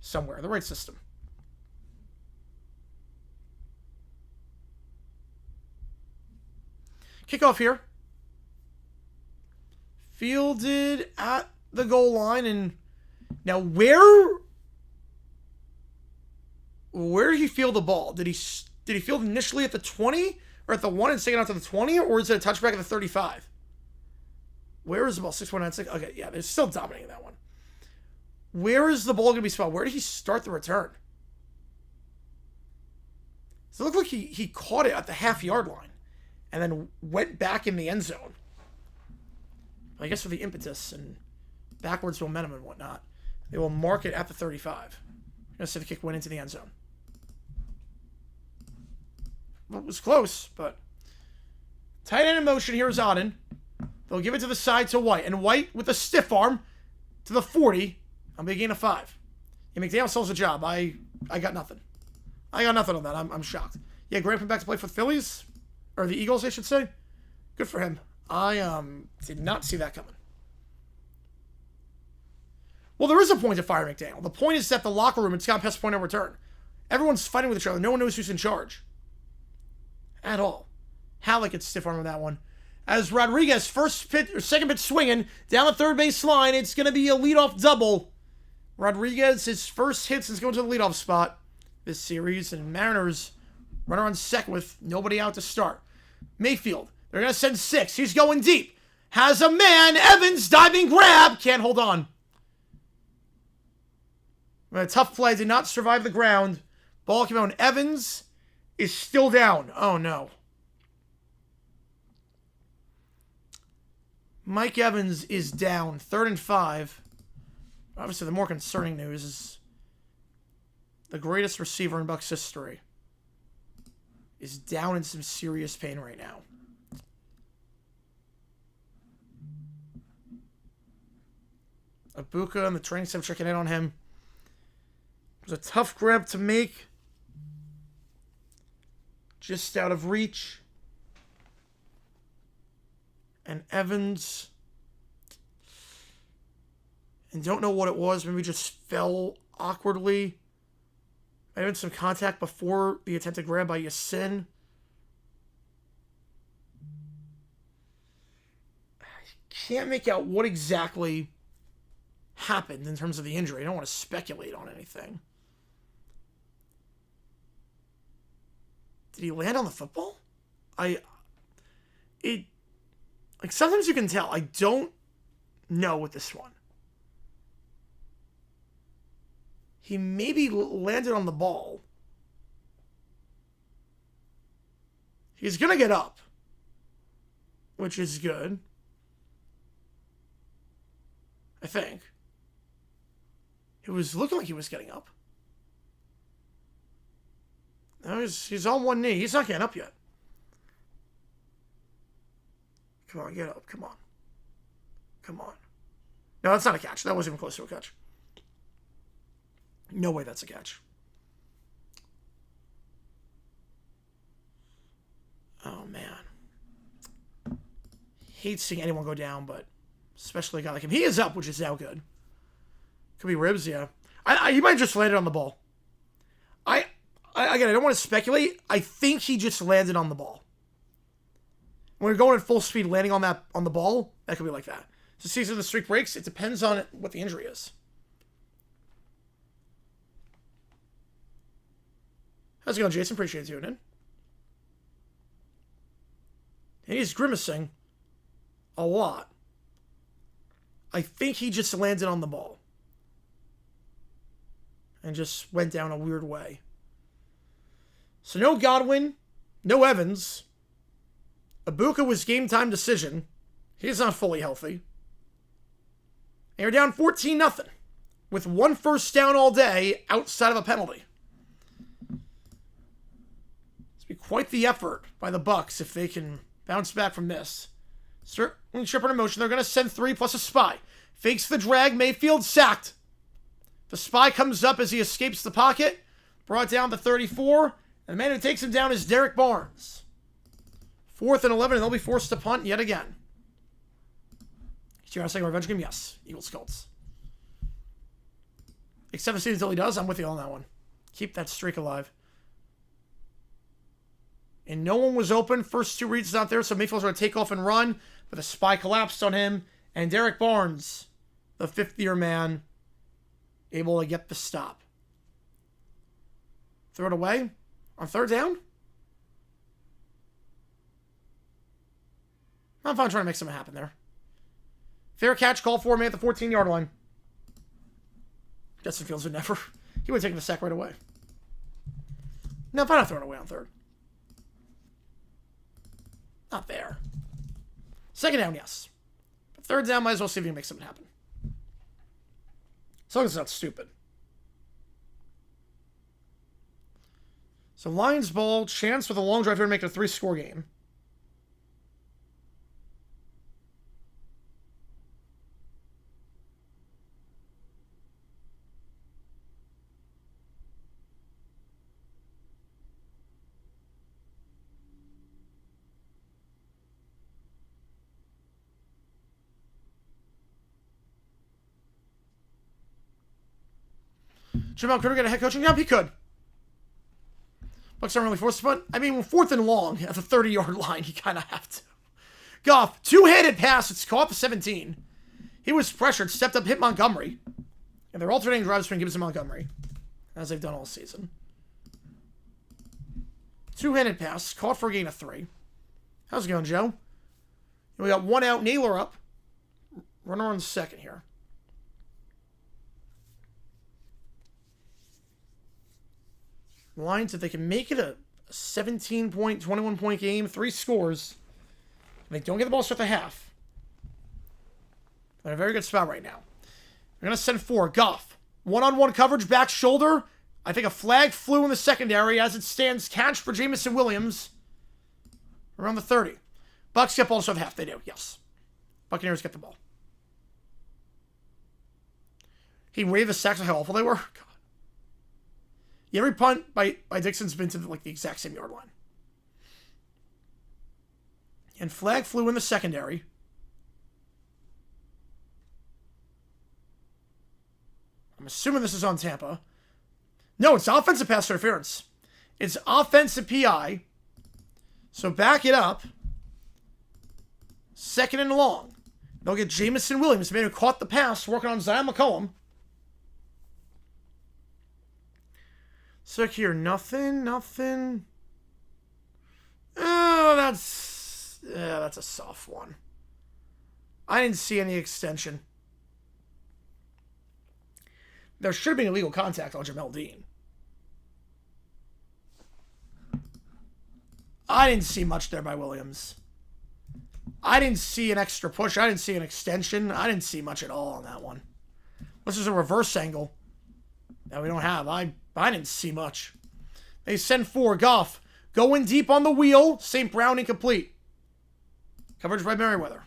Somewhere. The right system. Kickoff here. Fielded at the goal line. And now where did he field the ball? Did he field initially at the 20 or at the 1 and take it out to the 20? Or is it a touchback at the 35? Where is the ball? 6.96. Okay, yeah, they're still dominating that one. Where is the ball going to be spot? Where did he start the return? So it looked like he caught it at the half-yard line and then went back in the end zone. I guess with the impetus and backwards momentum and whatnot, they will mark it at the 35. I'm going to say the kick went into the end zone. Well, it was close, but tight end in motion here is Auden. They'll give it to the side to White. And White with a stiff arm to the 40. I'm big gain of 5. Yeah, McDaniel sells a job. I got nothing. I got nothing on that. I'm shocked. Yeah, Graham back to play for the Phillies. Or the Eagles, I should say. Good for him. I did not see that coming. Well, there is a point to fire McDaniel. The point is that the locker room, it's got past point of return. Everyone's fighting with each other. No one knows who's in charge. At all. Halleck gets stiff arm with that one. As Rodriguez, second pitch swinging down the third base line, it's going to be a leadoff double. Rodriguez, his first hit since going to the leadoff spot this series, and Mariners runner on second with nobody out to start. Mayfield, they're going to send 6. He's going deep. Has a man. Evans, diving grab. Can't hold on. A tough play. Did not survive the ground. Ball came out, and Evans is still down. Oh, no. Mike Evans is down. 3rd and 5. Obviously, the more concerning news is the greatest receiver in Bucs history is down in some serious pain right now. Ibuka and the training staff checking in on him. It was a tough grab to make. Just out of reach. And Evans, and don't know what it was. Maybe just fell awkwardly. Might have been some contact before the attempted grab by Yasin. I can't make out what exactly happened in terms of the injury. I don't want to speculate on anything. Did he land on the football? Like, sometimes you can tell. I don't know with this one. He maybe landed on the ball. He's going to get up, which is good. I think. It was looking like he was getting up. No, he's on one knee. He's not getting up yet. Come on, get up. Come on. Come on. No, that's not a catch. That wasn't even close to a catch. No way that's a catch. Oh, man. Hate seeing anyone go down, but especially a guy like him. He is up, which is now good. Could be ribs, yeah. He might just landed on the ball. Again, I don't want to speculate. I think he just landed on the ball. When you're going at full speed, landing on the ball, that could be like that. So see if the streak breaks. It depends on what the injury is. How's it going, Jason? Appreciate you tuning in. And he's grimacing a lot. I think he just landed on the ball. And just went down a weird way. So no Godwin, no Evans. Ibuka was game time decision. He's not fully healthy. And you're down 14-0 with one first down all day outside of a penalty. It's be quite the effort by the Bucs if they can bounce back from this. Certainly chipper in motion. They're going to send 3 plus a spy. Fakes the drag. Mayfield sacked. The spy comes up as he escapes the pocket. Brought down to 34. And the man who takes him down is Derek Barnes. 4th and 11, and they'll be forced to punt yet again. You're saying revenge game? Yes. Eagles Colts. Except for until he does, I'm with you on that one. Keep that streak alive. And no one was open. First 2 reads out there, so Mayfield's going to take off and run. But the spy collapsed on him. And Derek Barnes, the 5th-year man, able to get the stop. Throw it away on 3rd down. I'm fine trying to make something happen there. Fair catch, call for me at the 14-yard line. Justin Fields would never. He would have taken the sack right away. No, I'm fine not throwing it away on 3rd. Not there. 2nd down, yes. But 3rd down, might as well see if you can make something happen. As long as it's not stupid. So Lions ball, chance with a long drive here to make it a 3-score game. Jamal could get a head coaching job? He could. Bucs aren't really forced to punt. I mean, 4th and long at the 30-yard line, you kind of have to. Goff, 2-handed pass. It's caught for 17. He was pressured, stepped up, hit Montgomery. And they're alternating drives between Gibbs and Montgomery, as they've done all season. 2-handed pass, caught for a gain of 3. How's it going, Joe? We got 1 out, Naylor up. Runner on 2nd here. Lions, if they can make it a 17-point, 21-point game, 3 scores, and they don't get the ball to start the half, they're in a very good spot right now. They're going to send 4. Goff. 1-on-1 coverage, back shoulder. I think a flag flew in the secondary. As it stands, catch for Jamison Williams. Around the 30. Bucs get ball to start the half. They do, yes. Buccaneers get the ball. He waved the sacks of how awful they were. God. Every punt by Dixon's been to the exact same yard line. And flag flew in the secondary. I'm assuming this is on Tampa. No, it's offensive pass interference. It's offensive PI. So back it up. 2nd and long. They'll get Jamison Williams, the man who caught the pass, working on Zion McCollum. So here, nothing. Oh, that's a soft one. I didn't see any extension. There should have been illegal contact on Jamel Dean. I didn't see much there by Williams. I didn't see an extra push. I didn't see an extension. I didn't see much at all on that one. This is a reverse angle that we don't have. I didn't see much. They send 4. Goff going deep on the wheel. St. Brown incomplete. Coverage by Merriweather.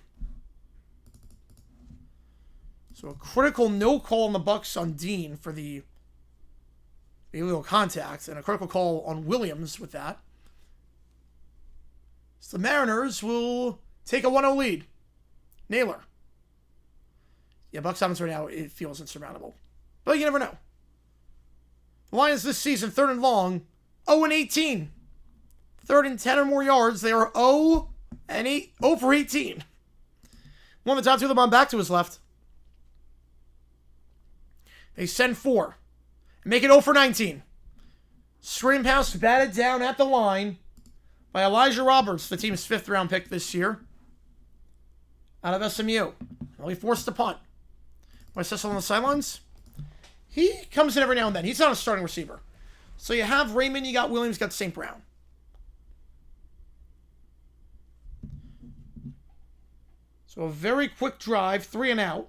So a critical no call on the Bucs on Dean for the illegal contact and a critical call on Williams with that. So the Mariners will take a 1-0 lead. Naylor. Yeah, Bucs offense right now, it feels insurmountable. But you never know. The Lions this season, 3rd and long, 0-18. 3rd and 10 or more yards. They are 0 for 18. One of the top two of them on back to his left. They send 4. Make it 0 for 19. Screen pass batted down at the line by Elijah Roberts, the team's 5th round pick this year. Out of SMU. Well, he forced the punt. Why Cecil on the sidelines? He comes in every now and then. He's not a starting receiver. So you have Raymond, you got Williams, you got St. Brown. So a very quick drive, 3 and out.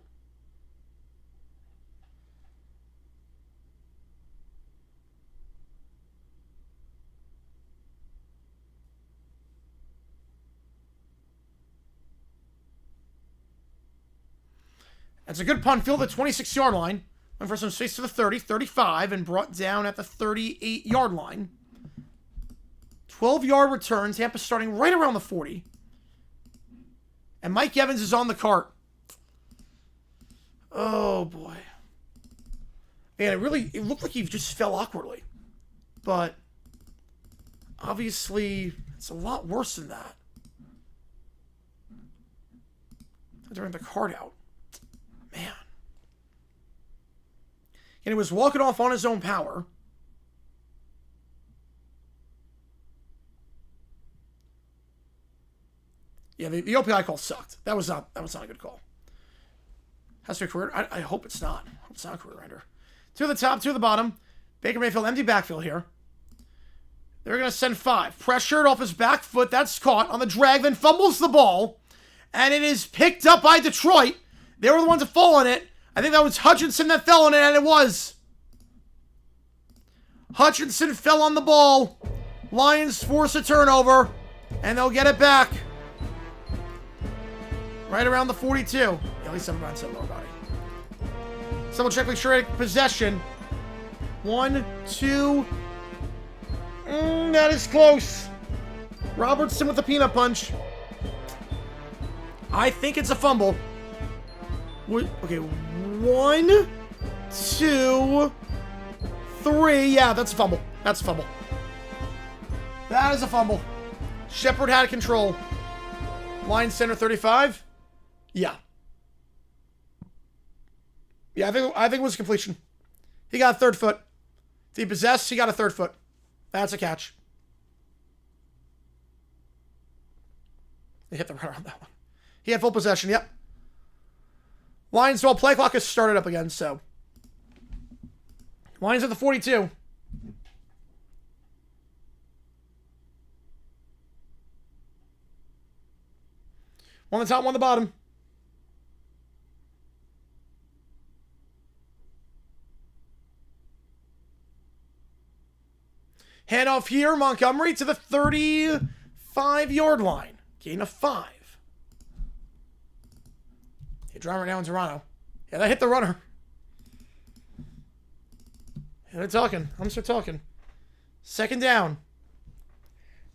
That's a good punt field at the 26-yard line. Went for some space to the 30, 35, and brought down at the 38-yard line. 12-yard return. Tampa starting right around the 40. And Mike Evans is on the cart. Oh, boy. Man, it looked like he just fell awkwardly. But obviously, it's a lot worse than that. They're bring the cart out. Man. And he was walking off on his own power. Yeah, the OPI call sucked. That was not a good call. Has to be a career. I hope it's not. I hope it's not a career ender. 2 to the top, 2 to the bottom. Baker Mayfield, empty backfield here. They're going to send 5. Pressured off his back foot. That's caught on the drag. Then fumbles the ball. And it is picked up by Detroit. They were the ones that fall on it. I think that was Hutchinson that fell on it, and it was. Hutchinson fell on the ball. Lions force a turnover, and they'll get it back. Right around the 42. Yeah, at least I'm around some lower body. Double check, make sure I possession. 1, 2. That is close. Robertson with the peanut punch. I think it's a fumble. Okay, 1, 2, 3. Yeah, that's a fumble. That's a fumble. That is a fumble. Shepard had control. Line center 35. Yeah. Yeah, I think it was completion. He got a 3rd foot. Did he possess? He got a 3rd foot. That's a catch. They hit the runner on that one. He had full possession. Yep. Lions, well, play clock has started up again, so. Lions at the 42. One on the top, one on the bottom. Handoff here, Montgomery to the 35-yard line. Gain of 5. Hit drive right now in Toronto. Yeah, that hit the runner. Yeah, they're talking. I'm still talking. 2nd down.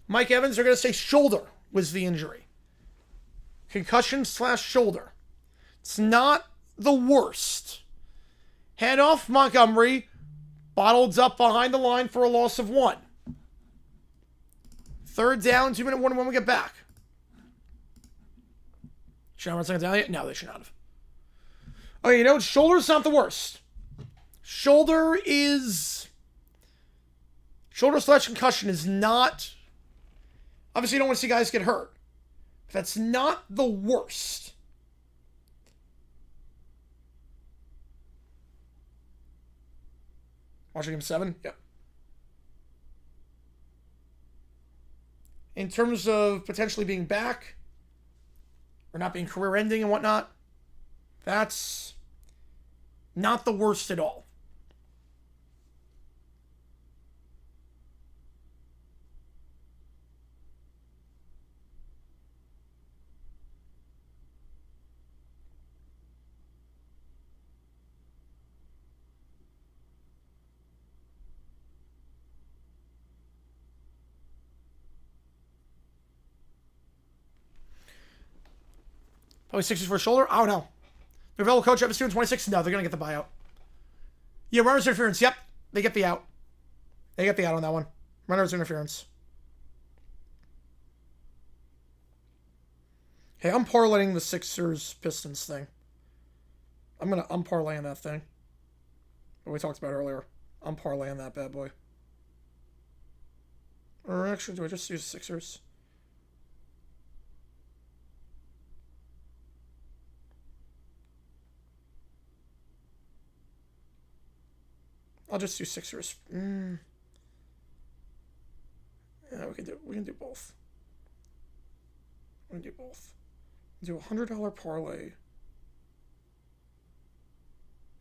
Mike Evans, they're going to say shoulder was the injury. Concussion / shoulder. It's not the worst. Handoff, Montgomery. Bottled up behind the line for a loss of 1. 3rd down, 2-minute warning when we get back. Should I run 2nd down yet? No, they should not have. Oh, you know, shoulder's not the worst. Shoulder / concussion is not. Obviously, you don't want to see guys get hurt. But that's not the worst. Watching him 7? Yep. In terms of potentially being back, or not being career-ending and whatnot, that's not the worst at all. Probably 60s for a shoulder. I don't know. Novello coach, I have a student 26. No, they're going to get the buyout. Yeah, runner's interference. Yep. They get the out. They get the out on that one. Runner's interference. Hey, I'm parlaying the Sixers-Pistons thing. I'm parlaying that thing. What we talked about earlier. I'm parlaying that bad boy. Or actually, do I just use Sixers? I'll just do Sixers. Yeah, we can do both. We can do both. Do $100 parlay.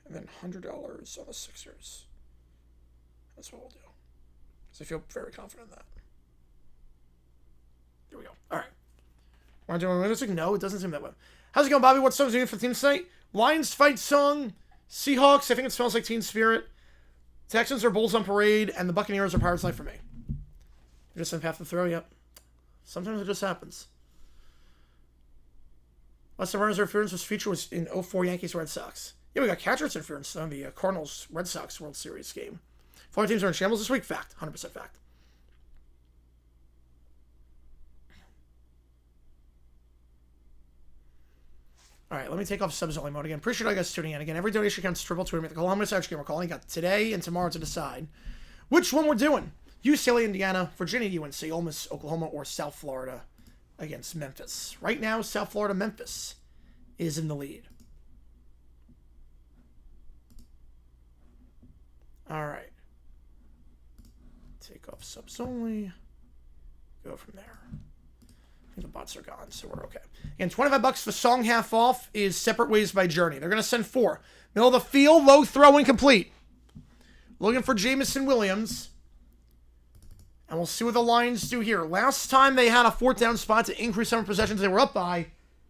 And then $100 on the Sixers. That's what we'll do. Because I feel very confident in that. Here we go. All right. Want to do a music? No, it doesn't seem that way. How's it going, Bobby? What songs are you for the team tonight? Lions fight song. Seahawks. I think it smells like Teen Spirit. Texans are Bulls on Parade. And the Buccaneers are Pirates Life for me. Just in path to throw. Yep. Sometimes it just happens. Last time runners interference was featured was in 04 Yankees Red Sox. Yeah, we got catcher's interference on the Cardinals Red Sox World Series game. 4 teams are in shambles this week. Fact. 100% fact. All right, let me take off subs only mode again. Appreciate you guys tuning in again. Every donation counts. Triple tweet me the call. How many sides game we're calling? Got today and tomorrow to decide which one we're doing. UCLA, Indiana, Virginia, UNC, Ole Miss, Oklahoma, or South Florida against Memphis. Right now, South Florida, Memphis is in the lead. All right. Take off subs only. Go from there. I think the bots are gone, so we're okay. And $25 for song half off is Separate Ways by Journey. They're going to send 4. Middle of the field, low throw, incomplete. Looking for Jamison Williams. And we'll see what the Lions do here. Last time they had a 4th down spot to increase some possessions they were up by,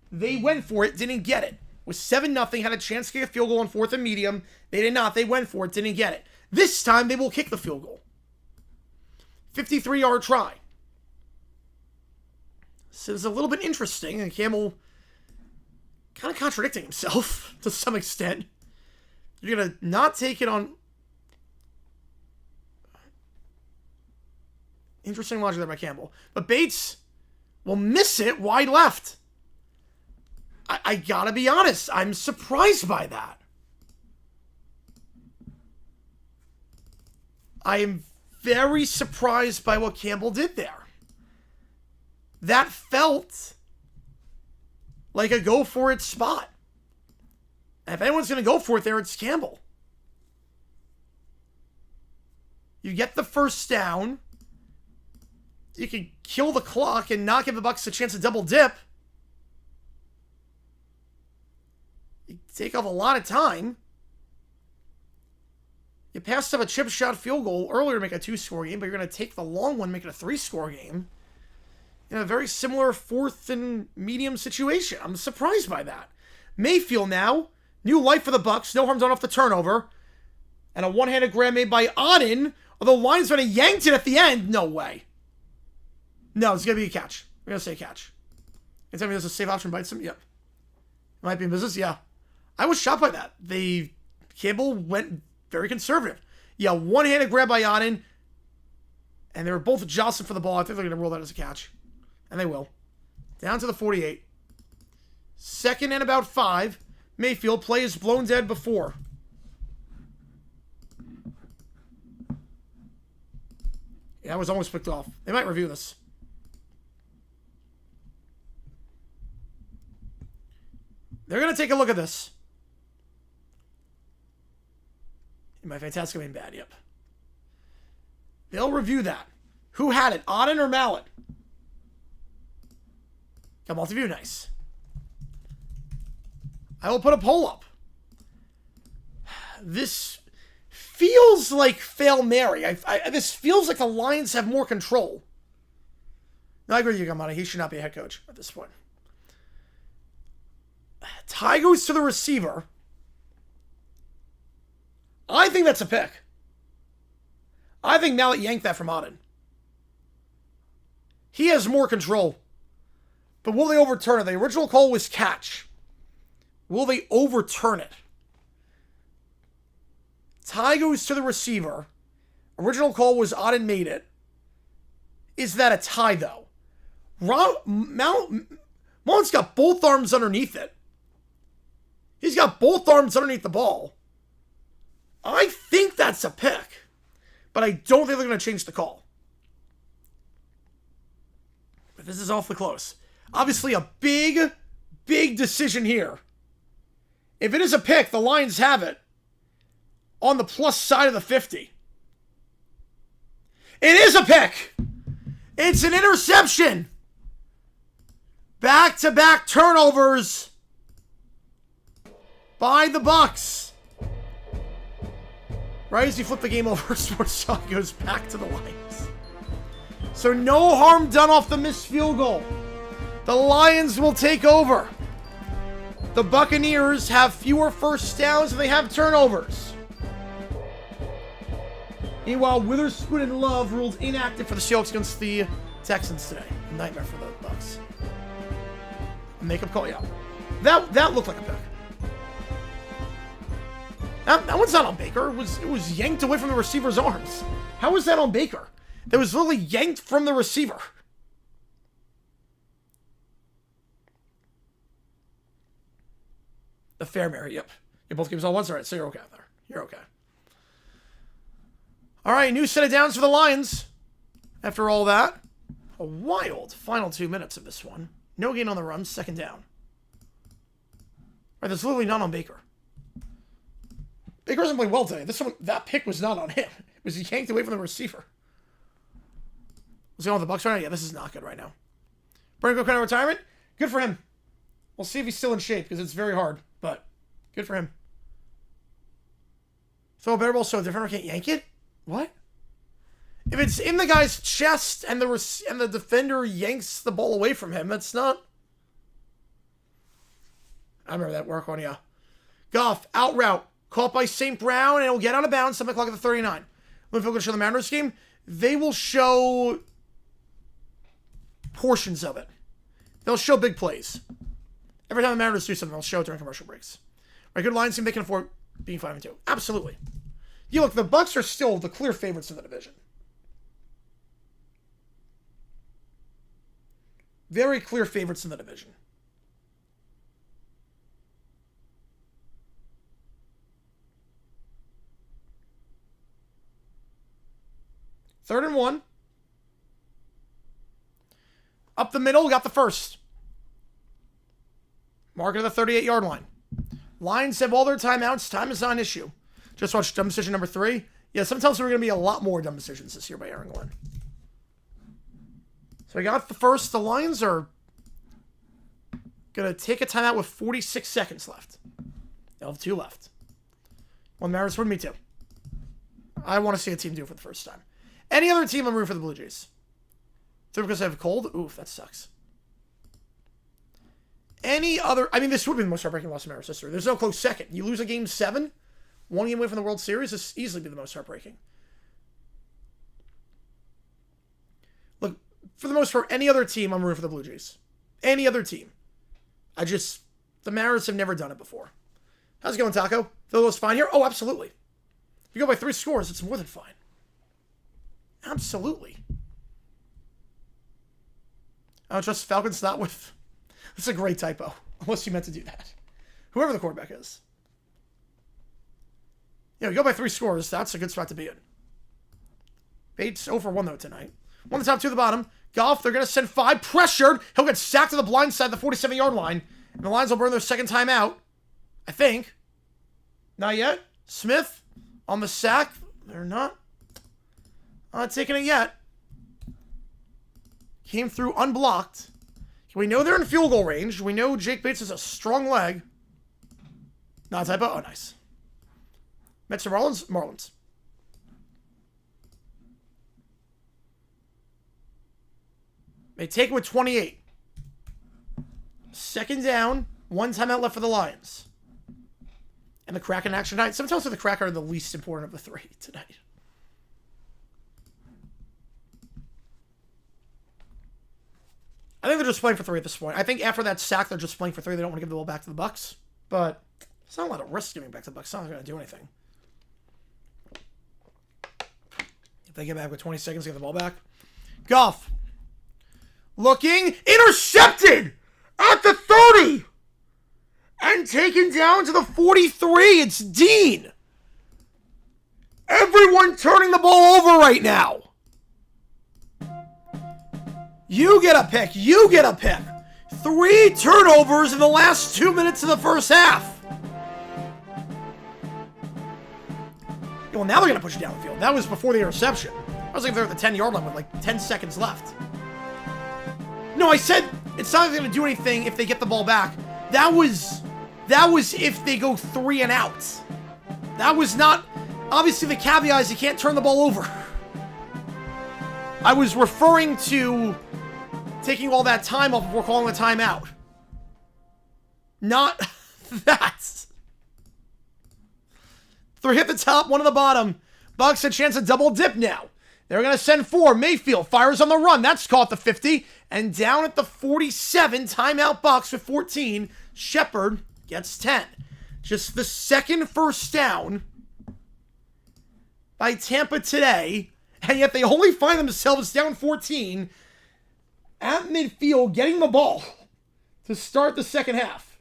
they went for it, didn't get it. Was 7-0, had a chance to get a field goal on 4th and medium. They did not. They went for it, didn't get it. This time, they will kick the field goal. 53-yard try. So it's a little bit interesting, and Campbell kind of contradicting himself to some extent. You're going to not take it on... Interesting logic there by Campbell. But Bates will miss it wide left. I gotta be honest, I'm surprised by that. I am very surprised by what Campbell did there. That felt like a go-for-it spot. And if anyone's going to go for it there, it's Campbell. You get the first down. You can kill the clock and not give the Bucs a chance to double dip. You take off a lot of time. You passed up a chip shot field goal earlier to make a 2-score game, but you're going to take the long one, make it a 3-score game. In a very similar 4th and medium situation. I'm surprised by that. Mayfield now. New life for the Bucs. No harm done off the turnover. And a one-handed grab made by Auden. Although linesman yanked it at the end. No way. No, it's going to be a catch. We're going to say a catch. You tell me there's a safe option bites him? Yep. It might be in business? Yeah. I was shocked by that. Campbell went very conservative. Yeah, one-handed grab by Auden. And they were both jostling for the ball. I think they're going to roll that as a catch. And they will. Down to the 48. 2nd and about 5. Mayfield play is blown dead before. Yeah, it was almost picked off. They might review this. They're going to take a look at this. Am I fantastic? I mean bad, yep. They'll review that. Who had it? Auden or Mallet? Got multi-view, nice. I will put a poll up. This feels like Fail Mary. This feels like the Lions have more control. No, I agree with you, Gamani. He should not be a head coach at this point. Ty goes to the receiver. I think that's a pick. I think Mallet yanked that from Auden. He has more control. But will they overturn it? The original call was catch. Will they overturn it? Tie goes to the receiver. Original call was Auden made it. Is that a tie, though? Mullen's got both arms underneath it. He's got both arms underneath the ball. I think that's a pick. But I don't think they're going to change the call. But this is awfully close. Obviously, a big, big decision here. If it is a pick, the Lions have it on the plus side of the 50. It is a pick. It's an interception. Back-to-back turnovers by the Bucs. Right as you flip the game over, Sports Talk goes back to the Lions. So no harm done off the missed field goal. The Lions will take over. The Buccaneers have fewer first downs and they have turnovers. Meanwhile, Witherspoon and Love ruled inactive for the Seahawks against the Texans today. Nightmare for the Bucs. Makeup call, yeah. That looked like a pick. That one's not on Baker. It was yanked away from the receiver's arms. How was that on Baker? That was literally yanked from the receiver. The Fairmary, yep. Yeah, both games all once, all right, so you're okay there. You're okay. All right, new set of downs for the Lions. After all that, a wild final 2 minutes of this one. No gain on the run, second down. All right, that's literally not on Baker. Baker hasn't played well today. That pick was not on him. It was yanked away from the receiver. Was he on the Bucs right now? Yeah, this is not good right now. Brandon Cook kind of retirement? Good for him. We'll see if he's still in shape, because it's very hard, but good for him. Throw a better ball so a defender can't yank it? What? If it's in the guy's chest and the defender yanks the ball away from him, that's not... I remember that work on you. Goff, out route. Caught by St. Brown, and it'll get out of bounds, 7 o'clock at the 39. When people show the Mariners game, they will show portions of it. They'll show big plays. Every time the Mariners do something, they'll show it during commercial breaks. Right, good Lions team, they can afford being 5-2. Absolutely. Yeah, look, the Bucs are still the clear favorites in the division. Very clear favorites in the division. Third and 1. Up the middle, got the first. Mark it at the 38-yard line. Lions have all their timeouts. Time is not an issue. Just watched dumb decision number 3. Yeah, sometimes we're going to be a lot more dumb decisions this year by Aaron Glenn. So we got the first. The Lions are going to take a timeout with 46 seconds left. They'll have 2 left. One matters for me too. I want to see a team do it for the first time. Any other team, I'm rooting for the Blue Jays. So because I have a cold? Oof, that sucks. Any other... I mean, this would be the most heartbreaking loss in Mariners history. There's no close second. You lose a Game 7, 1 game away from the World Series, this easily be the most heartbreaking. Look, for the most part, any other team, I'm rooting for the Blue Jays. Any other team. The Mariners have never done it before. How's it going, Taco? Philadelphia's fine here? Oh, absolutely. If you go by 3 scores, it's more than fine. Absolutely. I don't trust Falcons not with... That's a great typo. Unless you meant to do that. Whoever the quarterback is. Yeah, we go by 3 scores. That's a good spot to be in. Bates 0 for 1, though, tonight. 1 the top, 2 the bottom. Goff, they're going to send 5. Pressured. He'll get sacked to the blind side of the 47-yard line. And the Lions will burn their second time out. I think. Not yet. Smith on the sack. They're not taking it yet. Came through unblocked. We know they're in field goal range. We know Jake Bates has a strong leg. Not a typo. Oh, nice. Mets or Marlins? Marlins. They take it with 28. Second down. 1 timeout left for the Lions. And the Kraken action tonight. Sometimes the Kraken are the least important of the 3 tonight. I think they're just playing for 3 at this point. I think after that sack, they're just playing for 3. They don't want to give the ball back to the Bucs. but it's not a lot of risk giving back to the Bucs. It's not going to do anything. If they get back with 20 seconds to get the ball back. Goff. Looking. Intercepted at the 30. And taken down to the 43. It's Dean. Everyone turning the ball over right now. You get a pick. You get a pick. 3 turnovers in the last 2 minutes of the first half. Yeah, well, now they're going to push it down the field. That was before the interception. I was like, they're at the 10-yard line with like 10 seconds left. No, I said it's not going to do anything if they get the ball back. That was if they go 3 and out. That was not... Obviously, the caveat is you can't turn the ball over. I was referring to taking all that time off before calling a timeout. Not that. 3 hit the top, 1 at the bottom. Bucs a chance to double dip now. They're going to send 4. Mayfield fires on the run. That's caught the 50. And down at the 47, timeout Bucs with 14. Shepard gets 10. Just the second first down by Tampa today. And yet they only find themselves down 14 at midfield, getting the ball to start the second half.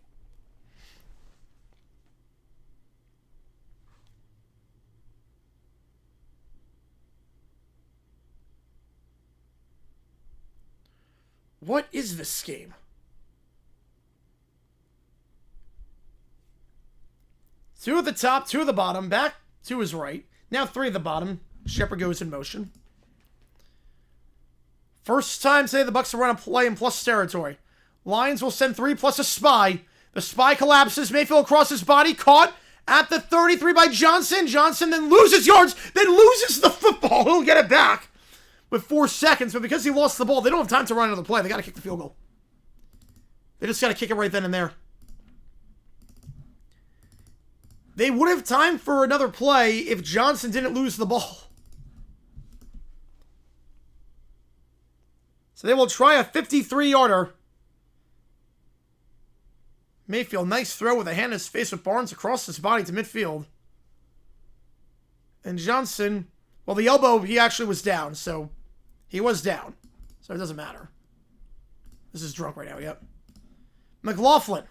What is this game? 2 at the top, 2 at the bottom. Back to his right. Now 3 at the bottom. Shepard goes in motion. First time today the Bucs will run a play in plus territory. Lions will send 3 plus a spy. The spy collapses. Mayfield across his body. Caught at the 33 by Johnson. Johnson then loses yards. Then loses the football. He'll get it back with 4 seconds. But because he lost the ball, they don't have time to run another play. They got to kick the field goal. They just got to kick it right then and there. They would have time for another play if Johnson didn't lose the ball. So they will try a 53-yarder. Mayfield, nice throw with a hand in his face with Barnes across his body to midfield. And Johnson, well, the elbow, he actually was down, so he was down. So it doesn't matter. This is drunk right now, yep. McLaughlin,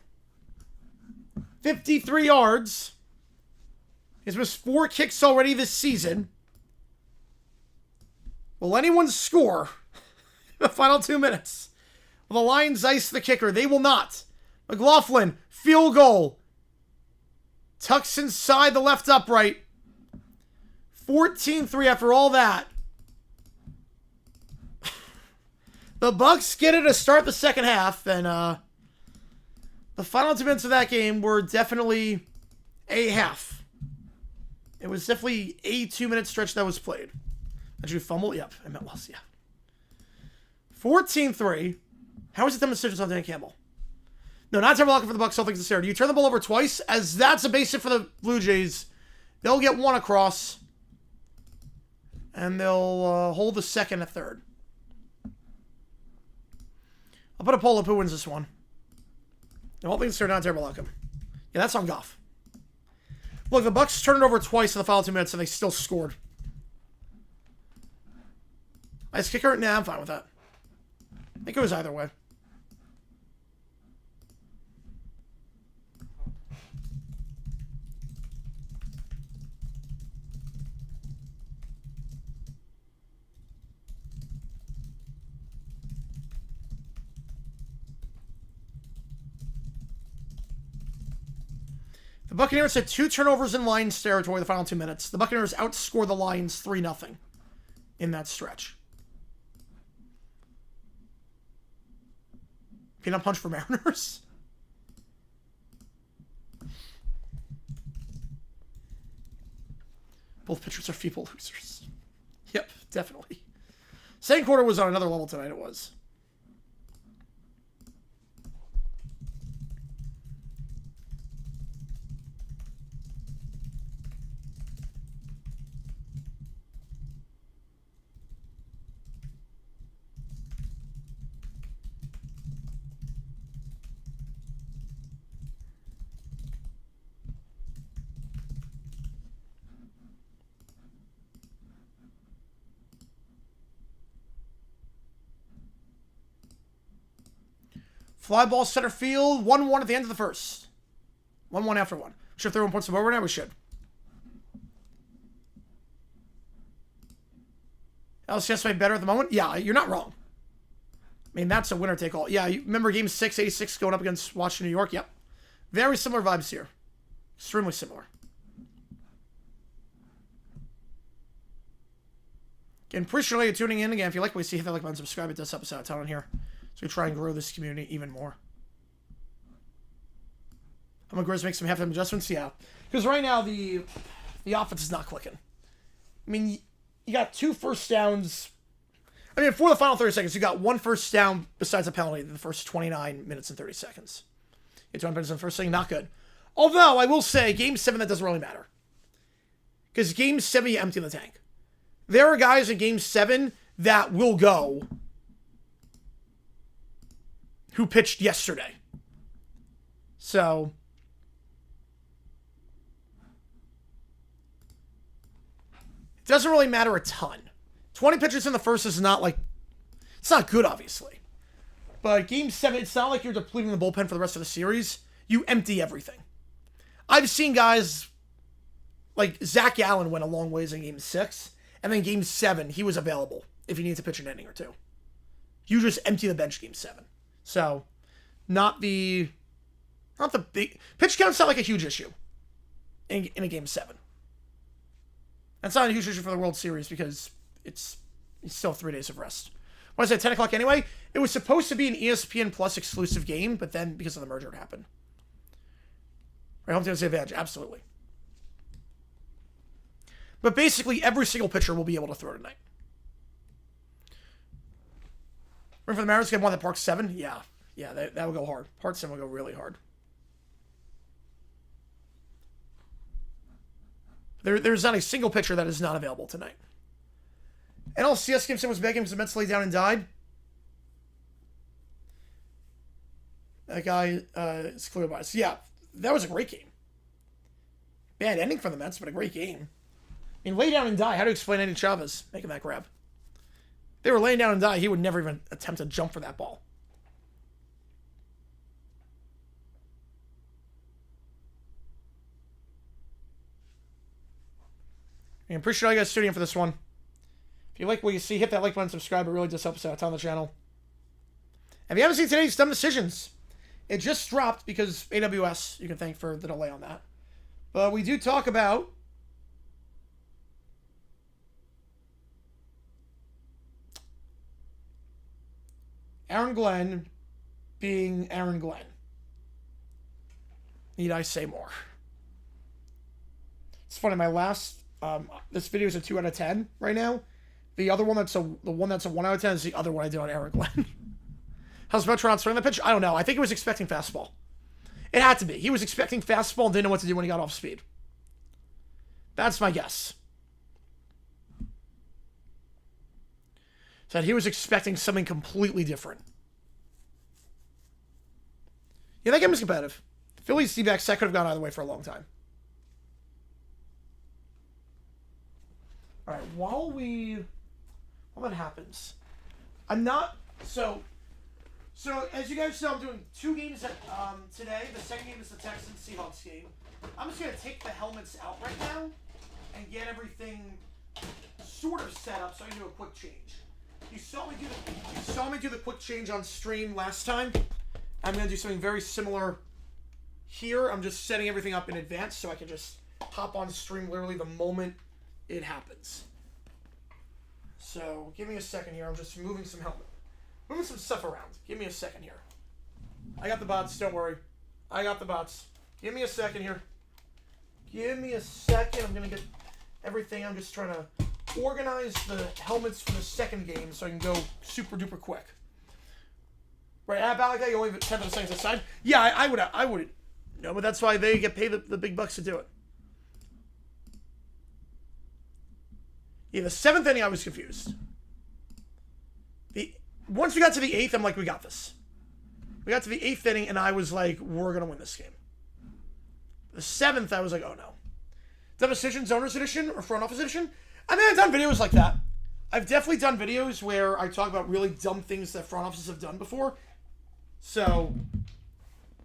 53 yards. He's missed 4 kicks already this season. Will anyone score in the final 2 minutes? Will the Lions ice the kicker? They will not. McLaughlin, field goal. Tucks inside the left upright. 14-3 after all that. The Bucs get it to start the second half, and the final 2 minutes of that game were definitely a half. It was definitely a 2-minute stretch that was played. Did you fumble? Yep, I meant loss, yeah. 14-3. How is it them decisions on Dan Campbell? No, not terrible looking for the Bucs. I don't think it's fair. Do you turn the ball over twice? As that's a base hit for the Blue Jays. They'll get 1 across. And they'll hold the second and third. I'll put a poll up who wins this one. I don't think it's not terrible outcome. Yeah, that's on Goff. Look, the Bucs turned it over twice in the final 2 minutes, and they still scored. Ice kicker? Nah, I'm fine with that. I think it was either way. The Buccaneers had 2 turnovers in Lions territory in the final 2 minutes. The Buccaneers outscored the Lions 3-0 in that stretch. Peanut punch for Mariners. Both pitchers are feeble losers. Yep, definitely. Second quarter was on another level tonight, it was. Fly ball center field. 1-1 at the end of the first. 1-1 after 1. Should throw 1 points over now? We should. LCS might be better at the moment? Yeah, you're not wrong. I mean, that's a winner take all. Yeah, you remember game 6, 86 going up against Washington, New York? Yep. Very similar vibes here. Extremely similar. Again, appreciate you tuning in. Again, if you like what you see, hit that like button, subscribe. It does help us out a ton on here. So we try and grow this community even more. I'm going to make some halftime adjustments. Yeah. Because right now, the offense is not clicking. I mean, you got 2 first downs. I mean, for the final 30 seconds, you got 1 first down besides a penalty in the first 29 minutes and 30 seconds. You get 2 minutes in the first thing, not good. Although, I will say, Game 7, that doesn't really matter. Because Game 7, you empty the tank. There are guys in Game 7 that will go who pitched yesterday. So, it doesn't really matter a ton. 20 pitches in the first is not like, it's not good, obviously. But Game 7, it's not like you're depleting the bullpen for the rest of the series. You empty everything. I've seen guys, like Zach Allen went a long ways in Game 6. And then Game 7, he was available if you need to pitch an inning or 2. You just empty the bench Game 7. So, not the big... Pitch count's not like a huge issue in a Game 7. That's not a huge issue for the World Series because it's still 3 days of rest. What is it, 10 o'clock anyway? It was supposed to be an ESPN Plus exclusive game, but then because of the merger it happened. Right, home team's advantage, absolutely. But basically, every single pitcher will be able to throw tonight. Room for the Mariners game 1 at Park 7? Yeah. Yeah, that will go hard. Part 7 will go really hard. There's not a single pitcher that is not available tonight. NLCS game 7 was bad game because the Mets laid down and died. That guy is clear bias. Yeah, that was a great game. Bad ending for the Mets, but a great game. I mean, lay down and die. How do you explain Eddie Chavez making that grab? If they were laying down and die, he would never even attempt to jump for that ball. I appreciate all you guys tuning in for this one. If you like what you see, hit that like button, subscribe. It really does help us out a ton on the channel. And if you haven't seen today's Dumb Decisions, it just dropped because AWS, you can thank for the delay on that. But we do talk about Aaron Glenn being Aaron Glenn. Need I say more? It's funny, my last this video is a 2 out of 10 right now. The other one the one that's a 1 out of 10 is the other one I did on Aaron Glenn. How's Metron throwing the pitch? I don't know. I think he was expecting fastball. It had to be. He was expecting fastball and didn't know what to do when he got off speed. That's my guess. That he was expecting something completely different. Yeah, that game was competitive. Phillies D-backs, that could have gone either way for a long time. All right, while that happens, I'm not, so as you guys know, I'm doing 2 games today. The second game is the Texans-Seahawks game. I'm just going to take the helmets out right now and get everything sort of set up so I can do a quick change. You saw me do the quick change on stream last time. I'm going to do something very similar here. I'm just setting everything up in advance so I can just hop on stream literally the moment it happens. So, give me a second here. I'm just moving some stuff around. Give me a second here. I got the bots, don't worry. I got the bots. Give me a second here. Give me a second. I'm going to get everything. I'm just trying to organize the helmets for the second game so I can go super duper quick. Right, at Balaga, you only have 10 seconds aside. Yeah, I would. No, but that's why they get paid the big bucks to do it. Yeah, the 7th inning, I was confused. Once we got to the 8th, I'm like, we got this. We got to the 8th inning, and I was like, we're going to win this game. The 7th, I was like, oh no. Dumb Decisions, Owners Edition, or Front Office Edition? I mean, I've done videos like that. I've definitely done videos where I talk about really dumb things that front offices have done before. So,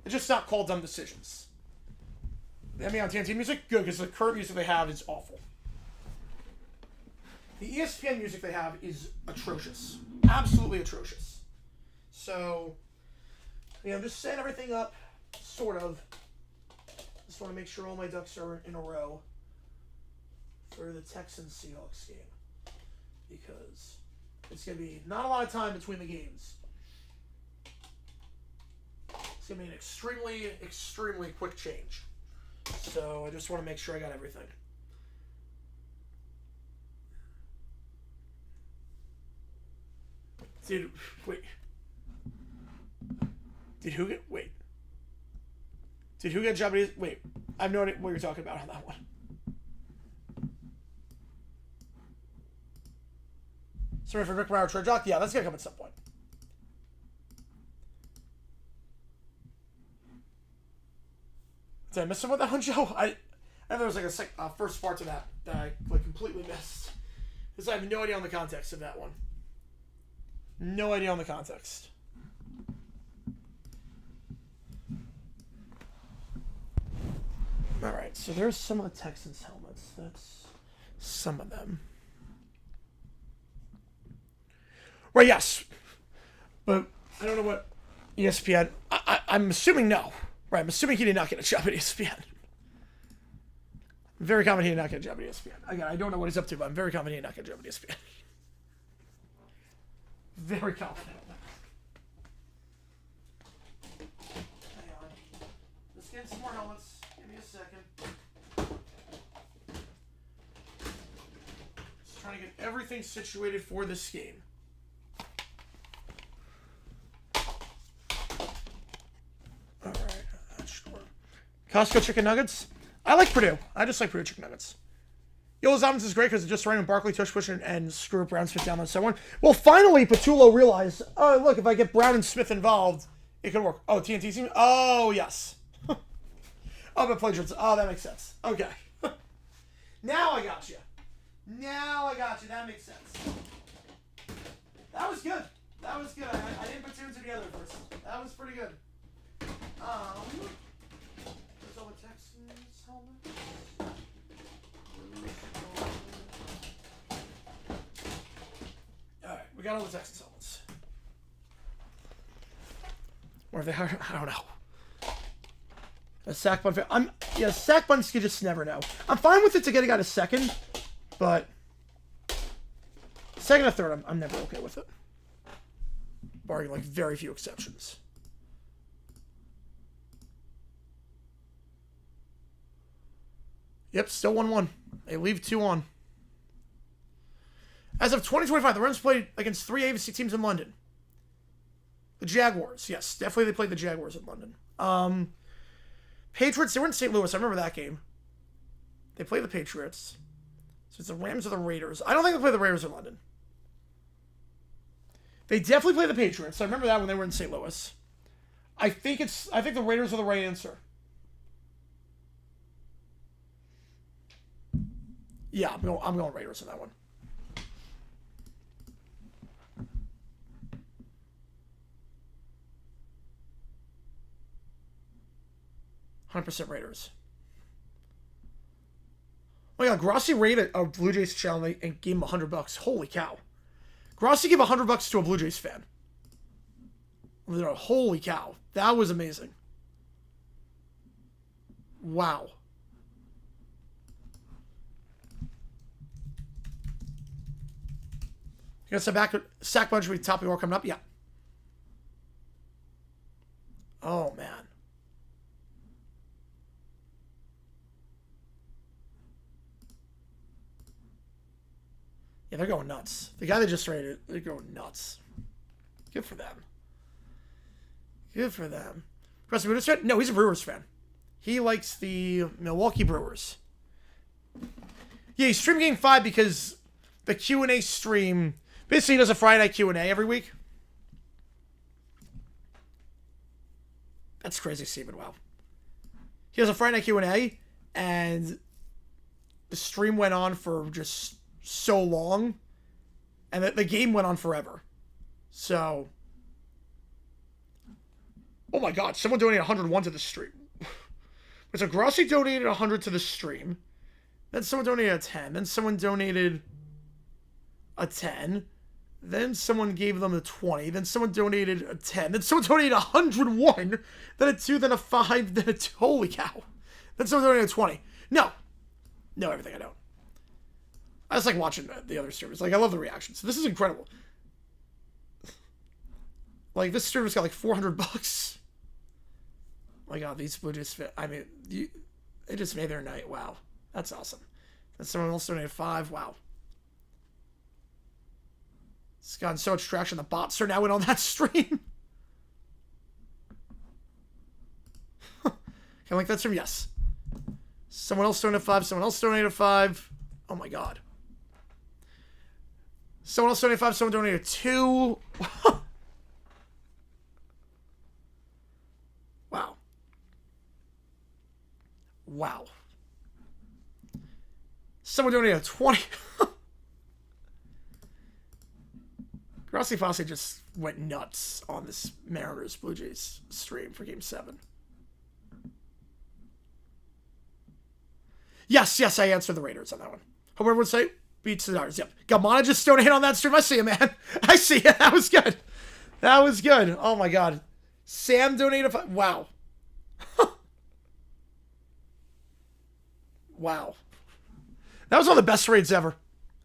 it's just not called dumb decisions. They have me on TNT music? Good, because the current music they have is awful. The ESPN music they have is atrocious. Absolutely atrocious. So, I'm just setting everything up, sort of. Just want to make sure all my ducks are in a row for the Texans-Seahawks game. Because it's going to be not a lot of time between the games. It's going to be an extremely, extremely quick change. So I just want to make sure I got everything. Dude, wait. Did who get Japanese? Wait, I have no idea what you're talking about on that one. Sorry for Rick Mauer Trade Jock. Yeah, that's gonna come at some point. Did I miss some of that one, Joe? I know there was like a first part to that I like completely missed. Because I have no idea on the context of that one. No idea on the context. Alright, so there's some of the Texans helmets. That's some of them. Right, yes. But I don't know what ESPN... I'm assuming no. Right, I'm assuming he did not get a job at ESPN. I'm very confident he did not get a job at ESPN. Again, I don't know what he's up to, but I'm very confident he did not get a job at ESPN. Very confident. Hang on. Let's get some more helmets. Give me a second. Just trying to get everything situated for this game. Alright, sure. Costco chicken nuggets? I like Purdue. I just like Purdue chicken nuggets. Yola Zombies is great because it just ran with Barkley, tush push, and screw up Brown Smith down on someone. Well, finally, Patullo realized, oh, look, if I get Brown and Smith involved, it could work. Oh, TNT team? Oh, yes. Oh, but plagiarism. Oh, that makes sense. Okay. Now I got you. Now I got you. That makes sense. That was good. That was good. I didn't put two and two together first. That was pretty good. There's all the Texans helmets. Alright, we got all the Texans helmets. Or if they are, I don't know. A sack bun. Yeah, sack buns you just never know. I'm fine with it to get a guy to second, but second or third, I'm never okay with it. Barring like very few exceptions. Yep, still 1-1. They leave 2 on. As of 2025, the Rams played against 3 AFC teams in London. The Jaguars. Yes, definitely they played the Jaguars in London. Patriots, they were in St. Louis. I remember that game. They played the Patriots. So it's the Rams or the Raiders. I don't think they play the Raiders in London. They definitely play the Patriots. I remember that when they were in St. Louis. I think the Raiders are the right answer. Yeah, I'm going Raiders on that one. %, Raiders. Oh yeah, Grossi rated a Blue Jays channel and gave him $100. Holy cow! Grossi gave $100 to a Blue Jays fan. Holy cow, that was amazing. Wow. You got some sack bunch with top of the order coming up? Yeah. Oh, man. Yeah, they're going nuts. The guy they just rated, they're going nuts. Good for them. Good for them. Preston Buddhist fan? No, he's a Brewers fan. He likes the Milwaukee Brewers. Yeah, he streamed Game 5 because the Q&A stream... Basically, he does a Friday night Q&A every week. That's crazy, Steven. Wow. He does a Friday night Q&A, and the stream went on for just so long, and the game went on forever. So, Oh my god, someone donated 101 to the stream. So Grossi donated 100 to the stream. Then someone donated a 10. Then someone donated a 10. Then someone gave them a 20. Then someone donated a 10. Then someone donated 101. Then a 2, then a 5, then a 2. Holy cow. Then someone donated a 20. No. No, everything I don't. I just like watching the other streamers. Like, I love the reactions. This is incredible. Like, this streamer's got like 400 bucks. Oh my god, these Blue Jays fit. I mean, they just made their night. Wow. That's awesome. Then someone else donated 5. Wow. It's gotten so much traction. The bots are now in on that stream. Can I link that stream? Yes. Someone else donated 5. Someone else donated 5. Oh my god. Someone else donated 5. Someone donated 2. Wow. Wow. Someone donated 20. Grossi Fosse just went nuts on this Mariners Blue Jays stream for Game 7. Yes, I answered the Raiders on that one. Hope everyone say beats the Dodgers. Yep. Gamana just donated on that stream. I see you, man. I see you. That was good. That was good. Oh my god. Sam donated 5. Wow. Wow. That was one of the best raids ever.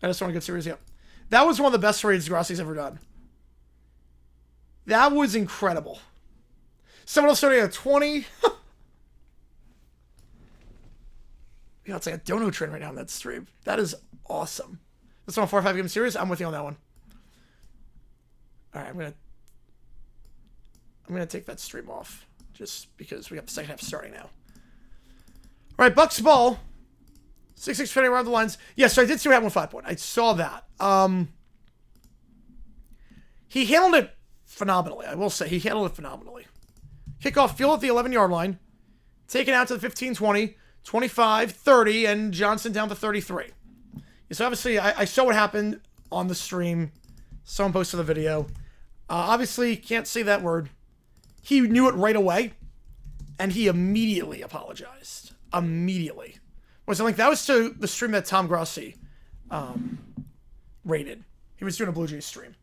I just want to get serious. Yep. That was one of the best raids Grossi's ever done. That was incredible. Someone else donated a 20. Yeah, it's like a dono trend right now on that stream. That is awesome. That's on a 4 or 5 game series. I'm with you on that one. All right, I'm gonna take that stream off just because we got the second half starting now. All right, Bucs ball. 6-6 fitting around the lines. Yes, so I did see what happened with 5 point. I saw that. He handled it phenomenally. I will say he handled it phenomenally. Kickoff, field at the 11-yard line. Taken out to the 15-20. 25, 30, and Johnson down to 33. So obviously, I saw what happened on the stream. Someone posted the video. Obviously, can't say that word. He knew it right away, and he immediately apologized. Immediately. Was it like that was to the stream that Tom Grossi rated. He was doing a Blue Jays stream.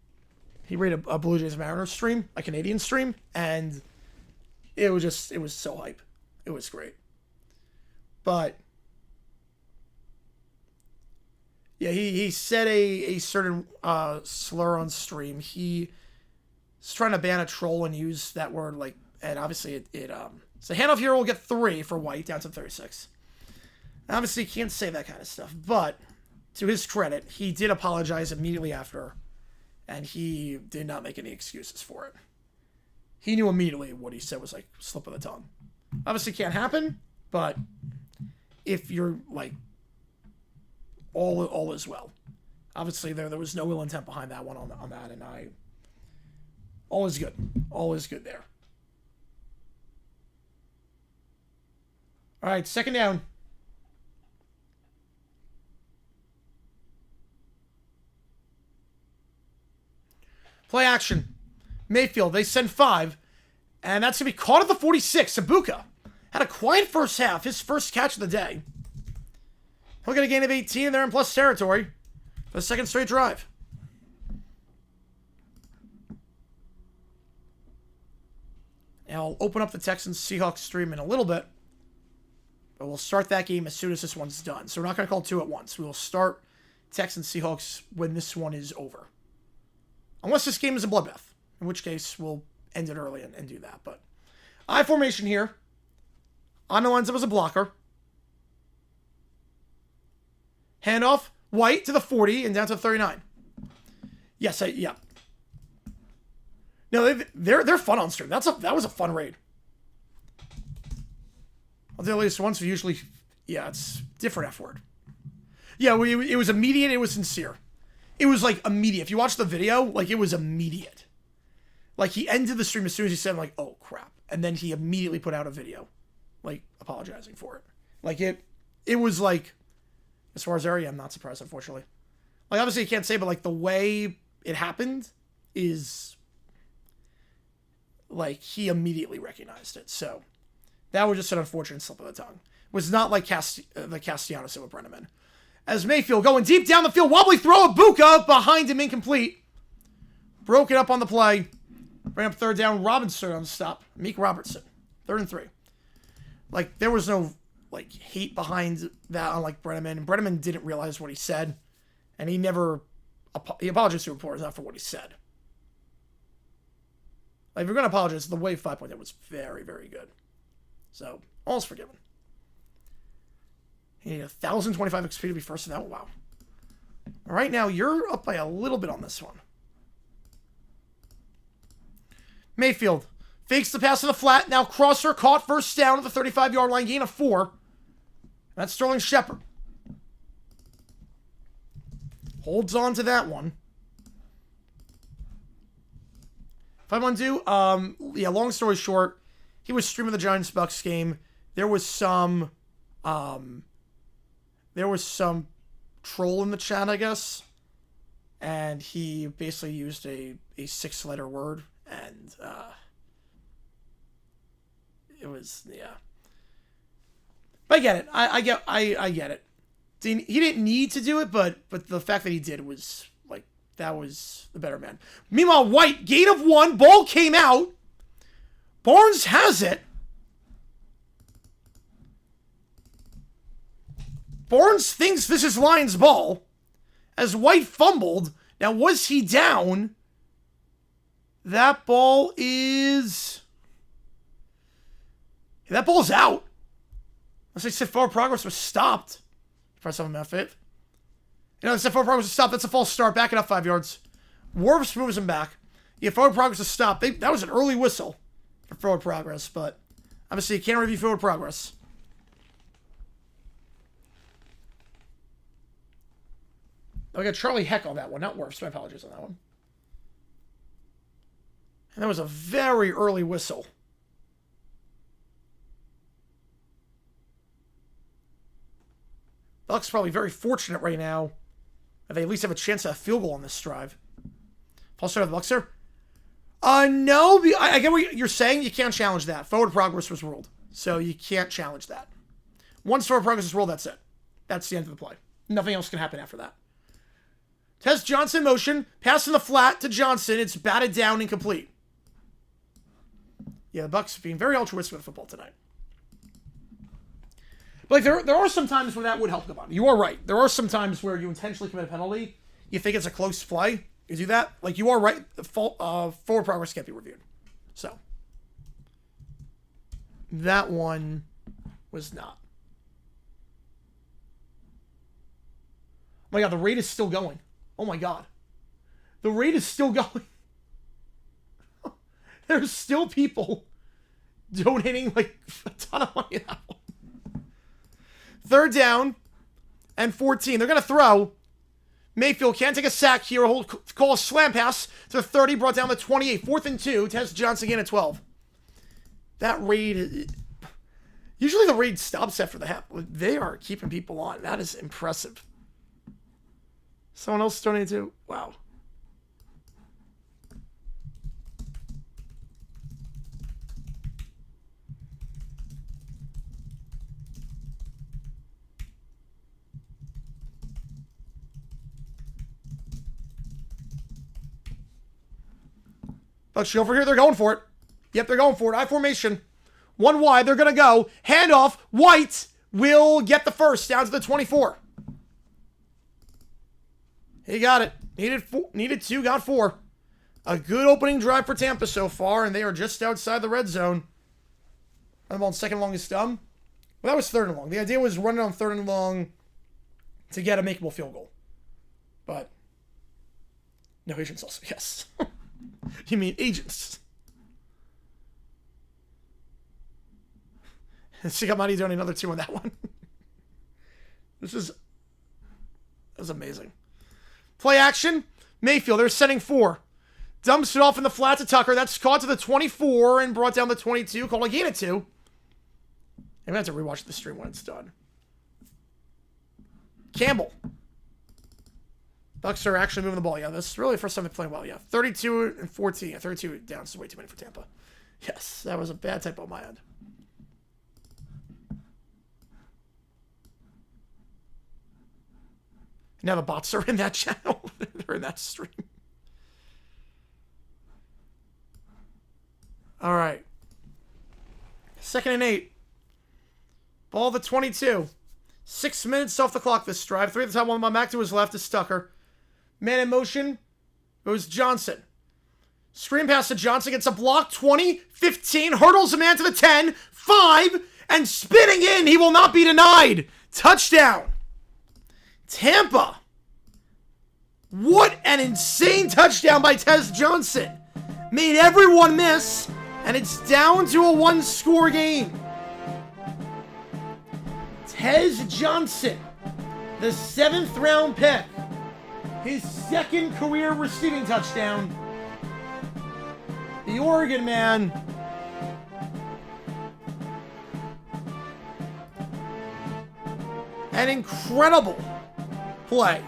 He rated a Blue Jays Mariners stream, a Canadian stream, and it was so hype. It was great. But yeah, he said a certain slur on stream. He was trying to ban a troll and use that word like, and obviously so handoff here will get 3 for White down to 36. Obviously, he can't say that kind of stuff, but to his credit, he did apologize immediately after, and he did not make any excuses for it. He knew immediately what he said was like slip of the tongue. Obviously, can't happen, but if you're like all is well. Obviously, there was no ill intent behind that one on that, and all is good. All is good there. All right, second down. Play action. Mayfield, they send 5. And that's going to be caught at the 46. Sabuka had a quiet first half. His first catch of the day. He'll get a gain of 18 there in plus territory for the second straight drive. And I'll open up the Texans-Seahawks stream in a little bit. But we'll start that game as soon as this one's done. So we're not going to call 2 at once. We will start Texans-Seahawks when this one is over. Unless this game is a bloodbath, in which case we'll end it early and do that. But I formation here. On the lines, it was a blocker. Handoff, White to the 40 and down to the 39. Yes, yeah. No, they're fun on stream. That was a fun raid. I'll do at least once. Usually, yeah, it's different F word. Yeah, it was immediate. It was sincere. It was like immediate. If you watch the video, like it was immediate. Like he ended the stream as soon as he said, like, oh crap. And then he immediately put out a video, like apologizing for it. Like it was like, as far as area, I'm not surprised, unfortunately. Like obviously you can't say, but like the way it happened is like, he immediately recognized it. So that was just an unfortunate slip of the tongue. It was not like the Castellanos with Brenneman. As Mayfield going deep down the field, wobbly throw, Ibuka behind him, incomplete. Broke it up on the play. Bring up third down. Robinson on the stop. Meek Robertson. 3rd and 3. Like, there was no, like, hate behind that on, like, Brenneman. Brenneman didn't realize what he said. And he never... He apologized to reporters not for what he said. Like, if you're going to apologize, the wave 5.0 was very, very good. So, all's forgiven. He needed 1,025 XP to be first in that. Wow. All right, now you're up by a little bit on this one. Mayfield fakes the pass to the flat. Now crosser caught, first down at the 35-yard line, gain of 4. That's Sterling Shepard. Holds on to that one. If I want to do, yeah, long story short, he was streaming the Giants-Bucs game. There was some troll in the chat, I guess. And he basically used a 6-letter word. And it was, yeah. But I get it. I get it. He didn't need to do it, but the fact that he did was, like, that was the better man. Meanwhile, White, gain of 1, ball came out. Barnes has it. Barnes thinks this is Lions' ball. As White fumbled. Now, was he down? That ball is... That ball's out. Unless they said forward progress was stopped. Press something about fit. You know, they said forward progress was stopped. That's a false start. Back it up 5 yards. Warps moves him back. Yeah, forward progress is stopped. That was an early whistle for forward progress, but obviously you can't review forward progress. I got Charlie Heck on that one, not Warps. My apologies on that one. And that was a very early whistle. Bucs probably very fortunate right now that they at least have a chance at a field goal on this drive. False start of the Bucs here? No. I get what you're saying. You can't challenge that. Forward progress was ruled. So you can't challenge that. Once forward progress is ruled, that's it. That's the end of the play. Nothing else can happen after that. Test Johnson motion. Pass in the flat to Johnson. It's batted down, incomplete. Yeah, the Bucs being very altruistic with football tonight. But like there are some times where that would help them out. You are right. There are some times where you intentionally commit a penalty. You think it's a close play. You do that. Like, you are right. Forward progress can't be reviewed. So that one was not. Oh my God, the raid is still going. Oh my God. The raid is still going. There's still people donating like a ton of money in that one. 3rd down and 14. They're going to throw. Mayfield can't take a sack here. He'll call a slam pass to 30, brought down to 28. 4th and 2. Test Johnson again at 12. That raid... Usually the raid stops after the half. They are keeping people on. That is impressive. Someone else donated to... Wow. Bucs over here. They're going for it. Yep, they're going for it. I formation. 1 wide. They're going to go. Handoff. White will get the first down to the 24. He got it. Needed 2, got 4. A good opening drive for Tampa so far, and they are just outside the red zone. I'm on second longest dumb. Well, that was 3rd and long. The idea was running on 3rd and long to get a makeable field goal. But no, agents also, yes. You mean agents. Sigamati doing another 2 on that one. That was amazing. Play action. Mayfield, they're setting 4. Dumps it off in the flat to Tucker. That's caught to the 24 and brought down the 22. Called a gain of 2. I'm going to have to rewatch the stream when it's done. Campbell. Bucs are actually moving the ball. Yeah, this is really the first time they're playing well. Yeah, 32 and 14. Yeah, 32 down is way too many for Tampa. Yes, that was a bad typo on my end. Now the bots are in that channel. They're in that stream. All right. 2nd and 8. Ball the 22. 6 minutes off the clock this drive. 3 at the top, 1 on back to his left is Stucker. Man in motion goes Johnson. Screen pass to Johnson. Gets a block. 20, 15. Hurdles a man to the 10. 5. And spinning in. He will not be denied. Touchdown. Tampa. What an insane touchdown by Tez Johnson. Made everyone miss. And it's down to a 1-score game. Tez Johnson, the 7th round pick. His 2nd career receiving touchdown. The Oregon man. An incredible play.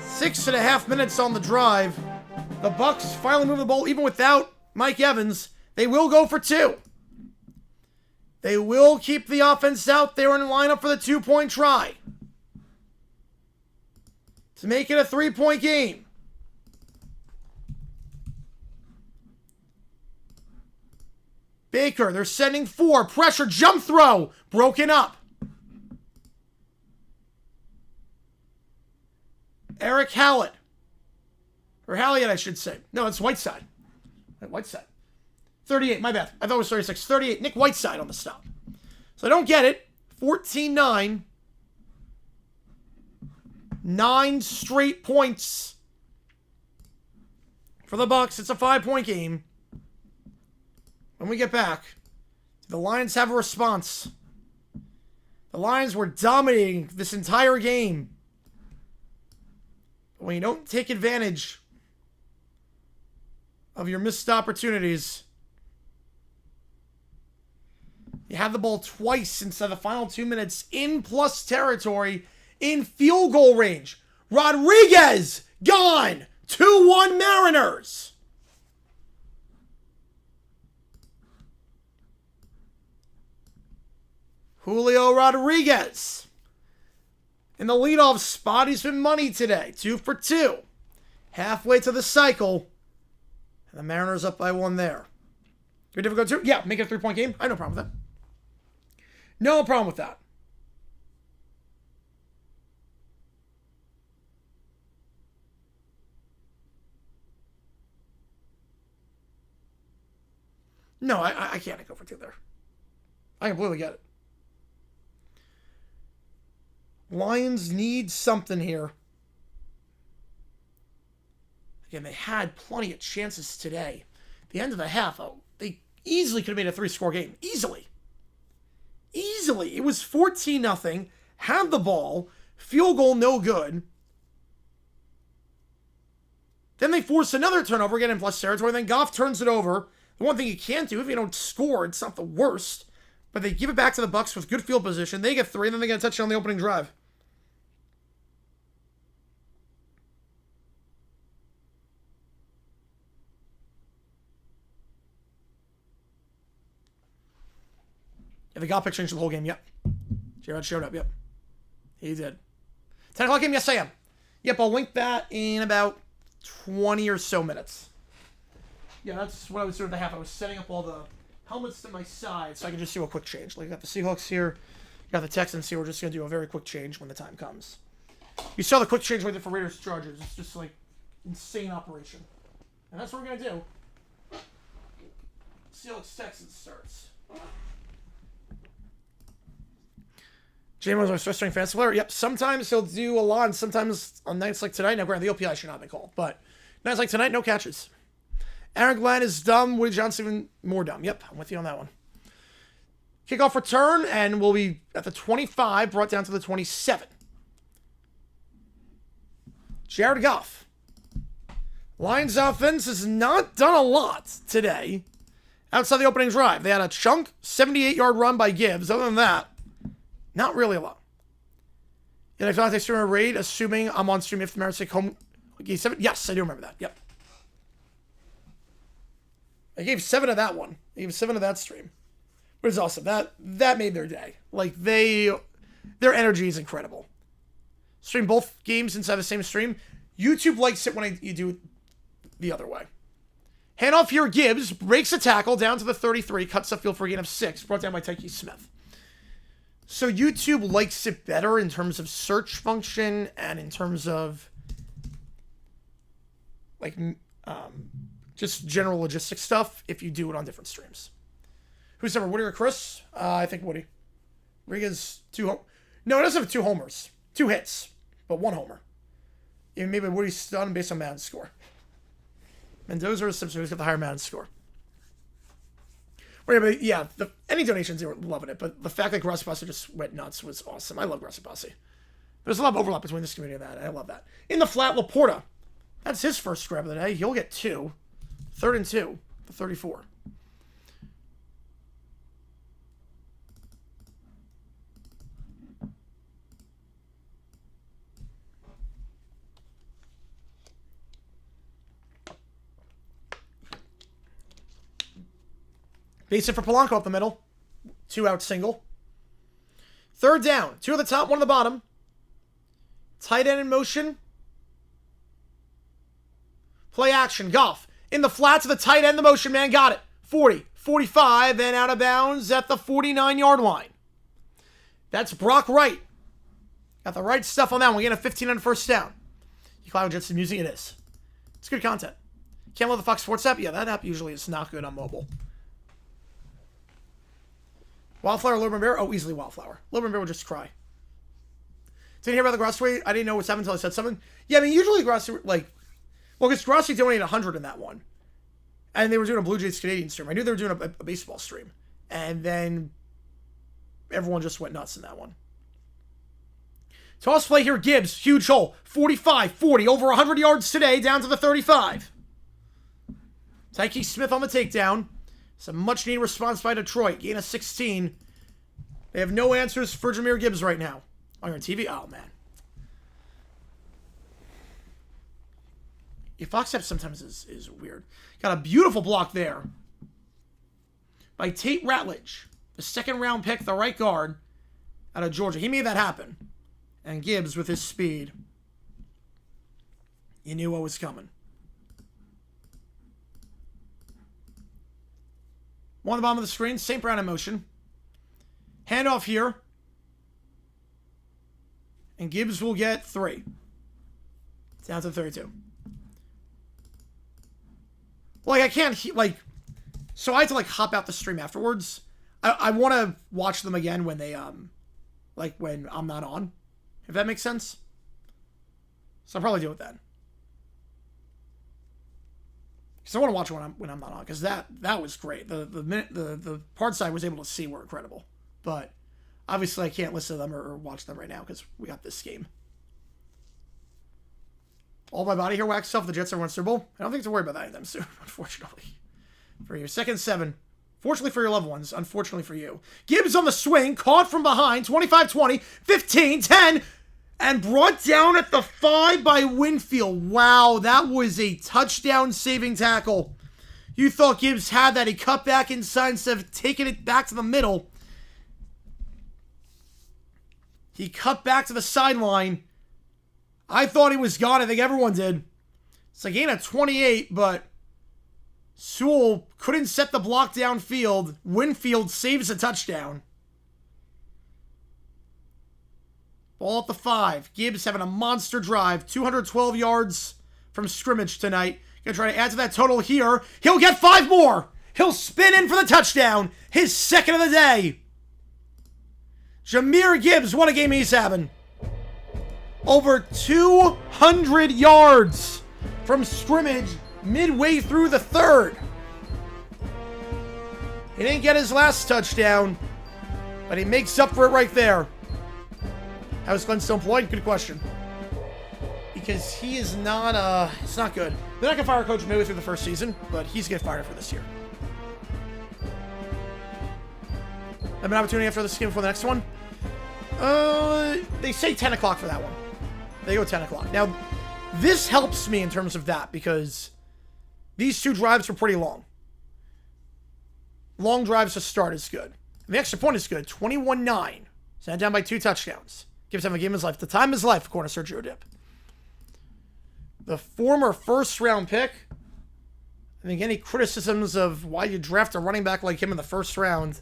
6.5 minutes on the drive. The Bucs finally move the ball even without Mike Evans. They will go for 2. They will keep the offense out there in lineup for the 2-point try. To make it a 3-point game. Baker, they're sending 4. Pressure, jump throw. Broken up. Eric Hallett. Or Halliot, I should say. No, it's Whiteside. Whiteside. 38, my bad. I thought it was 36. 38, Nick Whiteside on the stop. So I don't get it. 14-9. 9 straight points for the Bucs. It's a 5-point game. When we get back, the Lions have a response. The Lions were dominating this entire game. But when you don't take advantage of your missed opportunities, you have the ball twice inside the final 2 minutes in plus territory in field goal range. Rodriguez gone. 2-1 Mariners. Julio Rodriguez in the leadoff spot. He's been money today. 2 for 2. Halfway to the cycle. And the Mariners up by 1 there. You're difficult too? Yeah, make it a 3-point game. I have no problem with that. No problem with that. No, I can't go for 2 there. I completely get it. Lions need something here. Again, they had plenty of chances today. The end of the half, they easily could have made a 3-score game. Easily. It was 14-0. Had the ball. Field goal, no good. Then they force another turnover, again in plus territory. Then Goff turns it over. The one thing you can't do, if you don't score, it's not the worst. But they give it back to the Bucs with good field position. They get 3, and then they get a touchdown on the opening drive. Yeah, the Goff pick changed the whole game, yep. Jared showed up, yep. He did. 10 o'clock game, yes I am. Yep, I'll link that in about 20 or so minutes. Yeah, that's what I was doing at the half. I was setting up all the helmets to my side so I can just do a quick change. Like, I got the Seahawks here, got the Texans here. We're just going to do a very quick change when the time comes. You saw the quick change we did for Raiders Chargers. It's just, like, insane operation. And that's what we're going to do. Seahawks Texans starts. J-Mo's our starting fantasy player. Yep, sometimes he'll do a lot, and sometimes on nights like tonight. Now, granted, the OPI should not be called, but nights like tonight, no catches. Aaron Glenn is dumb. Woody Johnson even more dumb. Yep, I'm with you on that one. Kickoff return, and we'll be at the 25, brought down to the 27. Jared Goff. Lions offense has not done a lot today outside the opening drive. They had a chunk 78-yard run by Gibbs. Other than that, not really a lot. And I thought they stream a raid, assuming I'm on stream if the Mariners take home Game 7. Yes, I do remember that. Yep. I gave 7 to that one. I gave 7 to that stream. But it's awesome. That made their day. Like, their energy is incredible. Stream both games inside the same stream. YouTube likes it when you do it the other way. Handoff here, Gibbs breaks a tackle down to the 33, cuts the field for a gain of 6, brought down by Tyke Smith. So YouTube likes it better in terms of search function and in terms of like just general logistics stuff if you do it on different streams. Who's number, Woody or Chris? I think Woody. Riga's 2 home. No, it doesn't have 2 homers. 2 hits, but 1 homer. Even maybe Woody's stunned based on Madden's score. Mendoza or Simpson, who's got the higher Madden score? Yeah, any donations, they were loving it, but the fact that Grassy Posse just went nuts was awesome. I love Grassy Posse. There's a lot of overlap between this community and that. I love that. In the flat, Laporta. That's his first grab of the day. He'll get 2. 3rd and 2. The 34. Base it for Polanco up the middle. 2 out single. 3rd down. 2 at the top, 1 at the bottom. Tight end in motion. Play action. Goff. In the flat to the tight end. The motion man got it. 40. 45. And out of bounds at the 49-yard line. That's Brock Wright. Got the right stuff on that one. We get a 15 on first down. You cloud just some music. It is. It's good content. Can't love the Fox Sports app? Yeah, that app usually is not good on mobile. Wildflower, Lilburn Bear? Oh, easily Wildflower. Lilburn Bear will just cry. Didn't hear about the Grassy? I didn't know what's happened until I said something. Yeah, I mean, usually Grassy, like... Well, because Grassy donated 100 in that one. And they were doing a Blue Jays Canadian stream. I knew they were doing a baseball stream. And then... everyone just went nuts in that one. Toss play here, Gibbs. Huge hole. 45, 40. Over 100 yards today, down to the 35. Tyke Smith on the takedown. Some much-needed response by Detroit. Gain of 16. They have no answers for Jahmyr Gibbs right now. Oh, you're on TV? Oh, man. Yeah, Fox app sometimes is weird. Got a beautiful block there by Tate Ratledge. The 2nd-round pick, the right guard out of Georgia. He made that happen. And Gibbs, with his speed, you knew what was coming. 1 on the bottom of the screen. St. Brown in motion. Handoff here. And Gibbs will get 3. Down to 32. Like, I can't, like... So I had to, like, hop out the stream afterwards. I want to watch them again when they, like, when I'm not on. If that makes sense. So I'll probably do it then. Because I want to watch it when I'm not on. Because that was great. The parts I was able to see were incredible. But obviously I can't listen to them or watch them right now because we got this game. All my body hair waxed off. The Jets are won Super Bowl. I don't think to worry about that anytime soon, unfortunately. For you. 2nd 7. Fortunately for your loved ones. Unfortunately for you. Gibbs on the swing. Caught from behind. 25-20. 15-10. And brought down at the 5 by Winfield. Wow, that was a touchdown-saving tackle. You thought Gibbs had that. He cut back inside instead of taking it back to the middle. He cut back to the sideline. I thought he was gone. I think everyone did. It's a gain of 28, but Sewell couldn't set the block downfield. Winfield saves a touchdown. Ball at the 5. Gibbs having a monster drive. 212 yards from scrimmage tonight. Gonna try to add to that total here. He'll get 5 more. He'll spin in for the touchdown. His 2nd of the day. Jahmyr Gibbs, what a game he's having. Over 200 yards from scrimmage midway through the 3rd. He didn't get his last touchdown, but he makes up for it right there. How is Glenn still employed? Good question. Because he is not, it's not good. They're not going to fire a coach midway through the 1st season, but he's getting fired for this year. Have an opportunity after this game for the next one? They say 10 o'clock for that one. They go 10 o'clock. Now, this helps me in terms of that because these 2 drives were pretty long. long drives to start is good. And the extra point is good. 21-9. Sent down by 2 touchdowns. Gives him a game of his life. The time of his life, according to Sergio Dip. The former first-round pick. I think any criticisms of why you draft a running back like him in the first round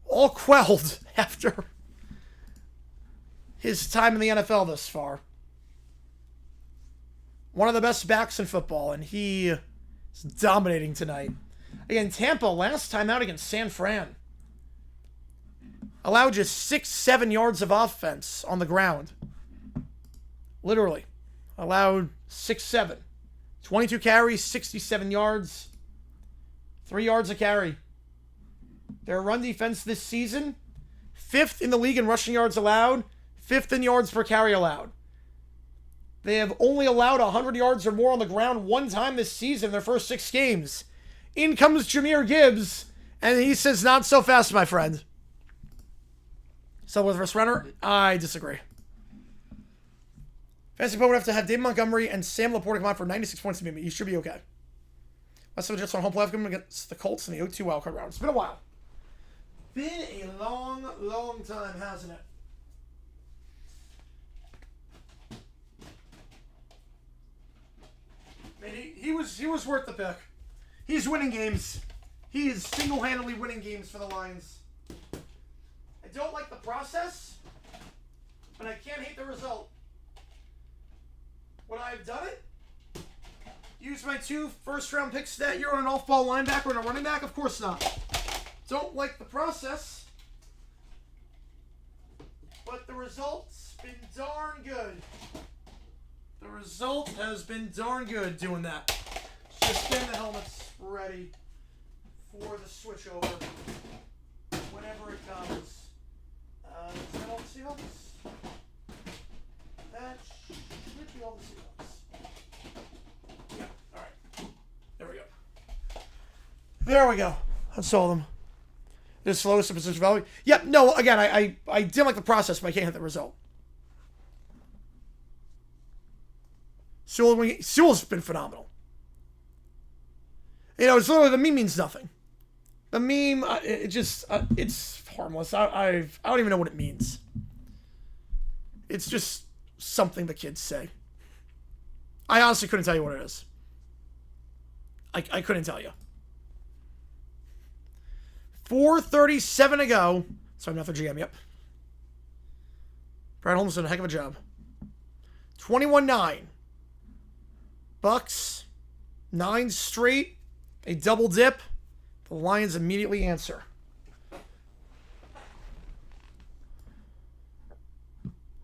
all quelled after his time in the NFL thus far. One of the best backs in football, and he is dominating tonight. Again, Tampa, last time out against San Fran, allowed just 6-7 yards of offense on the ground. Literally. Allowed 6-7. 22 carries, 67 yards. 3 yards a carry. Their run defense this season, 5th in the league in rushing yards allowed, 5th in yards per carry allowed. They have only allowed 100 yards or more on the ground 1 time this season in their first 6 games. In comes Jahmyr Gibbs, and he says, not so fast, my friend. So with first runner, I disagree. Fantasy Pope would have to have David Montgomery and Sam Laporta come on for 96 points to beat me. You should be okay. Let's have Jets on home playoff game against the Colts in the 0-2 wildcard round. It's been a while. Been a long, long time, hasn't it? Man, he was worth the pick. He's winning games. He is single-handedly winning games for the Lions. I don't like the process, but I can't hate the result. Would I have done it? Use my 2 first-round picks that year on an off-ball linebacker and a running back? Of course not. Don't like the process, but the result's been darn good. The result has been darn good doing that. Just getting the helmets ready for the switch over whenever it comes. Is that all the Seahawks? That should be all the Seahawks. Yeah, alright. There we go. There we go. That's all of them. The slowest in position value. Yep, no, again, I didn't like the process, but I can't hit the result. Sewell's been phenomenal. You know, it's literally, the meme means nothing. The meme, it's harmless. I don't even know what it means. It's just something the kids say. I honestly couldn't tell you what it is. I couldn't tell you. 4:37 to go. Sorry, not the GM, yep. Brad Holmes did a heck of a job. 21-9. Bucs. 9 straight. A double dip. The Lions immediately answer.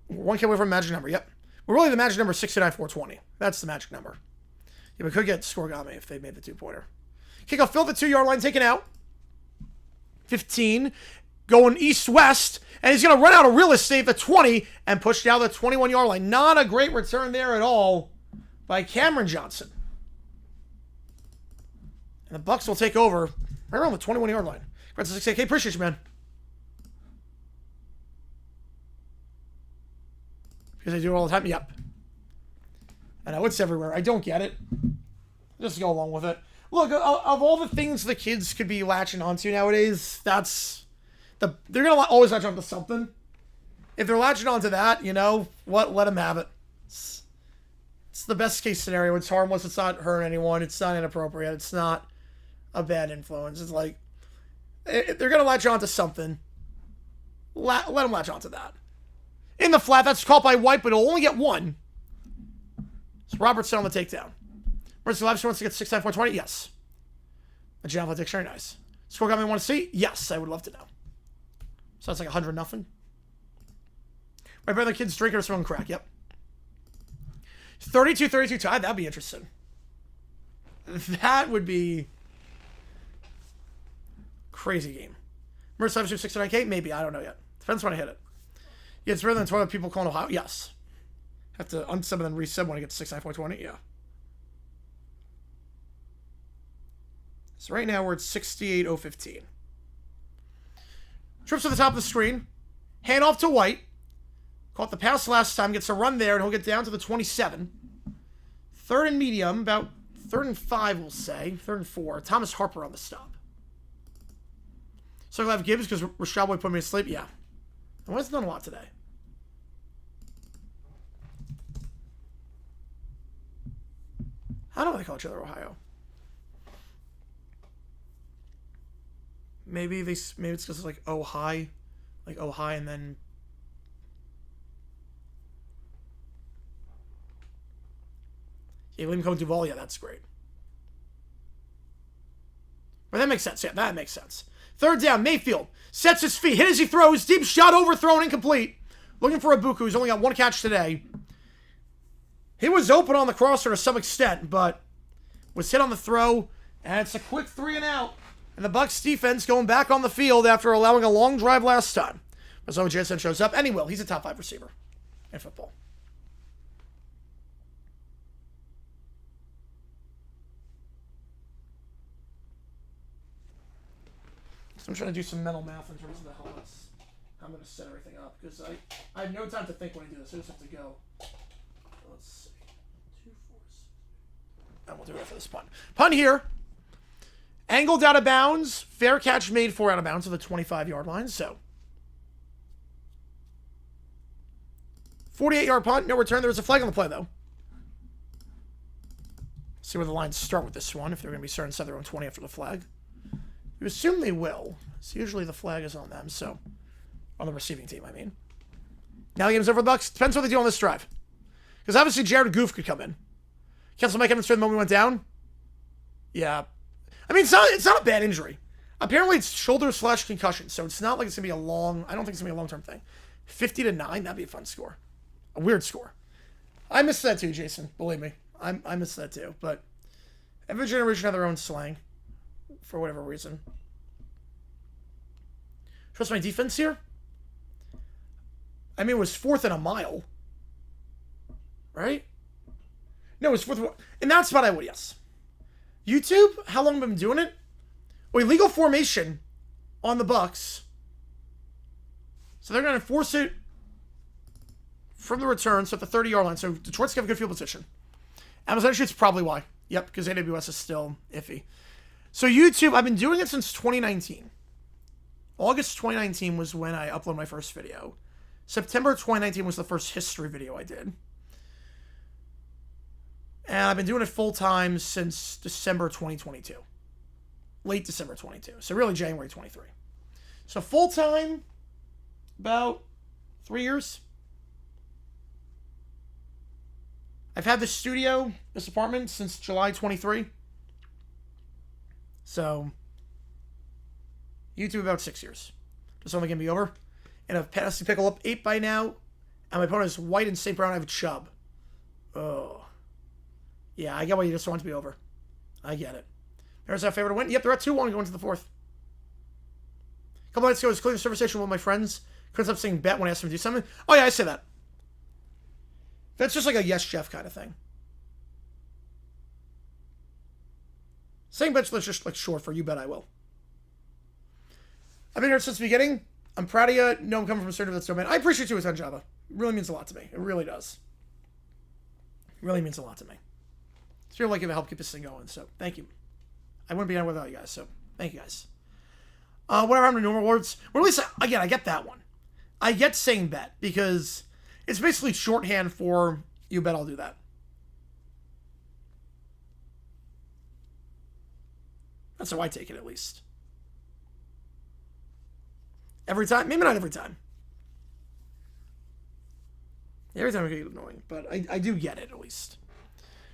One came away from magic number, yep. Well, really, the magic number is 69-420. That's the magic number. Yeah, we could get Scorigami if they made the 2-pointer. Kickoff, Phil, the 2-yard line taken out. 15, going east-west, and he's going to run out of real estate at the 20 and push down the 21-yard line. Not a great return there at all by Cameron Johnson. And the Bucs will take over right around the 21-yard line. Congrats to 6K. Appreciate you, man. Because I do it all the time? Yep. I know, it's everywhere. I don't get it. Just go along with it. Look, of all the things the kids could be latching onto nowadays, they're going to always latch onto something. If they're latching onto that, you know, what? Let them have it. It's the best case scenario. It's harmless. It's not hurting anyone. It's not inappropriate. It's not a bad influence. It's like, they're going to latch onto something. Let them latch onto that. In the flat, that's caught by White, but it'll only get 1. It's Robertson on the takedown. Mercy Livestree wants to get 6-9-4-20? Yes. A Javelin Dictionary, nice. Score got me want to see? Yes, I would love to know. Sounds like 100-0. My brother kids drinking or smoking crack, yep. 32-32 tie, that'd be interesting. That would be crazy game. Mercy Livestree 6-9K? Maybe, I don't know yet. Depends when I hit it. Yeah, it's rather than 12 people calling Ohio. Yes. Have to unsub and then resub when I get to 6-9-4-20, yeah. So right now we're at 68-015. Trips to the top of the screen. Hand off to White. Caught the pass last time. Gets a run there, and he'll get down to the 27. 3rd and medium. About 3rd and 5, we'll say. 3rd and 4. Thomas Harper on the stop. So I'll have Gibbs because Rashad Boy put me to sleep. Yeah. I wasn't done a lot today. I don't know why they call each other Ohio. Maybe it's because it's like Ohio, and then yeah, Liam Cohen Duval. Yeah, that's great. But that makes sense. Yeah, that makes sense. Third down, Mayfield sets his feet, hit as he throws, deep shot, overthrown, incomplete. Looking for Ibuka, who's only got one catch today. He was open on the crosser to some extent, but was hit on the throw, and it's a quick 3 and out. And the Bucs defense going back on the field after allowing a long drive last time. So Jensen shows up, and he will. He's a top 5 receiver in football. So I'm trying to do some mental math in terms of how I'm going to set everything up, because I have no time to think when I do this. I just have to go. Let's see. 2, 4, 6. And we'll do it for this punt. Punt here. Angled out of bounds. Fair catch made 4 out of bounds to the 25-yard line. So 48-yard punt. No return. There was a flag on the play, though. See where the lines start with this one, if they're going to be starting inside their own 20 after the flag. You assume they will. So usually the flag is on them, so on the receiving team, I mean. Now the game's over the Bucs. Depends what they do on this drive. Because obviously Jared Goof could come in. Cancel Mike Evans for the moment we went down. Yeah. I mean, it's not a bad injury. Apparently it's shoulder/concussion, so it's not like it's going to be a long... I don't think it's going to be a long-term thing. 50-9, that'd be a fun score. A weird score. I missed that too, Jason. Believe me. I missed that too. But every generation has their own slang. For whatever reason. Trust my defense here? I mean, it was 4th and a mile. Right? No, it was 4th. In that spot, I would, yes. YouTube, how long have I been doing it? Well, illegal formation on the Bucs. So they're going to force it from the return, so at the 30-yard line. So Detroit's got a good field position. Amazon shoots probably why. Yep, because AWS is still iffy. So YouTube, I've been doing it since 2019. August 2019 was when I uploaded my first video. September 2019 was the first history video I did. And I've been doing it full-time since December 2022. Late December 22. So really January 23. So full-time, about 3 years. I've had this studio, this apartment, since July 23. So, YouTube about 6 years. Just only going to be over. And I've passed the pickle up 8 by now. And my opponent is white and St. Brown. I have a Chubb. Oh. Yeah, I get why you just want it to be over. I get it. There's our favorite to win. Yep, they're at 2-1 going to the 4th. A couple nights ago, I was clearing the service station with my friends. Couldn't stop saying bet when I asked them to do something. Oh, yeah, I say that. That's just like a yes, Jeff kind of thing. Saying bet's just like short for you bet I will. I've been here since the beginning. I'm proud of you. No, I'm coming from a certain that's domain. I appreciate you a ton, Java. It really means a lot to me. It really does. It really means a lot to me. I feel like it helped keep this thing going, so thank you. I wouldn't be on without you guys, so thank you guys. Whatever happened to normal words? Well, at least, again, I get that one. I get saying bet, because it's basically shorthand for you bet I'll do that. That's how I take it, at least. Every time? Maybe not every time. Every time I get annoying, but I do get it, at least.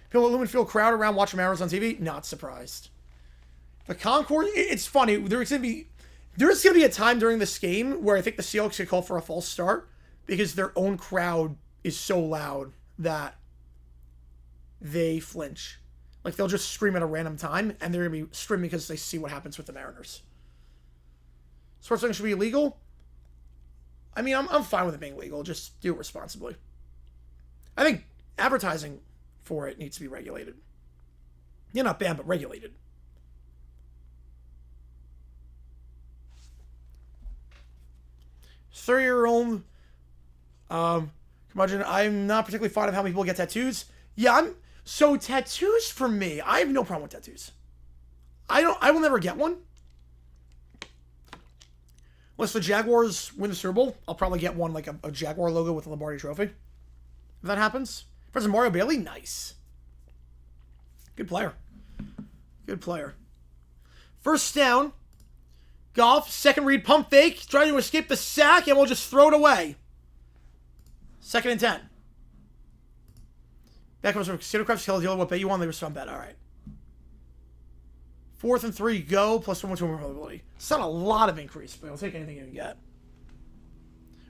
People at Lumen Field crowd around watching Mariners on TV? Not surprised. The Concord, it's funny. There's going to be a time during this game where I think the Seahawks could call for a false start because their own crowd is so loud that they flinch. Like, they'll just scream at a random time, and they're going to be screaming because they see what happens with the Mariners. Sports betting should be illegal? I mean, I'm fine with it being legal. Just do it responsibly. I think advertising for it needs to be regulated. Yeah, not banned, but regulated. Thirty-year-old. Imagine I'm not particularly fond of how many people get tattoos. Yeah, so tattoos for me, I have no problem with tattoos. I will never get one. Unless the Jaguars win the Super Bowl, I'll probably get one like a Jaguar logo with a Lombardi Trophy. If that happens. For instance, Mario Bailey, nice. Good player. Good player. First down. Goff, second read, pump fake, trying to escape the sack, and we'll just throw it away. 2nd and 10. Back comes from Casino Crafts, Kelly Dealer, what bet you want? They were some bet. All right. 4th and 3, go, plus 1 more probability. It's not a lot of increase, but I'll take anything you can get.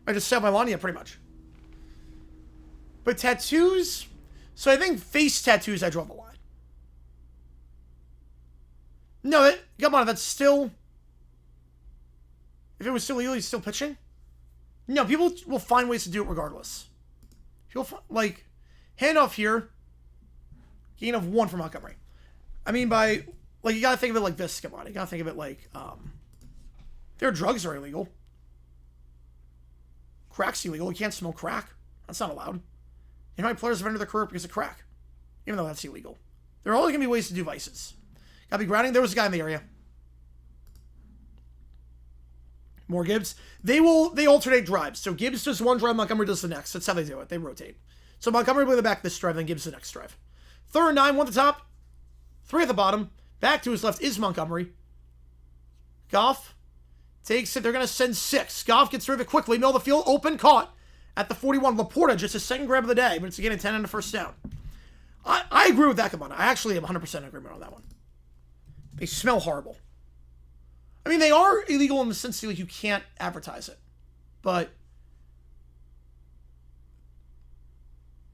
I just set my Melania pretty much. But tattoos, so I think face tattoos, I draw the line. No, come on, that's still... If it was still legal, he's still pitching? No, people will find ways to do it regardless. People like, handoff here, gain of 1 for Montgomery. I mean, by, like, you gotta think of it like this, come on. You gotta think of it like, their drugs are illegal. Crack's illegal. You can't smoke crack. That's not allowed. You know how many players have ended their career because of crack? Even though that's illegal. There are always gonna be ways to do vices. Gotta be grounding. There was a guy in the area. More Gibbs. They alternate drives. So Gibbs does one drive, Montgomery does the next. That's how they do it. They rotate. So Montgomery will be the back this drive, then Gibbs the next drive. 3rd and 9, 1 at the top, 3 at the bottom. Back to his left is Montgomery. Goff takes it. They're going to send 6. Goff gets rid of it quickly. Middle of the field, open, caught at the 41. Laporta, just his second grab of the day, but it's again a 10 and a first down. I agree with that, Kamana. I actually am 100% in agreement on that one. They smell horrible. I mean, they are illegal in the sense that like, you can't advertise it. But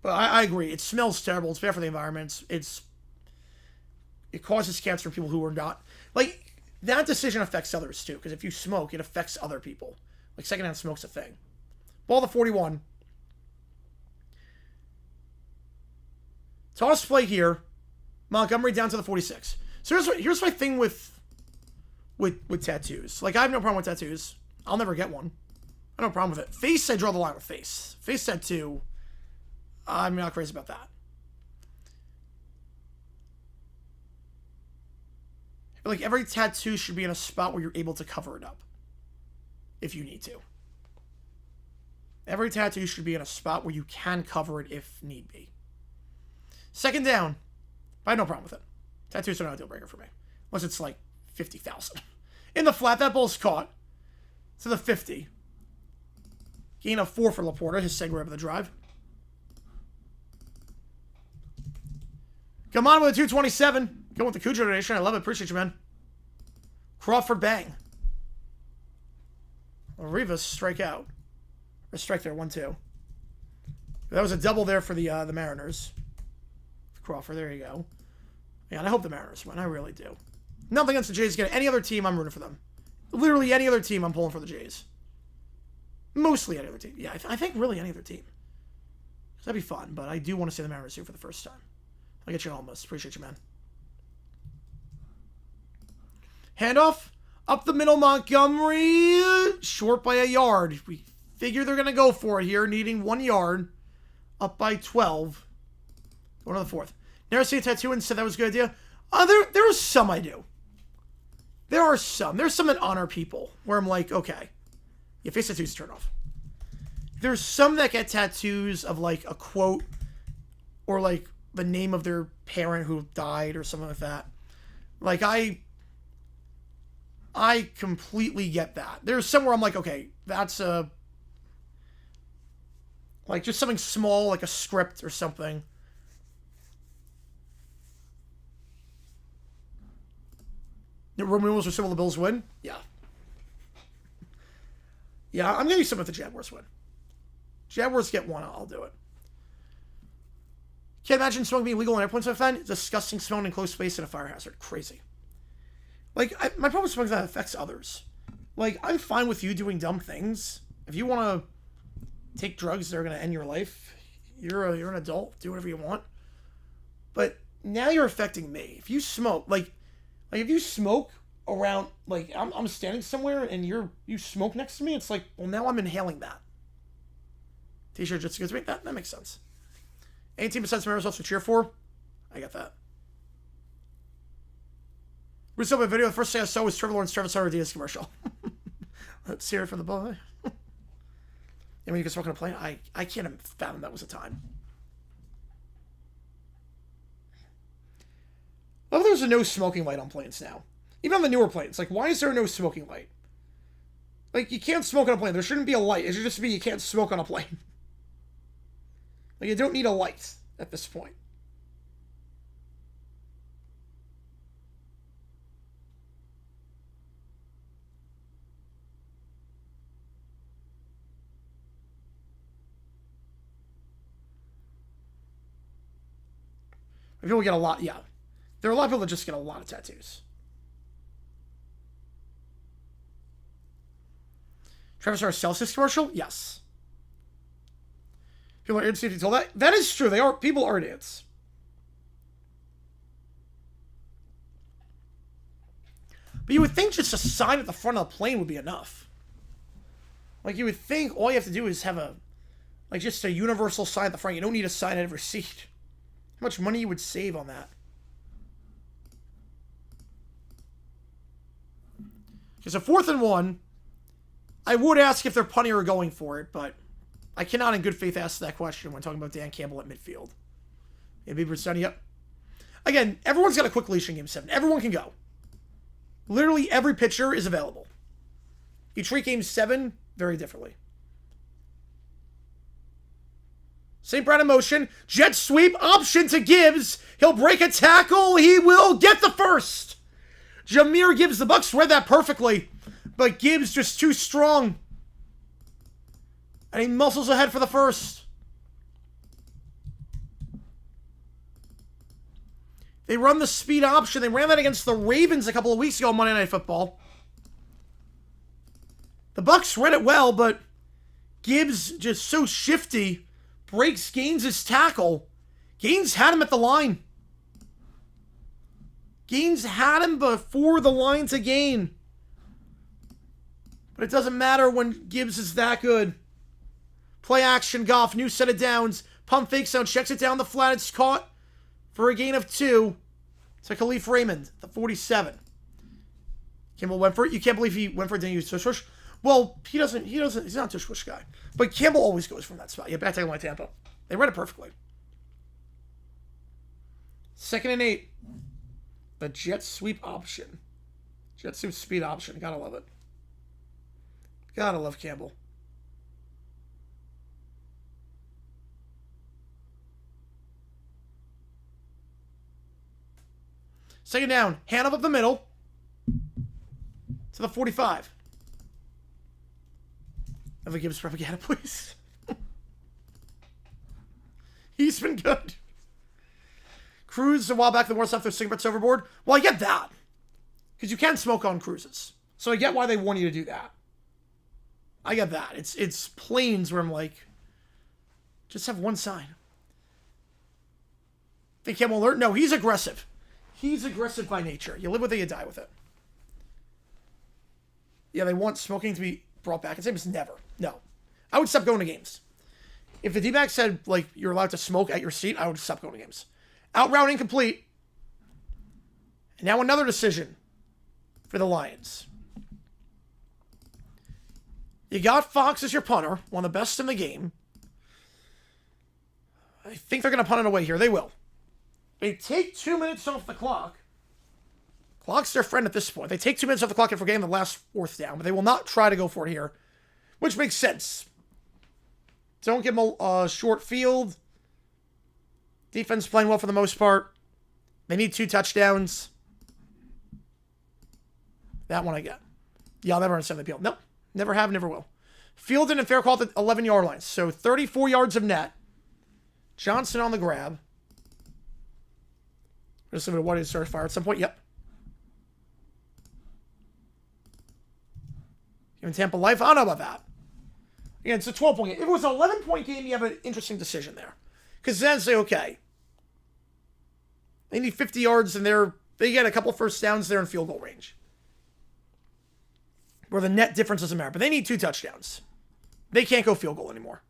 I agree. It smells terrible. It's bad for the environment. It causes cancer in people who are not... Like, that decision affects others, too. Because if you smoke, it affects other people. Like, secondhand smoke's a thing. Ball to 41. Toss play here. Montgomery down to the 46. So here's my thing with tattoos. Like, I have no problem with tattoos. I'll never get one. I have no problem with it. Face, I draw the line with face. Face tattoo, I'm not crazy about that. Like, every tattoo should be in a spot where you're able to cover it up. If you need to. Every tattoo should be in a spot where you can cover it if need be. 2nd down. I have no problem with it. Tattoos are not a deal breaker for me. Unless it's like 50,000. In the flat, that ball's caught. To the 50. Gain of 4 for Laporta, his second grab of the drive. Come on with a 227. Go with the Cujo donation. I love it. Appreciate you, man. Crawford bang. Rivas strike out. Or strike there, 1-2. That was a double there for the Mariners. Crawford, there you go. Man, I hope the Mariners win. I really do. Nothing against the Jays. Again, any other team, I'm rooting for them. Literally any other team, I'm pulling for the Jays. Mostly any other team. Yeah, I think really any other team. That'd be fun, but I do want to see the Mariners here for the first time. I'll get you almost. Appreciate you, man. Handoff. Up the middle, Montgomery. Short by a yard. We figure they're going to go for it here, needing 1 yard. Up by 12. Going to the 4th. Never see a tattoo and said that was a good idea. There are some I do. There are some. There's some that honor people where I'm like, okay. Yeah, face tattoos turn off. There's some that get tattoos of like a quote or like the name of their parent who died or something like that. Like I completely get that. There's some where I'm like, okay, that's like just something small, like a script or something. The removals are civil, the Bills win? Yeah. Yeah, I'm going to use some of the Jaguars win. Jaguars get 1, I'll do it. Can't imagine smoking being legal on airplanes, my friend. Disgusting smelling in close space and a fire hazard. Crazy. Like, my problem with smoking is that affects others. Like, I'm fine with you doing dumb things. If you want to take drugs that are going to end your life, you're an adult. Do whatever you want. But now you're affecting me. If you smoke, like if you smoke around, like I'm standing somewhere and you smoke next to me, it's like, well, now I'm inhaling that. T-shirt just goes to me. That makes sense. Any team besides Mariners else to cheer for? I got that. We saw my video. The first thing I saw was Trevor Lawrence, Travis Hunter Diaz commercial. Let's hear it for the boy. And when you can smoke on a plane, I can't have fathomed that was a time. Well, there's a no smoking light on planes now. Even on the newer planes. Like, why is there no smoking light? Like, you can't smoke on a plane. There shouldn't be a light. It should just be you can't smoke on a plane. Like, you don't need a light at this point. People get a lot, yeah. There are a lot of people that just get a lot of tattoos. Travis Star Celsius commercial? Yes. People are idiots if you told that. That is true. They are. People are idiots. But you would think just a sign at the front of the plane would be enough. Like, you would think all you have to do is have a, like, just a universal sign at the front. You don't need a sign at every seat. How much money you would save on that. Okay, so 4th and 1. I would ask if they're punting or going for it, but I cannot in good faith ask that question when talking about Dan Campbell at midfield. Yeah, Bieber's done, yep. Again, everyone's got a quick leash in Game 7. Everyone can go. Literally every pitcher is available. You treat Game 7 very differently. St. Brown in motion. Jet sweep. Option to Gibbs. He'll break a tackle. He will get the first. Jameer Gibbs. The Bucs read that perfectly. But Gibbs just too strong. And he muscles ahead for the first. They run the speed option. They ran that against the Ravens a couple of weeks ago on Monday Night Football. The Bucs read it well, but Gibbs just so shifty. Breaks Gaines' tackle. Gaines had him at the line. Gaines had him before the line to gain. But it doesn't matter when Gibbs is that good. Play action, Goff, new set of downs. Pump fake sound, checks it down the flat. It's caught for a gain of 2. To Khalif Raymond, the 47. Campbell went for it. You can't believe he went for it, didn't use tush push. Well, he doesn't, he's not a tush push guy. But Campbell always goes from that spot. Yeah, back tackle by Tampa. They read it perfectly. 2nd and 8. The jet sweep option. Jet sweep speed option. Gotta love it. Gotta love Campbell. Second down. Hand up the middle. To the 45. Ever give us propaganda, please? He's been good. Cruise a while back, the worst stuff, their cigarettes overboard. Well, I get that. Because you can smoke on cruises. So I get why they want you to do that. I get that. It's planes where I'm like, just have one sign. Think Campbell alert? No, he's aggressive. He's aggressive by nature. You live with it, you die with it. Yeah, they want smoking to be brought back. It's same as never. No. I would stop going to games. If the D-back said, like, you're allowed to smoke at your seat, I would stop going to games. Out route incomplete. And now another decision for the Lions. You got Fox as your punter, one of the best in the game. I think they're going to punt it away here. They will. They take 2 minutes off the clock. Clock's their friend at this point. They take 2 minutes off the clock if we're getting the last 4th down, but they will not try to go for it here, which makes sense. Don't give them a short field. Defense playing well for the most part. They need 2 touchdowns. That one I get. Yeah, I'll never understand the appeal. Nope. Never have, never will. Fielded and fair call at the 11-yard line. So 34 yards of net. Johnson on the grab. Just looking at what is start fire at some point. Yep. Giving Tampa life. I don't know about that. Again, it's a 12-point game. If it was an 11-point game, you have an interesting decision there. Because then say, okay, they need 50 yards and they get a couple first downs there in field goal range. Where the net difference doesn't matter. But they need 2 touchdowns. They can't go field goal anymore.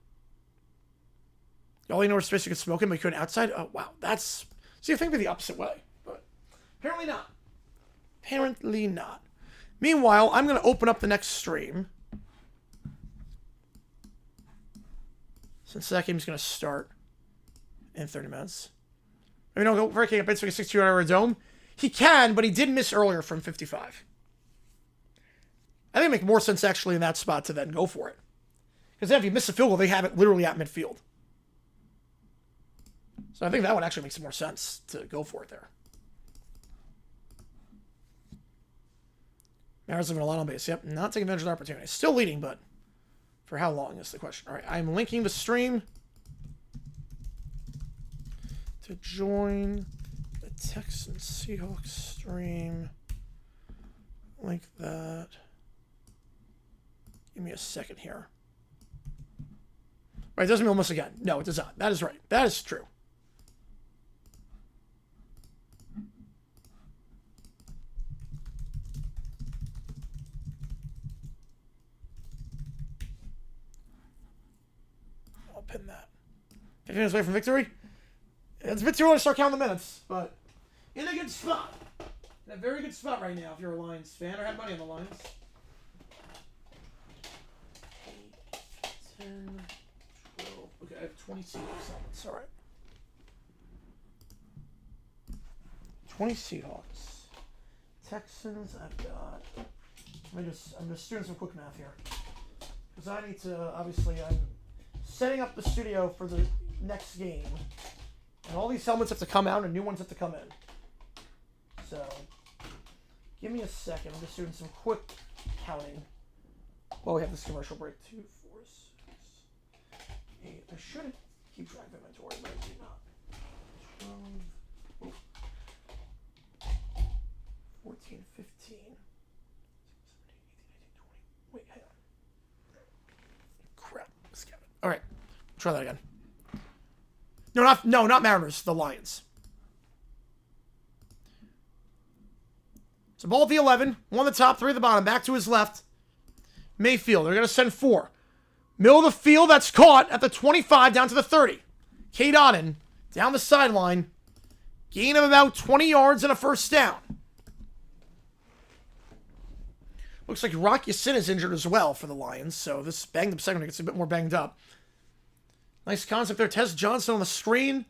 All you know is Spencer could smoke him, but he couldn't outside. Oh, wow. That's... See, I think they're the opposite way. But apparently not. Apparently not. Meanwhile, I'm going to open up the next stream. Since that game's going to start in 30 minutes. I mean, no, breaking up Pittsburgh 62 out of a dome. He can, but he did miss earlier from 55. I think it makes more sense actually in that spot to then go for it. Because then if you miss a field goal, they have it literally at midfield. So I think that one actually makes more sense to go for it there. Mariners living a lot on base. Yep, not taking advantage of the opportunity. Still leading, but for how long is the question. All right, I'm linking the stream to join the Texans Seahawks stream. Link that. Give me a second here. Right, it doesn't mean almost again. No, it does not. That is right. That is true. I'll pin that. 15 minutes away from victory. It's a bit too early to start counting the minutes, but in a good spot. In a very good spot right now if you're a Lions fan or have money on the Lions. 10, 12. Okay, I have 20 Seahawks on it. It's all right. 20 Seahawks. Texans, I've got. I'm just doing some quick math here. Because I need to, obviously, I'm setting up the studio for the next game. And all these helmets have to come out and new ones have to come in. So, give me a second. I'm just doing some quick counting while we have this commercial break. 2, 4, 6, 8. I should keep track of inventory, but I do not. 12, 14, 15, 16, 17, 18, 19, 20. Wait, hang on. Crap. Let's get it. All right. Try that again. No, not Mariners. The Lions. So ball at the 11. One at the top, 3 at the bottom. Back to his left. Mayfield. They're going to send 4. Middle of the field. That's caught at the 25 down to the 30. Cade Otton down the sideline. Gain of about 20 yards and a first down. Looks like Rock Ya-Sin is injured as well for the Lions. So this banged up secondary gets a bit more banged up. Nice concept there. Tess Johnson on the screen.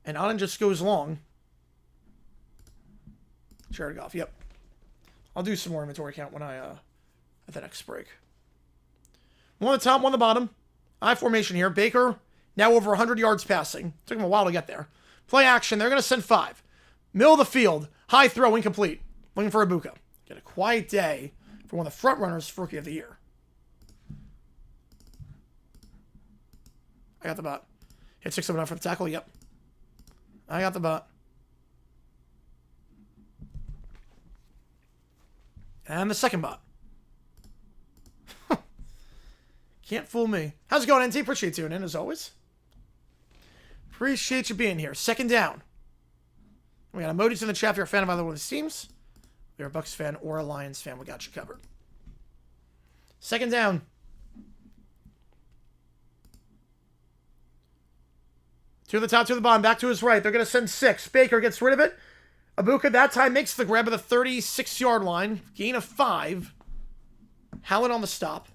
And Otton just goes long. Jared Goff, yep. I'll do some more inventory count when at the next break. One at the top, one at the bottom. I formation here. Baker, now over 100 yards passing. Took him a while to get there. Play action. They're going to send 5. Middle of the field. High throw, incomplete. Looking for Ibuka. Get a quiet day for one of the front runners for Rookie of the Year. I got the bot. Hit 6-7 for the tackle. Yep. I got the bot. And the second bot. Can't fool me. How's it going, NT? Appreciate you tuning in, as always. Appreciate you being here. Second down. We got emojis in the chat if you're a fan of either one of these teams. If you're a Bucs fan or a Lions fan, we got you covered. Second down. To the top, to the bottom, back to his right. They're going to send 6. Baker gets rid of it. Ibuka that time makes the grab at the 36-yard line. Gain of 5. Howlett on the stop.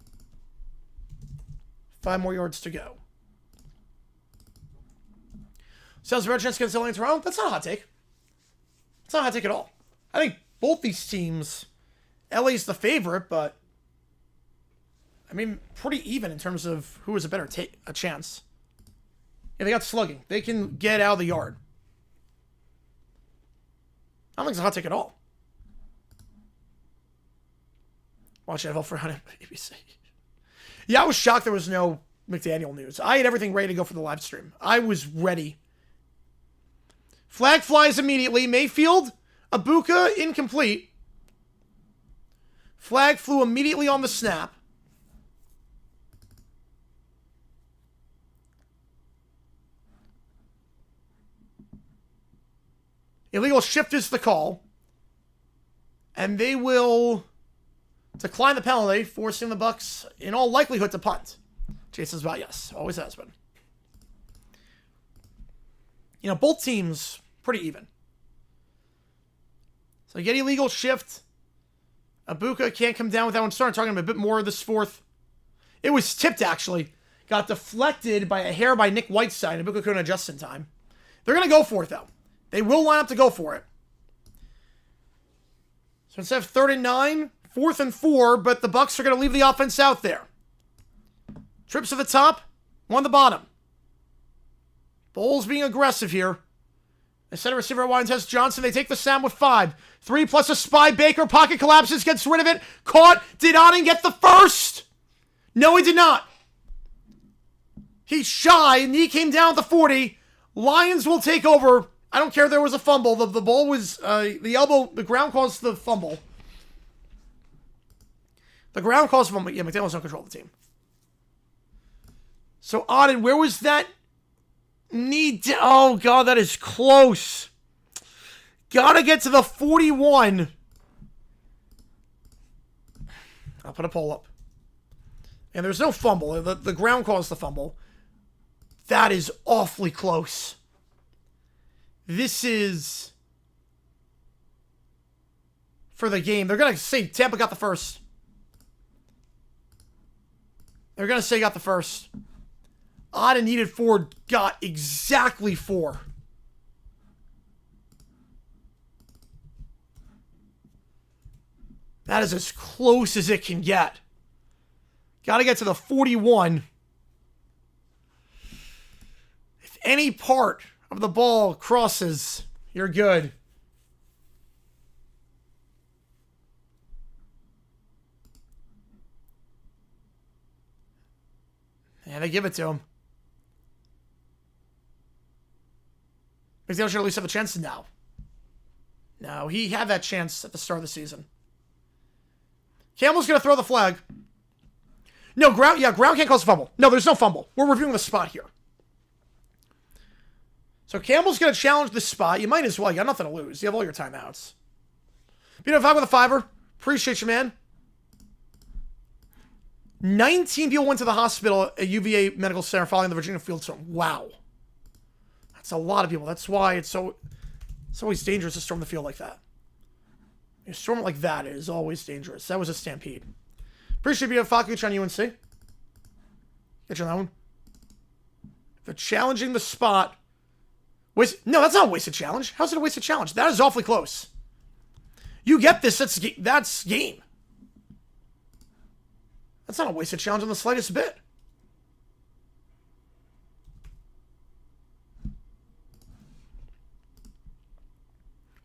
5 more yards to go. Sounds very chance against LA in Toronto. That's not a hot take. It's not a hot take at all. I think both these teams, LA's the favorite, but I mean, pretty even in terms of who has a better a chance. Yeah, they got slugging. They can get out of the yard. I don't think it's a hot take at all. Watch NFL for ABC. Yeah, I was shocked there was no McDaniel news. I had everything ready to go for the live stream. I was ready. Flag flies immediately. Mayfield, Ibuka, incomplete. Flag flew immediately on the snap. Illegal shift is the call. And they will decline the penalty, forcing the Bucs, in all likelihood, to punt. Jason's about yes. Always has been. You know, both teams pretty even. So you get illegal shift. Ibuka can't come down with that one. Starting talking a bit more this fourth. It was tipped, actually. got deflected by a hair by Nick Whiteside, and Bucca couldn't adjust in time. They're going to go for it, though. They will line up to go for it. So instead of 3rd and 9, 4th and 4, but the Bucs are going to leave the offense out there. Trips to the top, one the bottom. Bowles being aggressive here. The center receiver winds Hess Johnson. They take the Sam with 5. 3 plus a spy. Baker, pocket collapses, gets rid of it. Caught. Did Auden get the first? No, he did not. He's shy. Knee came down at the 40. Lions will take over. I don't care if there was a fumble. The ball was, the elbow, the ground caused the fumble. The ground caused the fumble. Yeah, McDaniels don't control the team. So, Auden, where was that knee? Oh, God, that is close. Gotta get to the 41. I'll put a poll up. And there's no fumble. The ground caused the fumble. That is awfully close. This is for the game. They're going to say Tampa got the first. They're going to say got the first. Auden needed 4, got exactly 4. That is as close as it can get. Got to get to the 41. If any part of the ball crosses, you're good. And they give it to him. McDaniel should at least have a chance now. No, he had that chance at the start of the season. Campbell's going to throw the flag. No, ground can't cause a fumble. No, there's no fumble. We're reviewing the spot here. So Campbell's going to challenge this spot. You might as well. You got nothing to lose. You have all your timeouts. Peter Fog with a 5er. Appreciate you, man. 19 people went to the hospital at UVA Medical Center following the Virginia field storm. Wow. That's a lot of people. That's why it's always dangerous to storm the field like that. A storm like that is always dangerous. That was a stampede. Appreciate you, Fakuch on UNC. Get your own. They're challenging the spot. No, that's not a wasted challenge. How's it a wasted challenge? That is awfully close. You get this, that's game. That's not a wasted challenge on the slightest bit.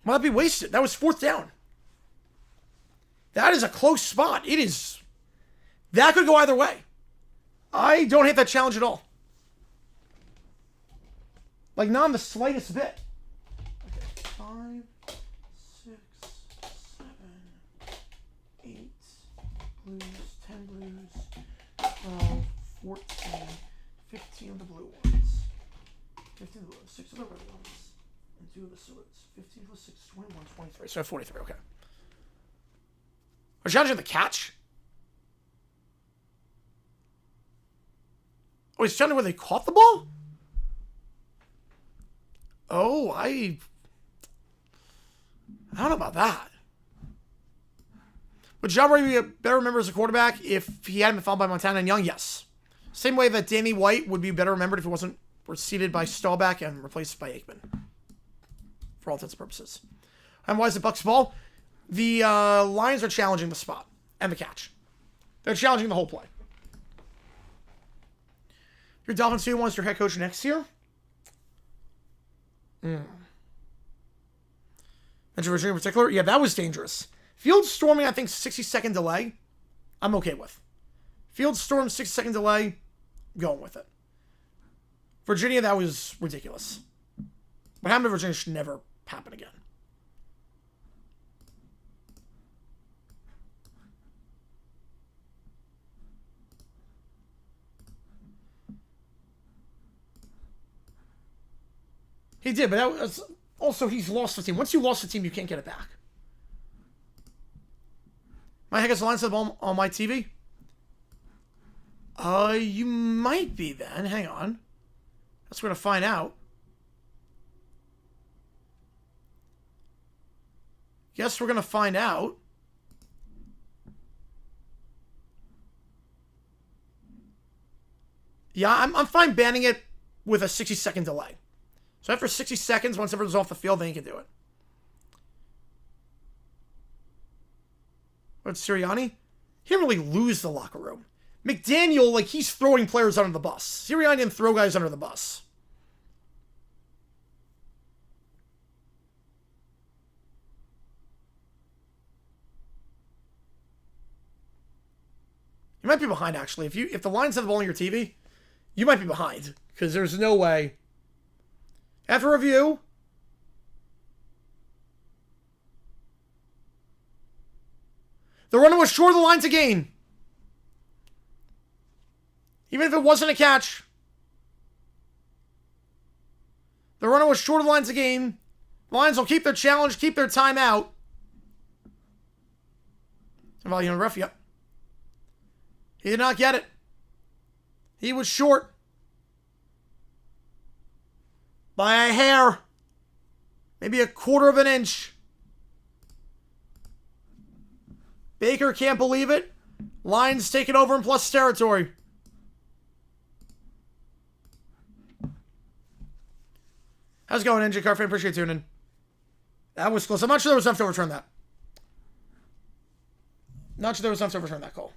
Why that be wasted? That was 4th down. That is a close spot. It is. That could go either way. I don't hate that challenge at all. Like, not in the slightest bit. Okay, 5, 6, 7, 8, blues, 10 blues, 12, 14, 15 of the blue ones, 15 of the blues, 6 of the red ones, and 2 of the silvers. 15 plus 6, 21, 23. So I have 43, okay. Are challenging the catch? Oh, he's challenging where they caught the ball? Oh, I don't know about that. Would John Ray be a better remembered as a quarterback if he hadn't been fouled by Montana and Young? Yes. Same way that Danny White would be better remembered if he wasn't preceded by Staubach and replaced by Aikman. For all intents and purposes. And why is the Bucs ball? The Lions are challenging the spot and the catch. They're challenging the whole play. Your Dolphins who wants your head coach next year? Mention Virginia in particular? Yeah, that was dangerous. Field storming, I think, 60-second delay. I'm okay with. Field storm, 60-second delay. I'm going with it. Virginia, that was ridiculous. What happened to Virginia should never happen again. He did, but that was also he's lost the team. Once you lost the team, you can't get it back. My heck is the line to the ball on my TV? You might be then. Hang on. That's what we're going to find out. Guess we're going to find out. Yeah, I'm fine banning it with a 60-second delay. So after 60 seconds, once everyone's off the field, then you can do it. But Sirianni? He didn't really lose the locker room. McDaniel, like, he's throwing players under the bus. Sirianni didn't throw guys under the bus. You might be behind, actually. If the Lions have the ball on your TV, you might be behind. Because there's no way. After review. The runner was short of the line to gain. Even if it wasn't a catch. The runner was short of the line to gain. The Lions will keep their challenge, keep their timeout. Value on ref, yep. He did not get it. He was short. By a hair. Maybe a quarter of an inch. Baker can't believe it. Lions taking over in plus territory. How's it going, NJ Carfan? Appreciate you tuning in. That was close. I'm not sure there was enough to overturn that. Not sure there was enough to overturn that call.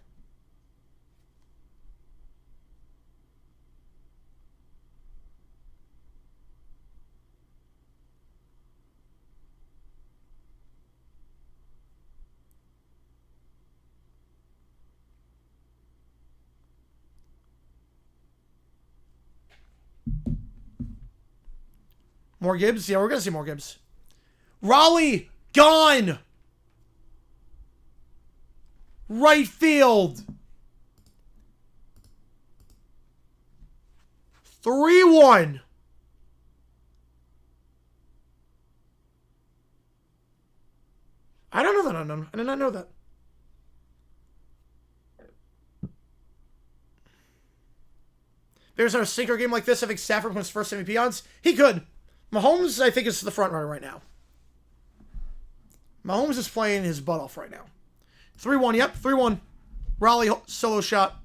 More Gibbs? Yeah, we're going to see more Gibbs. Raleigh, gone! Right field. 3-1. I don't know that. I did not know that. There's a sinker game like this. I think Stafford wins first MVP odds. He could. Mahomes, I think, is the front runner right now. Mahomes is playing his butt off right now. 3-1, yep, 3-1. Raleigh solo shot.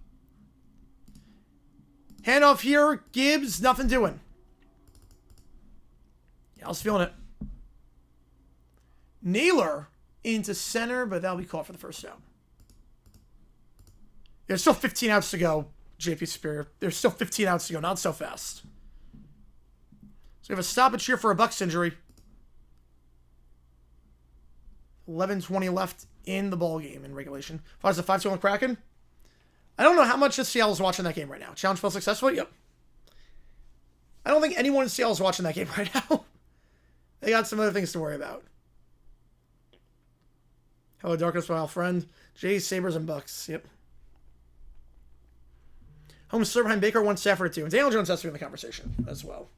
Handoff here. Gibbs, nothing doing. Yeah, I was feeling it. Naylor into center, but that'll be called for the first down. There's still 15 outs to go, JP Superior. There's still 15 outs to go, not so fast. So we have a stoppage here for a Bucs injury. 11:20 left in the ball game in regulation. Fires a 5-2 on Kraken. I don't know how much Seattle is watching that game right now. Challenge felt successful? Yep. I don't think anyone in Seattle is watching that game right now. They got some other things to worry about. Hello, Darkness, my old friend. Jays, Sabres, and Bucs. Yep. Home serve behind Baker, 1 Stafford, 2. And Daniel Jones has to be in the conversation as well.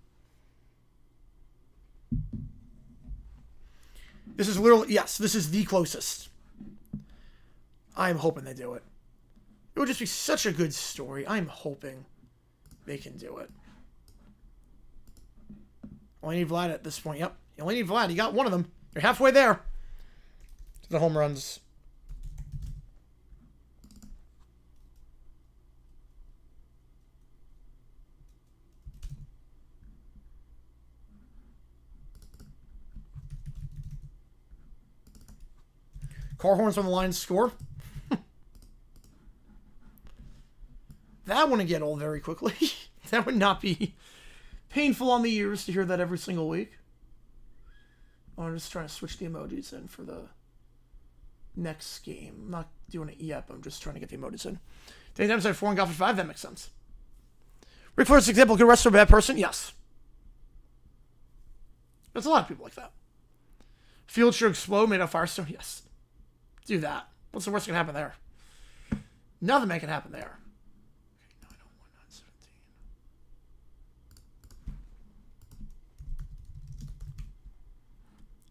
This is literally, yes, this is the closest. I'm hoping they do it. It would just be such a good story. I'm hoping they can do it. Only need Vlad at this point. Yep. You only need Vlad. You got one of them. You're halfway there to the home runs. Car horns on the line score. That wouldn't get old very quickly. That would not be painful on the ears to hear that every single week. Oh, I'm just trying to switch the emojis in for the next game. I'm not doing it yet, but I'm just trying to get the emojis in. Danny Adams had 4 and golf at 5. That makes sense. Rick Flair's example, good wrestler, bad person? Yes. There's a lot of people like that. Field should explode, made out of Firestone? Yes. Do that. What's the worst that can happen there? Nothing that can happen there. Okay,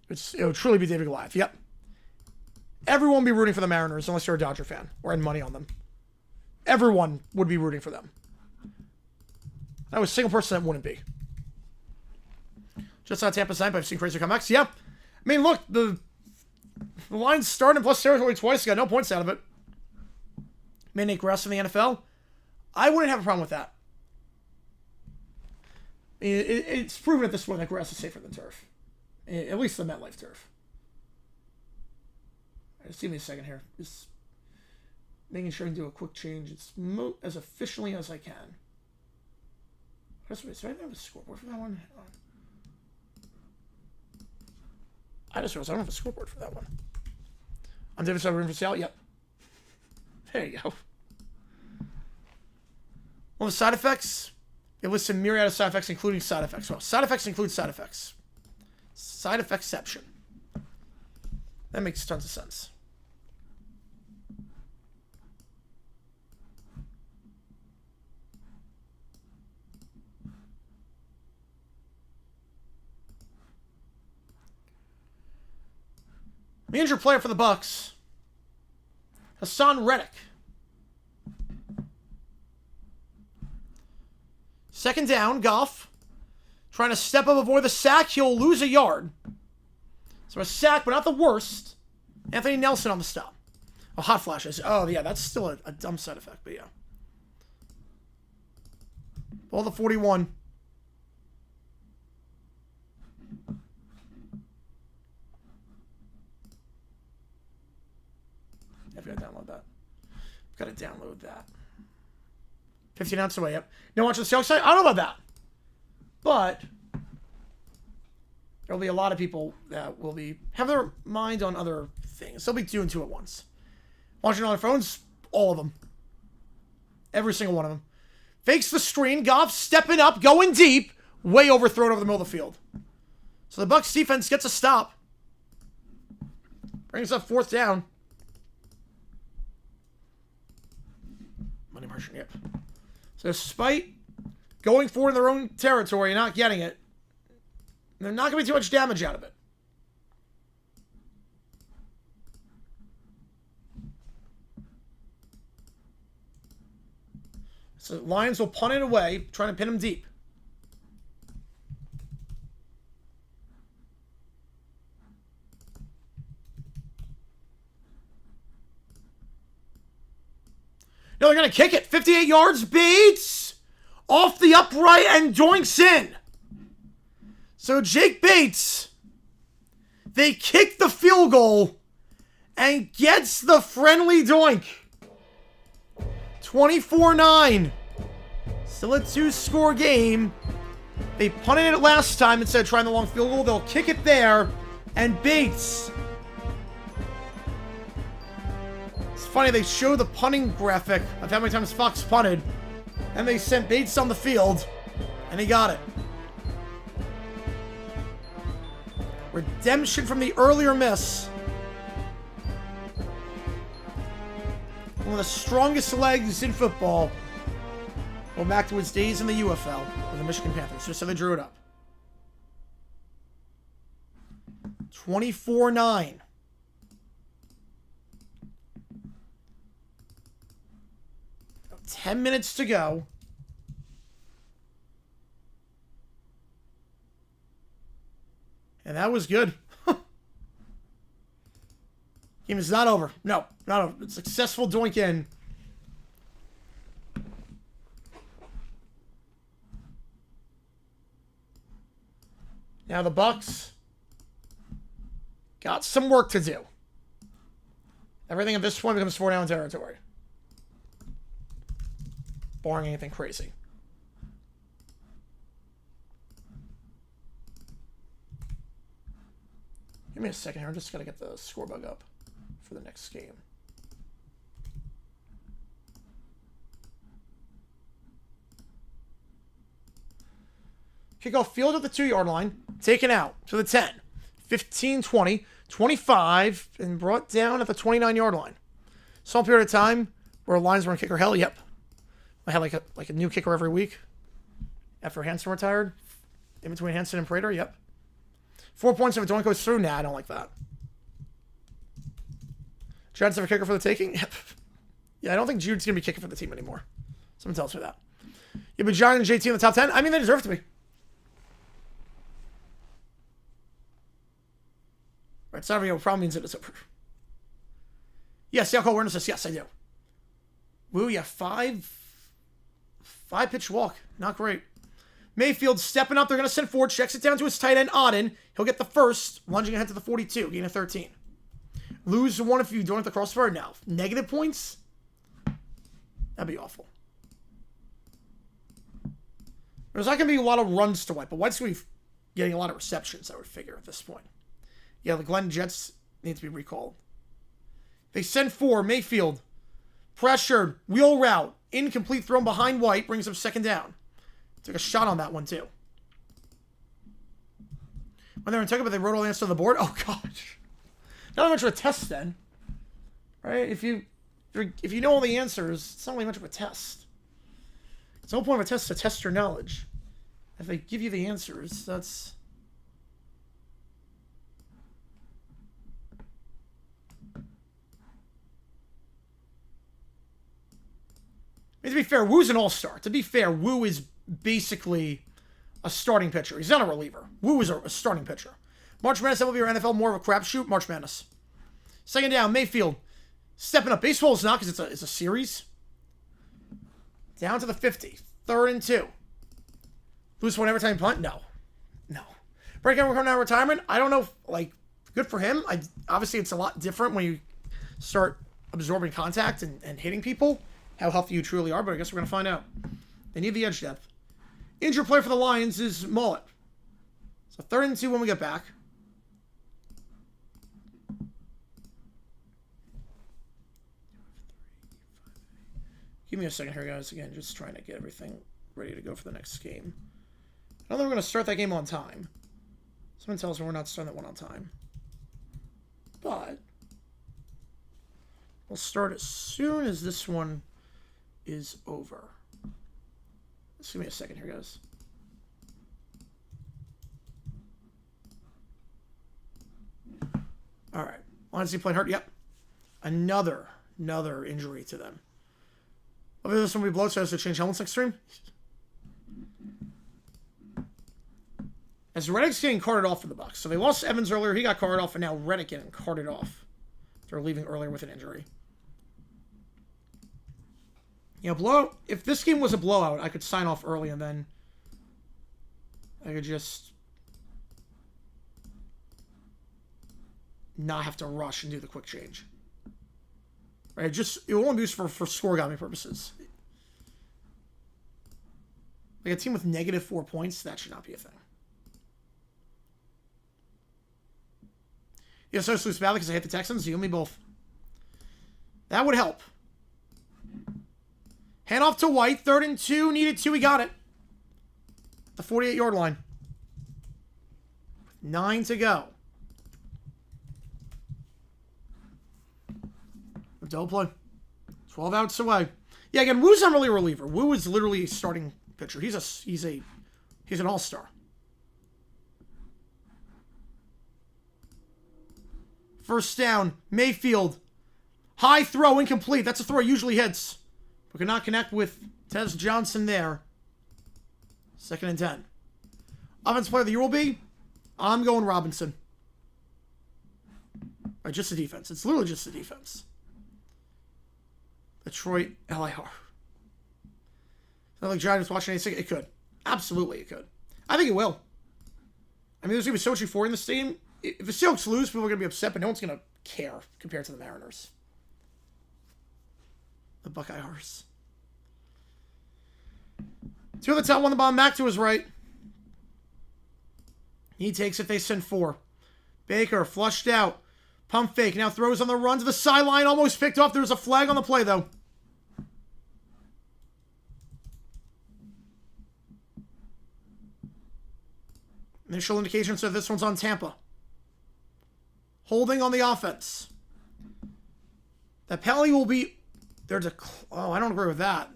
901, it would truly be David Goliath. Yep. Everyone would be rooting for the Mariners unless you're a Dodger fan or had money on them. Everyone would be rooting for them. I was a single person that wouldn't be. Just on Tampa side, but I've seen crazy comebacks. Yeah. I mean, look, the Lions started in plus territory twice. Got no points out of it. Mandate grass in the NFL. I wouldn't have a problem with that. It's proven at this point that grass is safer than turf. At least the MetLife turf. Just give me a second here. Just making sure I can do a quick change. It's as efficiently as I can. So I have a scoreboard for that one? I just realized I don't have a scoreboard for that one. I'm David Room for sale. Yep. There you go. Well, the side effects. It lists a myriad of side effects, including side effects. Well, side effects include side effects. Side effectception. That makes tons of sense. The injured player for the Bucs, Hassan Reddick. Second down, Goff. Trying to step up, avoid the sack. He'll lose a yard. So a sack, but not the worst. Anthony Nelson on the stop. Oh, hot flashes. Oh, yeah, that's still a dumb side effect, but yeah. Ball the 41. I've got to download that. I've got to download that. 15 ounces away, yep. No watch the sales site? I don't know about that. But there'll be a lot of people that will have their mind on other things. They'll be doing two at once. Watching on their phones, all of them. Every single one of them. Fakes the screen. Goff stepping up, going deep. Way overthrown over the middle of the field. So the Bucs defense gets a stop. Brings up fourth down. Money margin, yep. So despite going forward in their own territory and not getting it, there's not going to be too much damage out of it. So Lions will punt it away, trying to pin him deep. No, they're going to kick it. 58 yards. Bates off the upright and doinks in. So Jake Bates, they kick the field goal and gets the friendly doink. 24-9. Still a two-score game. They punted it last time instead of trying the long field goal. They'll kick it there. And Bates. It's funny, they show the punting graphic of how many times Fox punted. And they sent Bates on the field. And he got it. Redemption from the earlier miss. One of the strongest legs in football. Go back to his days in the UFL with the Michigan Panthers. Just so they drew it up. 24-9. About 10 minutes to go. And that was good. Game is not over. No, not over. Successful doink in. Now the Bucs got some work to do. Everything at this point becomes 4-down territory. Barring anything crazy. Give me a second here. I'm just going to get the score bug up for the next game. Kickoff field at the 2-yard line. Taken out to the 10. 15, 20, 25, and brought down at the 29-yard line. Some period of time where lines were in kicker hell. Yep. I had like a new kicker every week after Hansen retired. In between Hansen and Prater. Yep. 4 points if a doink goes through. Nah, I don't like that. Chance of a kicker for the taking? Yep. Yeah, I don't think Jude's going to be kicking for the team anymore. Someone tells me that. Yeah, but John and JT in the top 10? I mean, they deserve to be. Right, so no problem means it is over. Yes, the alcohol awareness says yes, I do. Woo, yeah, five pitch walk. Not great. Mayfield stepping up. They're going to send forward. Checks it down to his tight end, Auden. He'll get the first. Lunging ahead to the 42. Gain of 13. Lose one if you don't have the crossbar? No. Negative points? That'd be awful. There's not going to be a lot of runs to wipe, but White's going to be getting a lot of receptions, I would figure, at this point. Yeah, the Glenn Jets need to be recalled. They send 4. Mayfield. Pressured. Wheel route. Incomplete thrown behind White. Brings up second down. Took a shot on that one, too. When they were in Tucker, but they wrote all the answers on the board? Oh, gosh. Not much of a test, then. Right? If you know all the answers, it's not really much of a test. It's the whole point of a test to test your knowledge. If they give you the answers, that's... I mean, to be fair, Woo's an all-star. To be fair, Woo is basically a starting pitcher. He's not a reliever. Woo is a starting pitcher. March Madness, MLB or NFL, more of a crapshoot. March Madness. Second down, Mayfield. Stepping up. Baseball is not because it's a series. Down to the 50. 3rd and 2. Lose one every time punt? No. No. Breakout coming out of retirement? I don't know if, like, good for him. Obviously, it's a lot different when you start absorbing contact and hitting people. How healthy you truly are, but I guess we're going to find out. They need the edge depth. Injured player for the Lions is Mullet. So 3rd and 2 when we get back. Give me a second here, guys. Again, just trying to get everything ready to go for the next game. I don't think we're going to start that game on time. Someone tells me we're not starting that one on time. But we'll start as soon as this one is over. Just give me a second here, guys. All right. Honestly, playing hurt. Yep. Another injury to them. Over this one we blow, so I have to change helmets next stream. As Reddick's getting carted off for the Bucs. So they lost Evans earlier, he got carted off, and now Reddick getting carted off. They're leaving earlier with an injury. You know, blowout. If this game was a blowout, I could sign off early and then I could just not have to rush and do the quick change. Right? It won't be used for scoregami purposes. Like a team with negative 4 points, that should not be a thing. Yeah, so I lose badly because I hit the Texans. You and me both. That would help. Hand off to White. 3rd and 2. Needed 2. He got it. The 48-yard line. 9 to go. Double play. 12 outs away. Yeah, again, Woo's not really a reliever. Woo is literally a starting pitcher. He's an all-star. First down, Mayfield. High throw, incomplete. That's a throw he usually hits. We could not connect with Tez Johnson there. 2nd and 10. Offensive player of the year will be? I'm going Robinson. Right, just the defense. It's literally just the defense. Detroit, LIR. Not like Giants watching anything. It could. Absolutely, it could. I think it will. I mean, there's going to be so much euphoria in this team. If the Seahawks lose, people are going to be upset, but no one's going to care compared to the Mariners. The Buccaneers. 2 at the top, 1 the bottom, back to his right. He takes it, they send 4. Baker, flushed out. Pump fake, now throws on the run to the sideline, almost picked off. There's a flag on the play, though. Initial indication said this one's on Tampa. Holding on the offense. The penalty will be... Oh, I don't agree with that.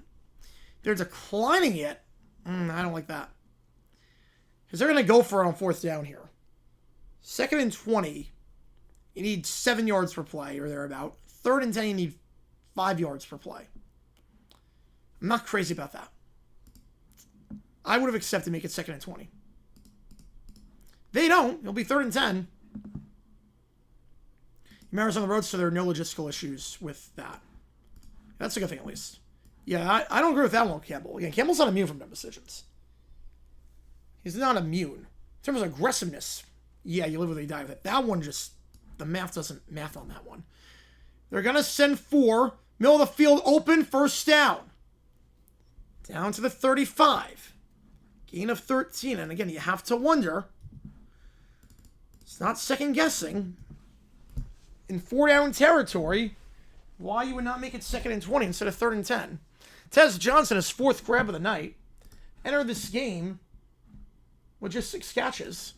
They're declining it. I don't like that. Because they're going to go for it on 4th down here. 2nd and 20. You need 7 yards per play, or thereabout. 3rd and 10, you need 5 yards per play. I'm not crazy about that. I would have accepted make it 2nd and 20. They don't. It'll be 3rd and 10. Mariners on the road, so there are no logistical issues with that. That's a good thing, at least. Yeah, I don't agree with that one, Campbell. Again, Campbell's not immune from dumb decisions. He's not immune. In terms of aggressiveness, yeah, you live with it, you die with it. That one just, the math doesn't math on that one. They're going to send 4. Middle of the field open, first down. Down to the 35. Gain of 13. And again, you have to wonder, it's not second guessing, in 4-down territory, why you would not make it 2nd and 20 instead of 3rd and 10. Tez Johnson, his 4th grab of the night, entered this game with just 6 catches.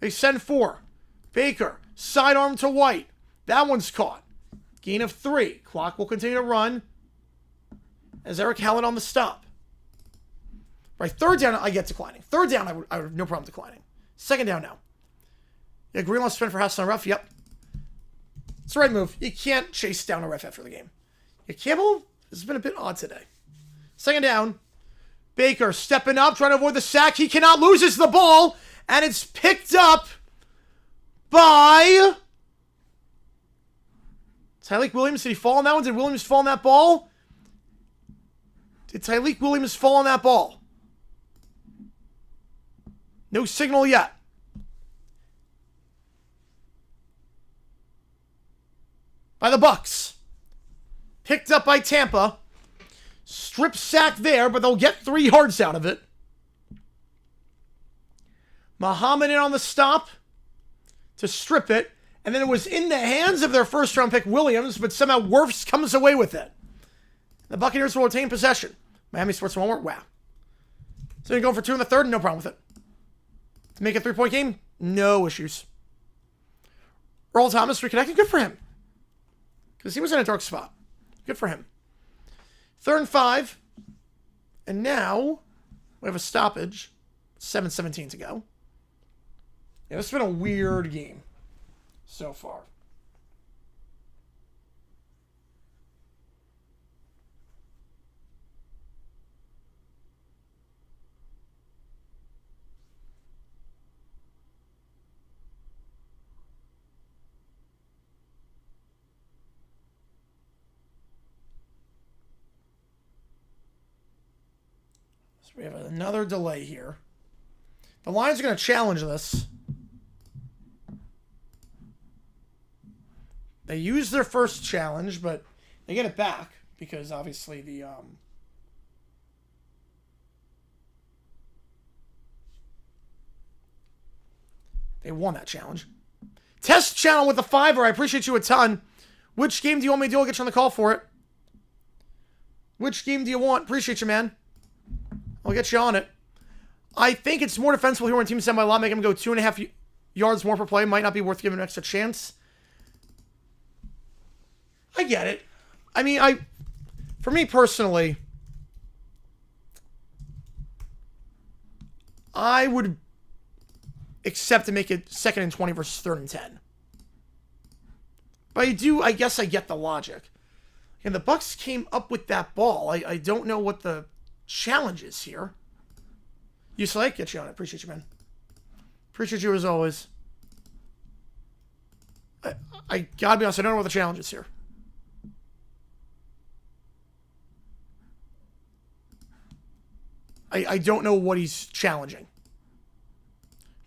They send 4. Baker, sidearm to White. That one's caught. Gain of 3. Clock will continue to run as Eric Hallett on the stop. Right, 3rd down, I get declining. 3rd down, I would have no problem declining. 2nd down now. Yeah, Greenlaw spent for House on ref. Yep. It's the right move. You can't chase down a ref after the game. Yeah, Campbell has been a bit odd today. 2nd down. Baker stepping up, trying to avoid the sack. He cannot, loses the ball, and it's picked up by Tyleik Williams. Did he fall on that one? Did Williams fall on that ball? Did Tyleik Williams fall on that ball? No signal yet. By the Bucs. Picked up by Tampa. Strip sack there, but they'll get 3 yards out of it. Muhammad in on the stop to strip it. And then it was in the hands of their first-round pick, Williams, but somehow Wirfs comes away with it. The Buccaneers will retain possession. Miami Sports Walmart, wow. So you're going for 2 in the 3rd, no problem with it. To make a 3-point game, no issues. Earl Thomas reconnected, good for him. Because he was in a dark spot. Good for him. 3rd and 5. And now we have a stoppage. 7:17 to go. Yeah, this has been a weird game so far. So we have another delay here. The Lions are going to challenge this. They used their first challenge, but they get it back because obviously they won that challenge. Test channel with the 5-er. I appreciate you a ton. Which game do you want me to do? I'll get you on the call for it. Which game do you want? Appreciate you, man. I'll get you on it. I think it's more defensible here when teams send by a lot, make him go 2.5 yards more per play. Might not be worth giving an extra chance. I get it. I mean, for me personally, I would accept to make it 2nd and 20 versus 3rd and 10. But I guess I get the logic. And the Bucs came up with that ball. I don't know what the challenge is here. You select, get you on it. Appreciate you, man. Appreciate you as always. I gotta be honest, I don't know what the challenge is here. I don't know what he's challenging.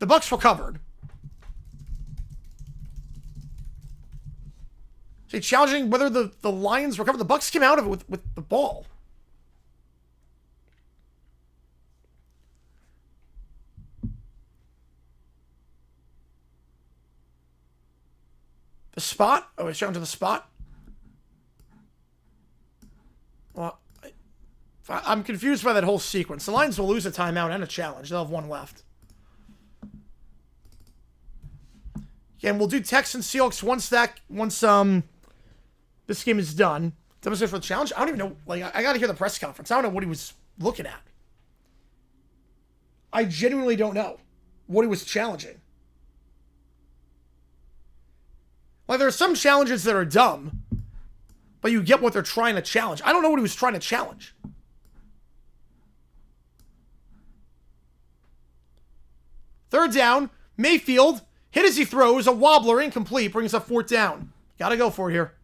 The Bucs recovered. So he's challenging whether the Lions recovered. The Bucs came out of it with the ball. The spot? Oh, he's challenging the spot? Well, I'm confused by that whole sequence. The Lions will lose a timeout and a challenge. They'll have 1 left. Yeah, and we'll do Texans Seahawks once this game is done. Demonstrate for the challenge. I don't even know. Like, I got to hear the press conference. I don't know what he was looking at. I genuinely don't know what he was challenging. Like, there are some challenges that are dumb, but you get what they're trying to challenge. I don't know what he was trying to challenge. Third down, Mayfield, hit as he throws, a wobbler, incomplete, brings up 4th down. Gotta go for it here.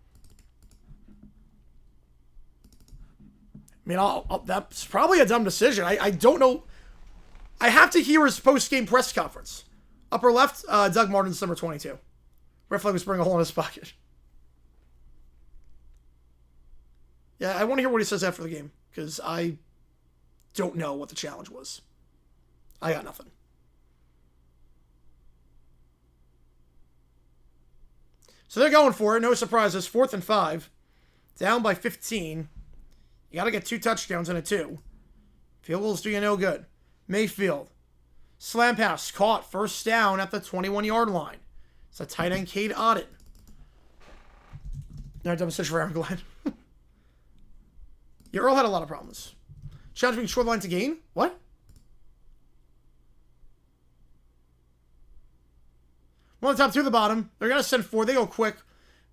I mean, that's probably a dumb decision. I don't know. I have to hear his post-game press conference. Upper left, Doug Martin's number 22. Red flag was burning a hole in his pocket. Yeah, I want to hear what he says after the game, because I don't know what the challenge was. I got nothing. So they're going for it. No surprises. 4th and 5. Down by 15. You got to get 2 touchdowns and a 2. Field goals do you no good. Mayfield. Slam pass. Caught. First down at the 21-yard line. It's a tight end, Cade Otton. No, double stitch for Aaron Glenn. Yeah, Earl had a lot of problems. Challenge being short line to gain? What? One on the top, 2 at the bottom. They're going to send 4. They go quick.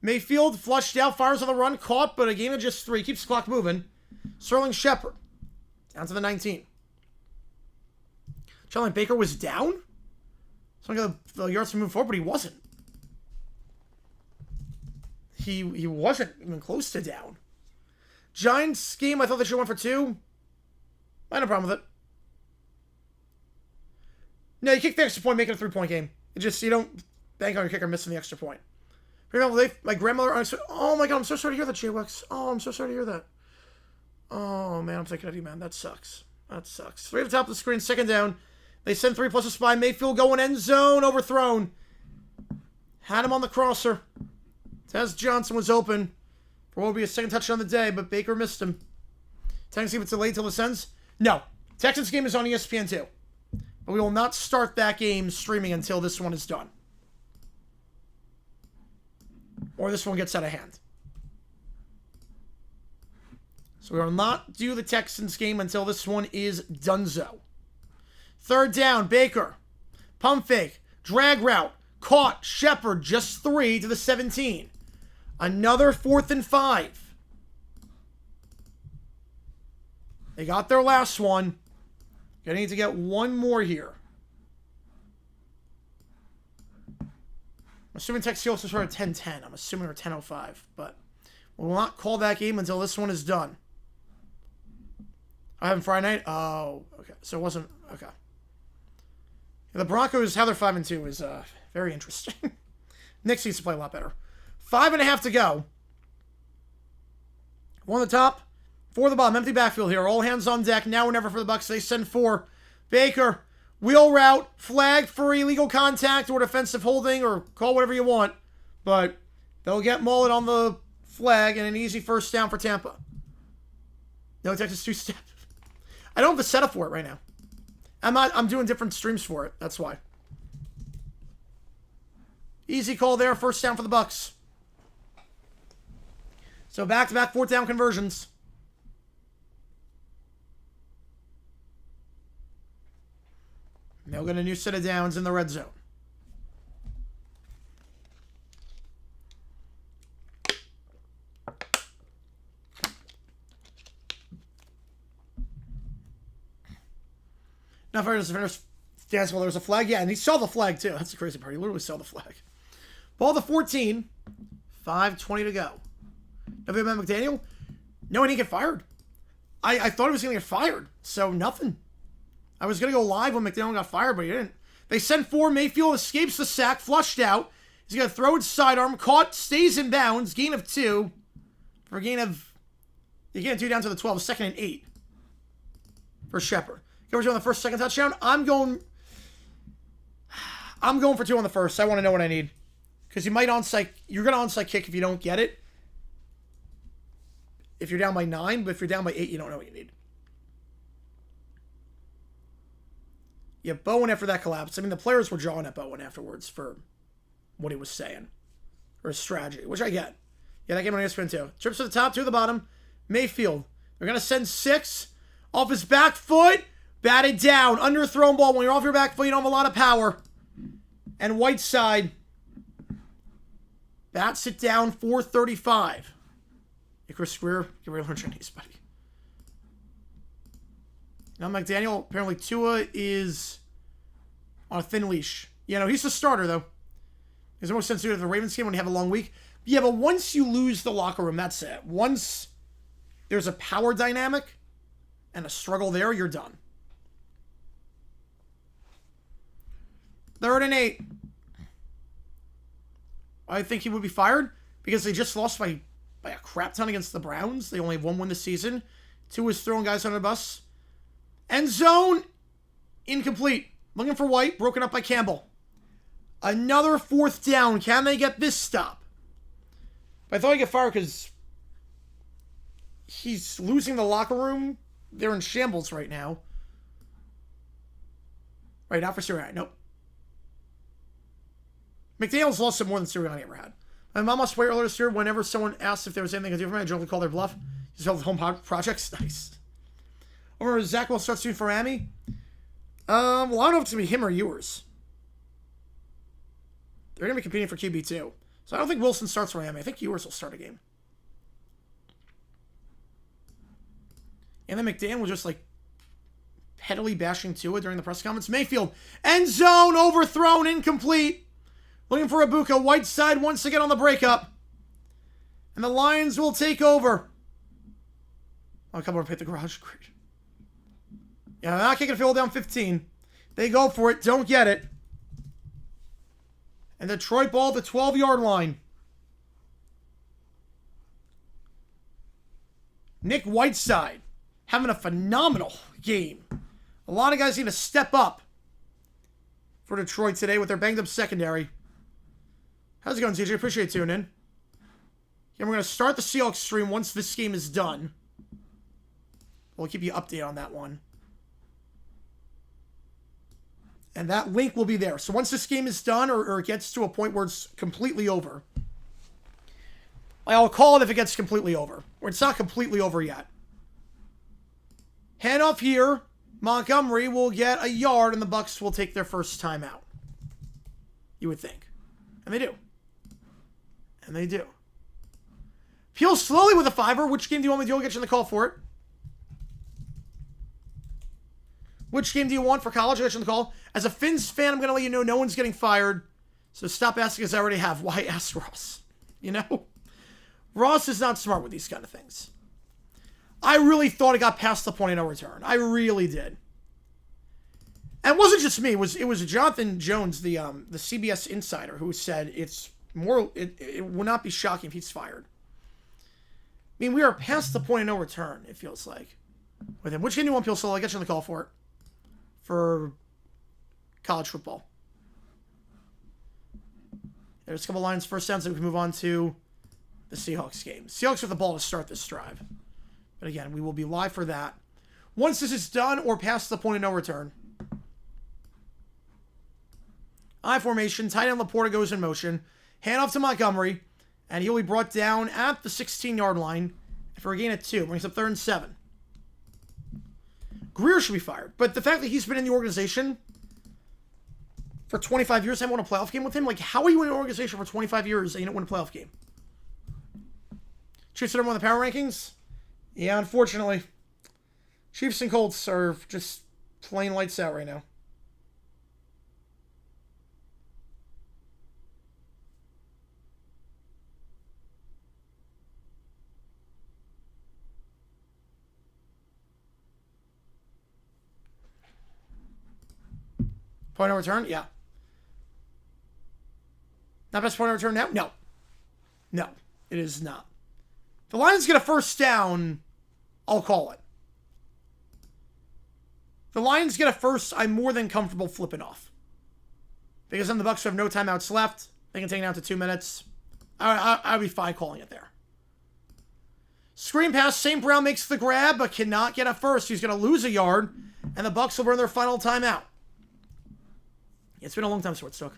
Mayfield flushed out, fires on the run, caught, but a gain of just 3. Keeps the clock moving. Sterling Shepard. Down to the 19. Charlie Baker was down? So I got the yards to move forward, but he wasn't. He wasn't even close to down. Giants game, I thought they should have went for 2. I had no problem with it. No, you kick the extra point, make it a 3-point game. It just, you don't bank on your kicker missing the extra point. Remember, my grandmother, oh my god, I'm so sorry to hear that, J-Wex. Oh, I'm so sorry to hear that. Oh man, I'm thinking of you, man. That sucks. That sucks. 3 at the top of the screen, 2nd down. They send 3 plus a spy. Mayfield going end zone, overthrown. Had him on the crosser. Tez Johnson was open for what would be a 2nd touchdown of the day, but Baker missed him. Texans game, it's delayed till it ends? No. Texans game is on ESPN too. But we will not start that game streaming until this one is done. Or this one gets out of hand. So we will not do the Texans game until this one is donezo. 3rd down, Baker. Pump fake. Drag route. Caught. Shepard, just 3 to the 17. Another 4th and 5. They got their last one. Gonna need to get one more here. I'm assuming Texas also started at 10-10. I'm assuming we're 10:05, but we will not call that game until this one is done. I have Friday night. Oh, okay. So it wasn't okay. The Broncos, how they're 5-2 is very interesting. Knicks needs to play a lot better. 5.5 to go. 1 at the top, 4 at the bottom. Empty backfield here. All hands on deck. Now or never for the Bucs. They send 4. Baker, wheel route, flag for illegal contact or defensive holding, or call whatever you want. But they'll get Mullet on the flag and an easy 1st down for Tampa. No Texas 2-step. I don't have the setup for it right now. I'm doing different streams for it. That's why. Easy call there. 1st down for the Bucs. So back-to-back 4th down conversions. They'll get a new set of downs in the red zone. Now, fairness, dance while there was a flag. Yeah, and he saw the flag, too. That's the crazy part. He literally saw the flag. Ball to 14. 5:20 to go. Nothing about McDaniel? No, he didn't get fired. I thought he was going to get fired, so nothing. I was going to go live when McDaniel got fired, but he didn't. They send 4. Mayfield escapes the sack, flushed out. He's going to throw it sidearm. Caught, stays in bounds. Gain of 2. For a gain of... You get 2 down to the 12. 2nd and 8. For Shepard. Going on the 1st, 2nd touchdown. I'm going for 2 on the 1st. I want to know what I need. Because you might onside... You're going to onside kick if you don't get it. If you're down by 9. But if you're down by 8, you don't know what you need. Yeah, Bowen after that collapse. I mean, the players were jawing at Bowen afterwards for what he was saying. Or his strategy, which I get. Yeah, that game on ESPN too. Trips to the top, 2 to the bottom. Mayfield. They're going to send 6. Off his back foot. Batted down. Underthrown ball. When you're off your back foot, you don't have a lot of power. And Whiteside bats it down 4:35. Hey, Chris Square, get ready to learn Chinese, buddy. Now McDaniel, apparently Tua is on a thin leash. Yeah, no, he's the starter, though. There's more sense to do it at the Ravens game when you have a long week. Yeah, but once you lose the locker room, that's it. Once there's a power dynamic and a struggle there, you're done. 3rd and 8. I think he would be fired because they just lost by a crap ton against the Browns. They only have 1 win this season. 2 is throwing guys under the bus. End zone. Incomplete. Looking for White. Broken up by Campbell. Another 4th down. Can they get this stop? But I thought he'd get fired because he's losing the locker room. They're in shambles right now. Right, not for Sirianni. Nope. McDaniels lost it more than Sirianni ever had. My mom must wait earlier this year. Whenever someone asked if there was anything I could do for me, I generally call their bluff. Just held home projects. Nice. Over Zach will start soon for Miami. Well, I don't know if it's going to be him or Ewers. They're going to be competing for QB too. So I don't think Wilson starts for Miami. I think Ewers will start a game. And then McDaniel was just like pettily bashing Tua during the press conference. Mayfield, end zone, overthrown, incomplete. Looking for Ibuka. Whiteside once again on the breakup. And the Lions will take over. Oh, come over and hit the garage. Great. Yeah, they're not kicking a field down 15. They go for it. Don't get it. And Detroit ball at the 12-yard line. Nick Whiteside having a phenomenal game. A lot of guys need to step up for Detroit today with their banged-up secondary. How's it going, CJ? Appreciate you tuning in. And we're going to start the Seahawks stream once this game is done. We'll keep you updated on that one. And that link will be there. So once this game is done or it gets to a point where it's completely over, I'll call it if it gets completely over. Or it's not completely over yet. Handoff here. Montgomery will get a yard and the Bucs will take their first time out. You would think. And they do. And they do. Peel slowly with a 5-er. Which game do you want me to do? I'll get you in the call for it. Which game do you want for college? I'll get you in the call. As a Finns fan, I'm going to let you know no one's getting fired. So stop asking as I already have. Why ask Ross? You know? Ross is not smart with these kind of things. I really thought it got past the point of no return. I really did. And it wasn't just me. It was Jonathan Jones, the CBS insider, who said it will not be shocking if he's fired. I mean, we are past the point of no return, it feels like, with him. Which game do you want, Peel Solo? I'll get you on the call for it. For college football. There's a couple lines first down, so we can move on to the Seahawks game. Seahawks with the ball to start this drive. But again, we will be live for that. Once this is done or past the point of no return. I formation. Tight end Laporta goes in motion. Handoff to Montgomery. And he'll be brought down at the 16-yard line for a gain of 2. Brings up 3rd and 7. Greer should be fired. But the fact that he's been in the organization for 25 years, I haven't won a playoff game with him. Like, how are you in an organization for 25 years and you don't win a playoff game? Chiefs are number 1 in the power rankings? Yeah, unfortunately. Chiefs and Colts are just plain lights out right now. Point of return? Yeah. Not best point of return now? No. No, it is not. The Lions get a first down, I'll call it. The Lions get a first, I'm more than comfortable flipping off. Because then the Bucs have no timeouts left. They can take it down to 2 minutes. I'll be fine calling it there. Screen pass, St. Brown makes the grab, but cannot get a first. He's going to lose a yard, and the Bucs will burn their final timeout. It's been a long time since it took.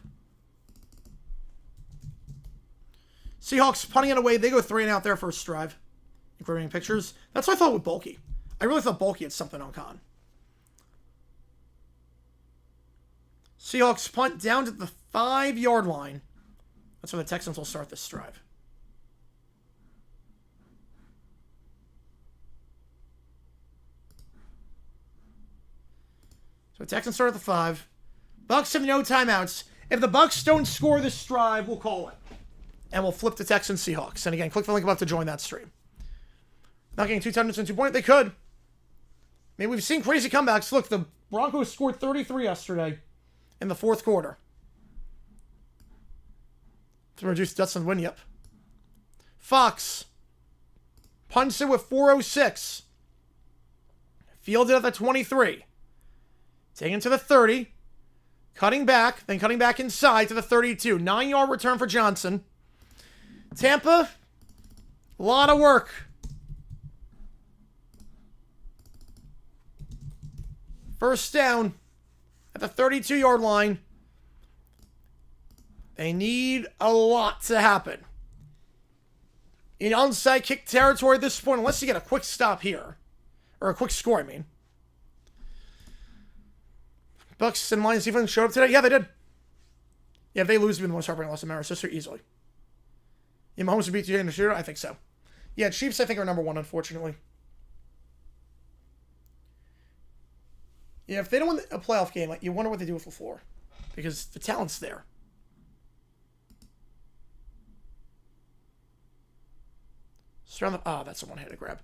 Seahawks punting it away. They go 3 and out their first drive. Including pictures. That's what I thought with Bulky. I really thought Bulky had something on Con. Seahawks punt down to the 5-yard line. That's where the Texans will start this drive. So Texans start at the 5. Bucs have no timeouts. If the Bucs don't score this drive, we'll call it. And we'll flip to Texans Seahawks. And again, click the link above to join that stream. Not getting 2 touchdowns and 2 points. They could. I mean, we've seen crazy comebacks. Look, the Broncos scored 33 yesterday in the 4th quarter. To reduce Dustin win, yep. Fox. Punts it with 4:06. Fielded at the 23. Taking to the 30. Cutting back, then cutting back inside to the 32. 9-yard return for Johnson. Tampa, a lot of work. First down at the 32-yard line. They need a lot to happen. In onside kick territory at this point, unless you get a quick stop here. Or a quick score, I mean. Bucs and Lions defense showed up today? Yeah, they did. Yeah, if they lose, it'll be the most heartbreaking loss in America's history easily. Yeah, Mahomes would beat TJ in the shooter? I think so. Yeah, Chiefs, I think, are number one, unfortunately. Yeah, if they don't win a playoff game, like, you wonder what they do with LaFleur. Because the talent's there. That's a one-handed grab.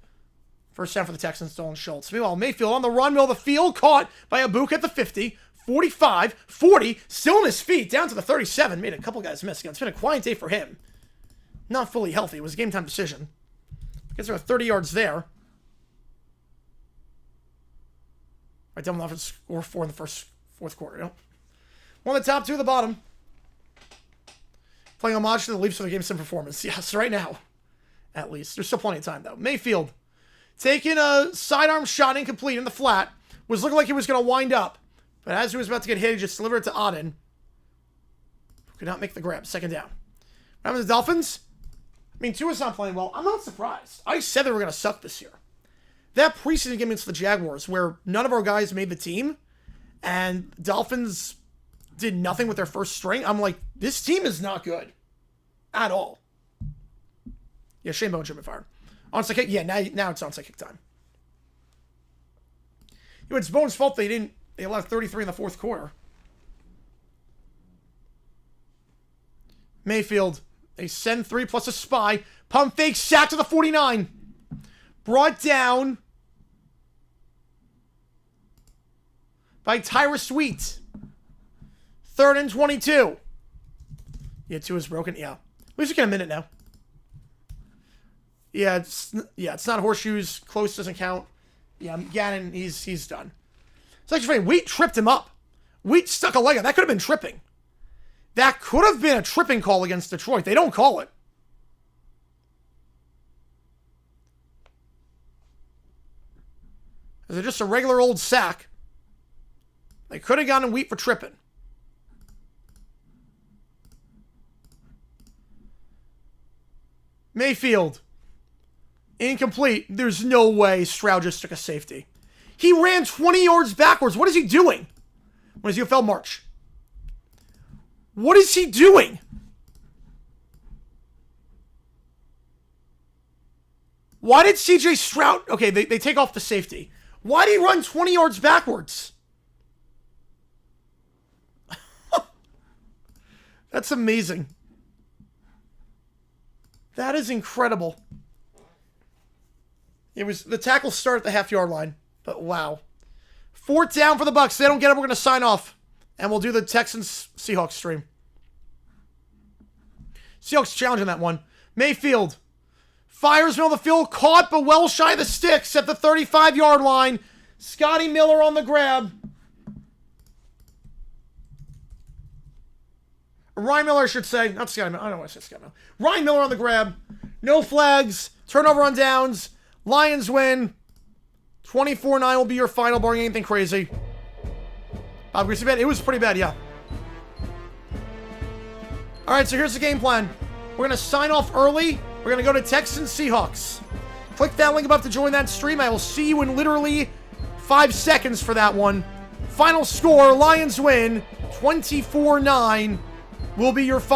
First down for the Texans, Dalton Schultz. Meanwhile, Mayfield on the run, middle of the field, caught by a Bucs at the 50, 45, 40, still on his feet, down to the 37. Made a couple guys miss. It's been a quiet day for him. Not fully healthy. It was a game-time decision. Guess there are 30 yards there. Right, Devil Offense score 4 in the fourth quarter. You know? One of the top, two at the bottom. Playing homage to the Leafs for the game 7 performance. Yes, right now. At least. There's still plenty of time, though. Mayfield. Taking a sidearm shot incomplete in the flat. Was looking like he was going to wind up. But as he was about to get hit, he just delivered it to Auden. Could not make the grab. Second down. Remember the Dolphins? I mean, Tua's not playing well. I'm not surprised. I said they were going to suck this year. That preseason game against the Jaguars, where none of our guys made the team, and Dolphins did nothing with their first string, I'm like, this team is not good. At all. Yeah, Shane Bowen should have been fired. Onside kick? Yeah, now it's onside kick time. You know, it's Bowen's fault they allowed 33 in the fourth quarter. Mayfield. They send 3 plus a spy. Pump fake, sack to the 49. Brought down by Tyra Sweet. 3rd and 22. Yeah, 2 is broken. Yeah. At least we get a minute now. Yeah, it's not horseshoes. Close doesn't count. Yeah, Gannon, he's done. It's actually funny. Wheat tripped him up. Wheat stuck a leg out. That could have been tripping. That could have been a tripping call against Detroit. They don't call it. Is it just a regular old sack? They could have gotten Wheat for tripping. Mayfield. Incomplete. There's no way Stroud just took a safety. He ran 20 yards backwards. What is he doing? What is UFL March? What is he doing? Why did CJ Stroud... Okay, they take off the safety. Why did he run 20 yards backwards? That's amazing. That is incredible. It was the tackle start at the half-yard line, but wow. 4th down for the Bucs. They don't get it. We're going to sign off, and we'll do the Texans-Seahawks stream. Seahawks challenging that one. Mayfield fires middle of the field, caught but well shy of the sticks at the 35-yard line. Scotty Miller on the grab. Ryan Miller, I should say. Not Scotty Miller. I don't want to say Scotty Miller. Ryan Miller on the grab. No flags. Turnover on downs. Lions win. 24-9 will be your final, barring anything crazy. Bob Greasy bad? It was pretty bad, yeah. All right, so here's the game plan. We're going to sign off early. We're going to go to Texans Seahawks. Click that link above to join that stream. I will see you in literally 5 seconds for that one. Final score, Lions win. 24-9 will be your final.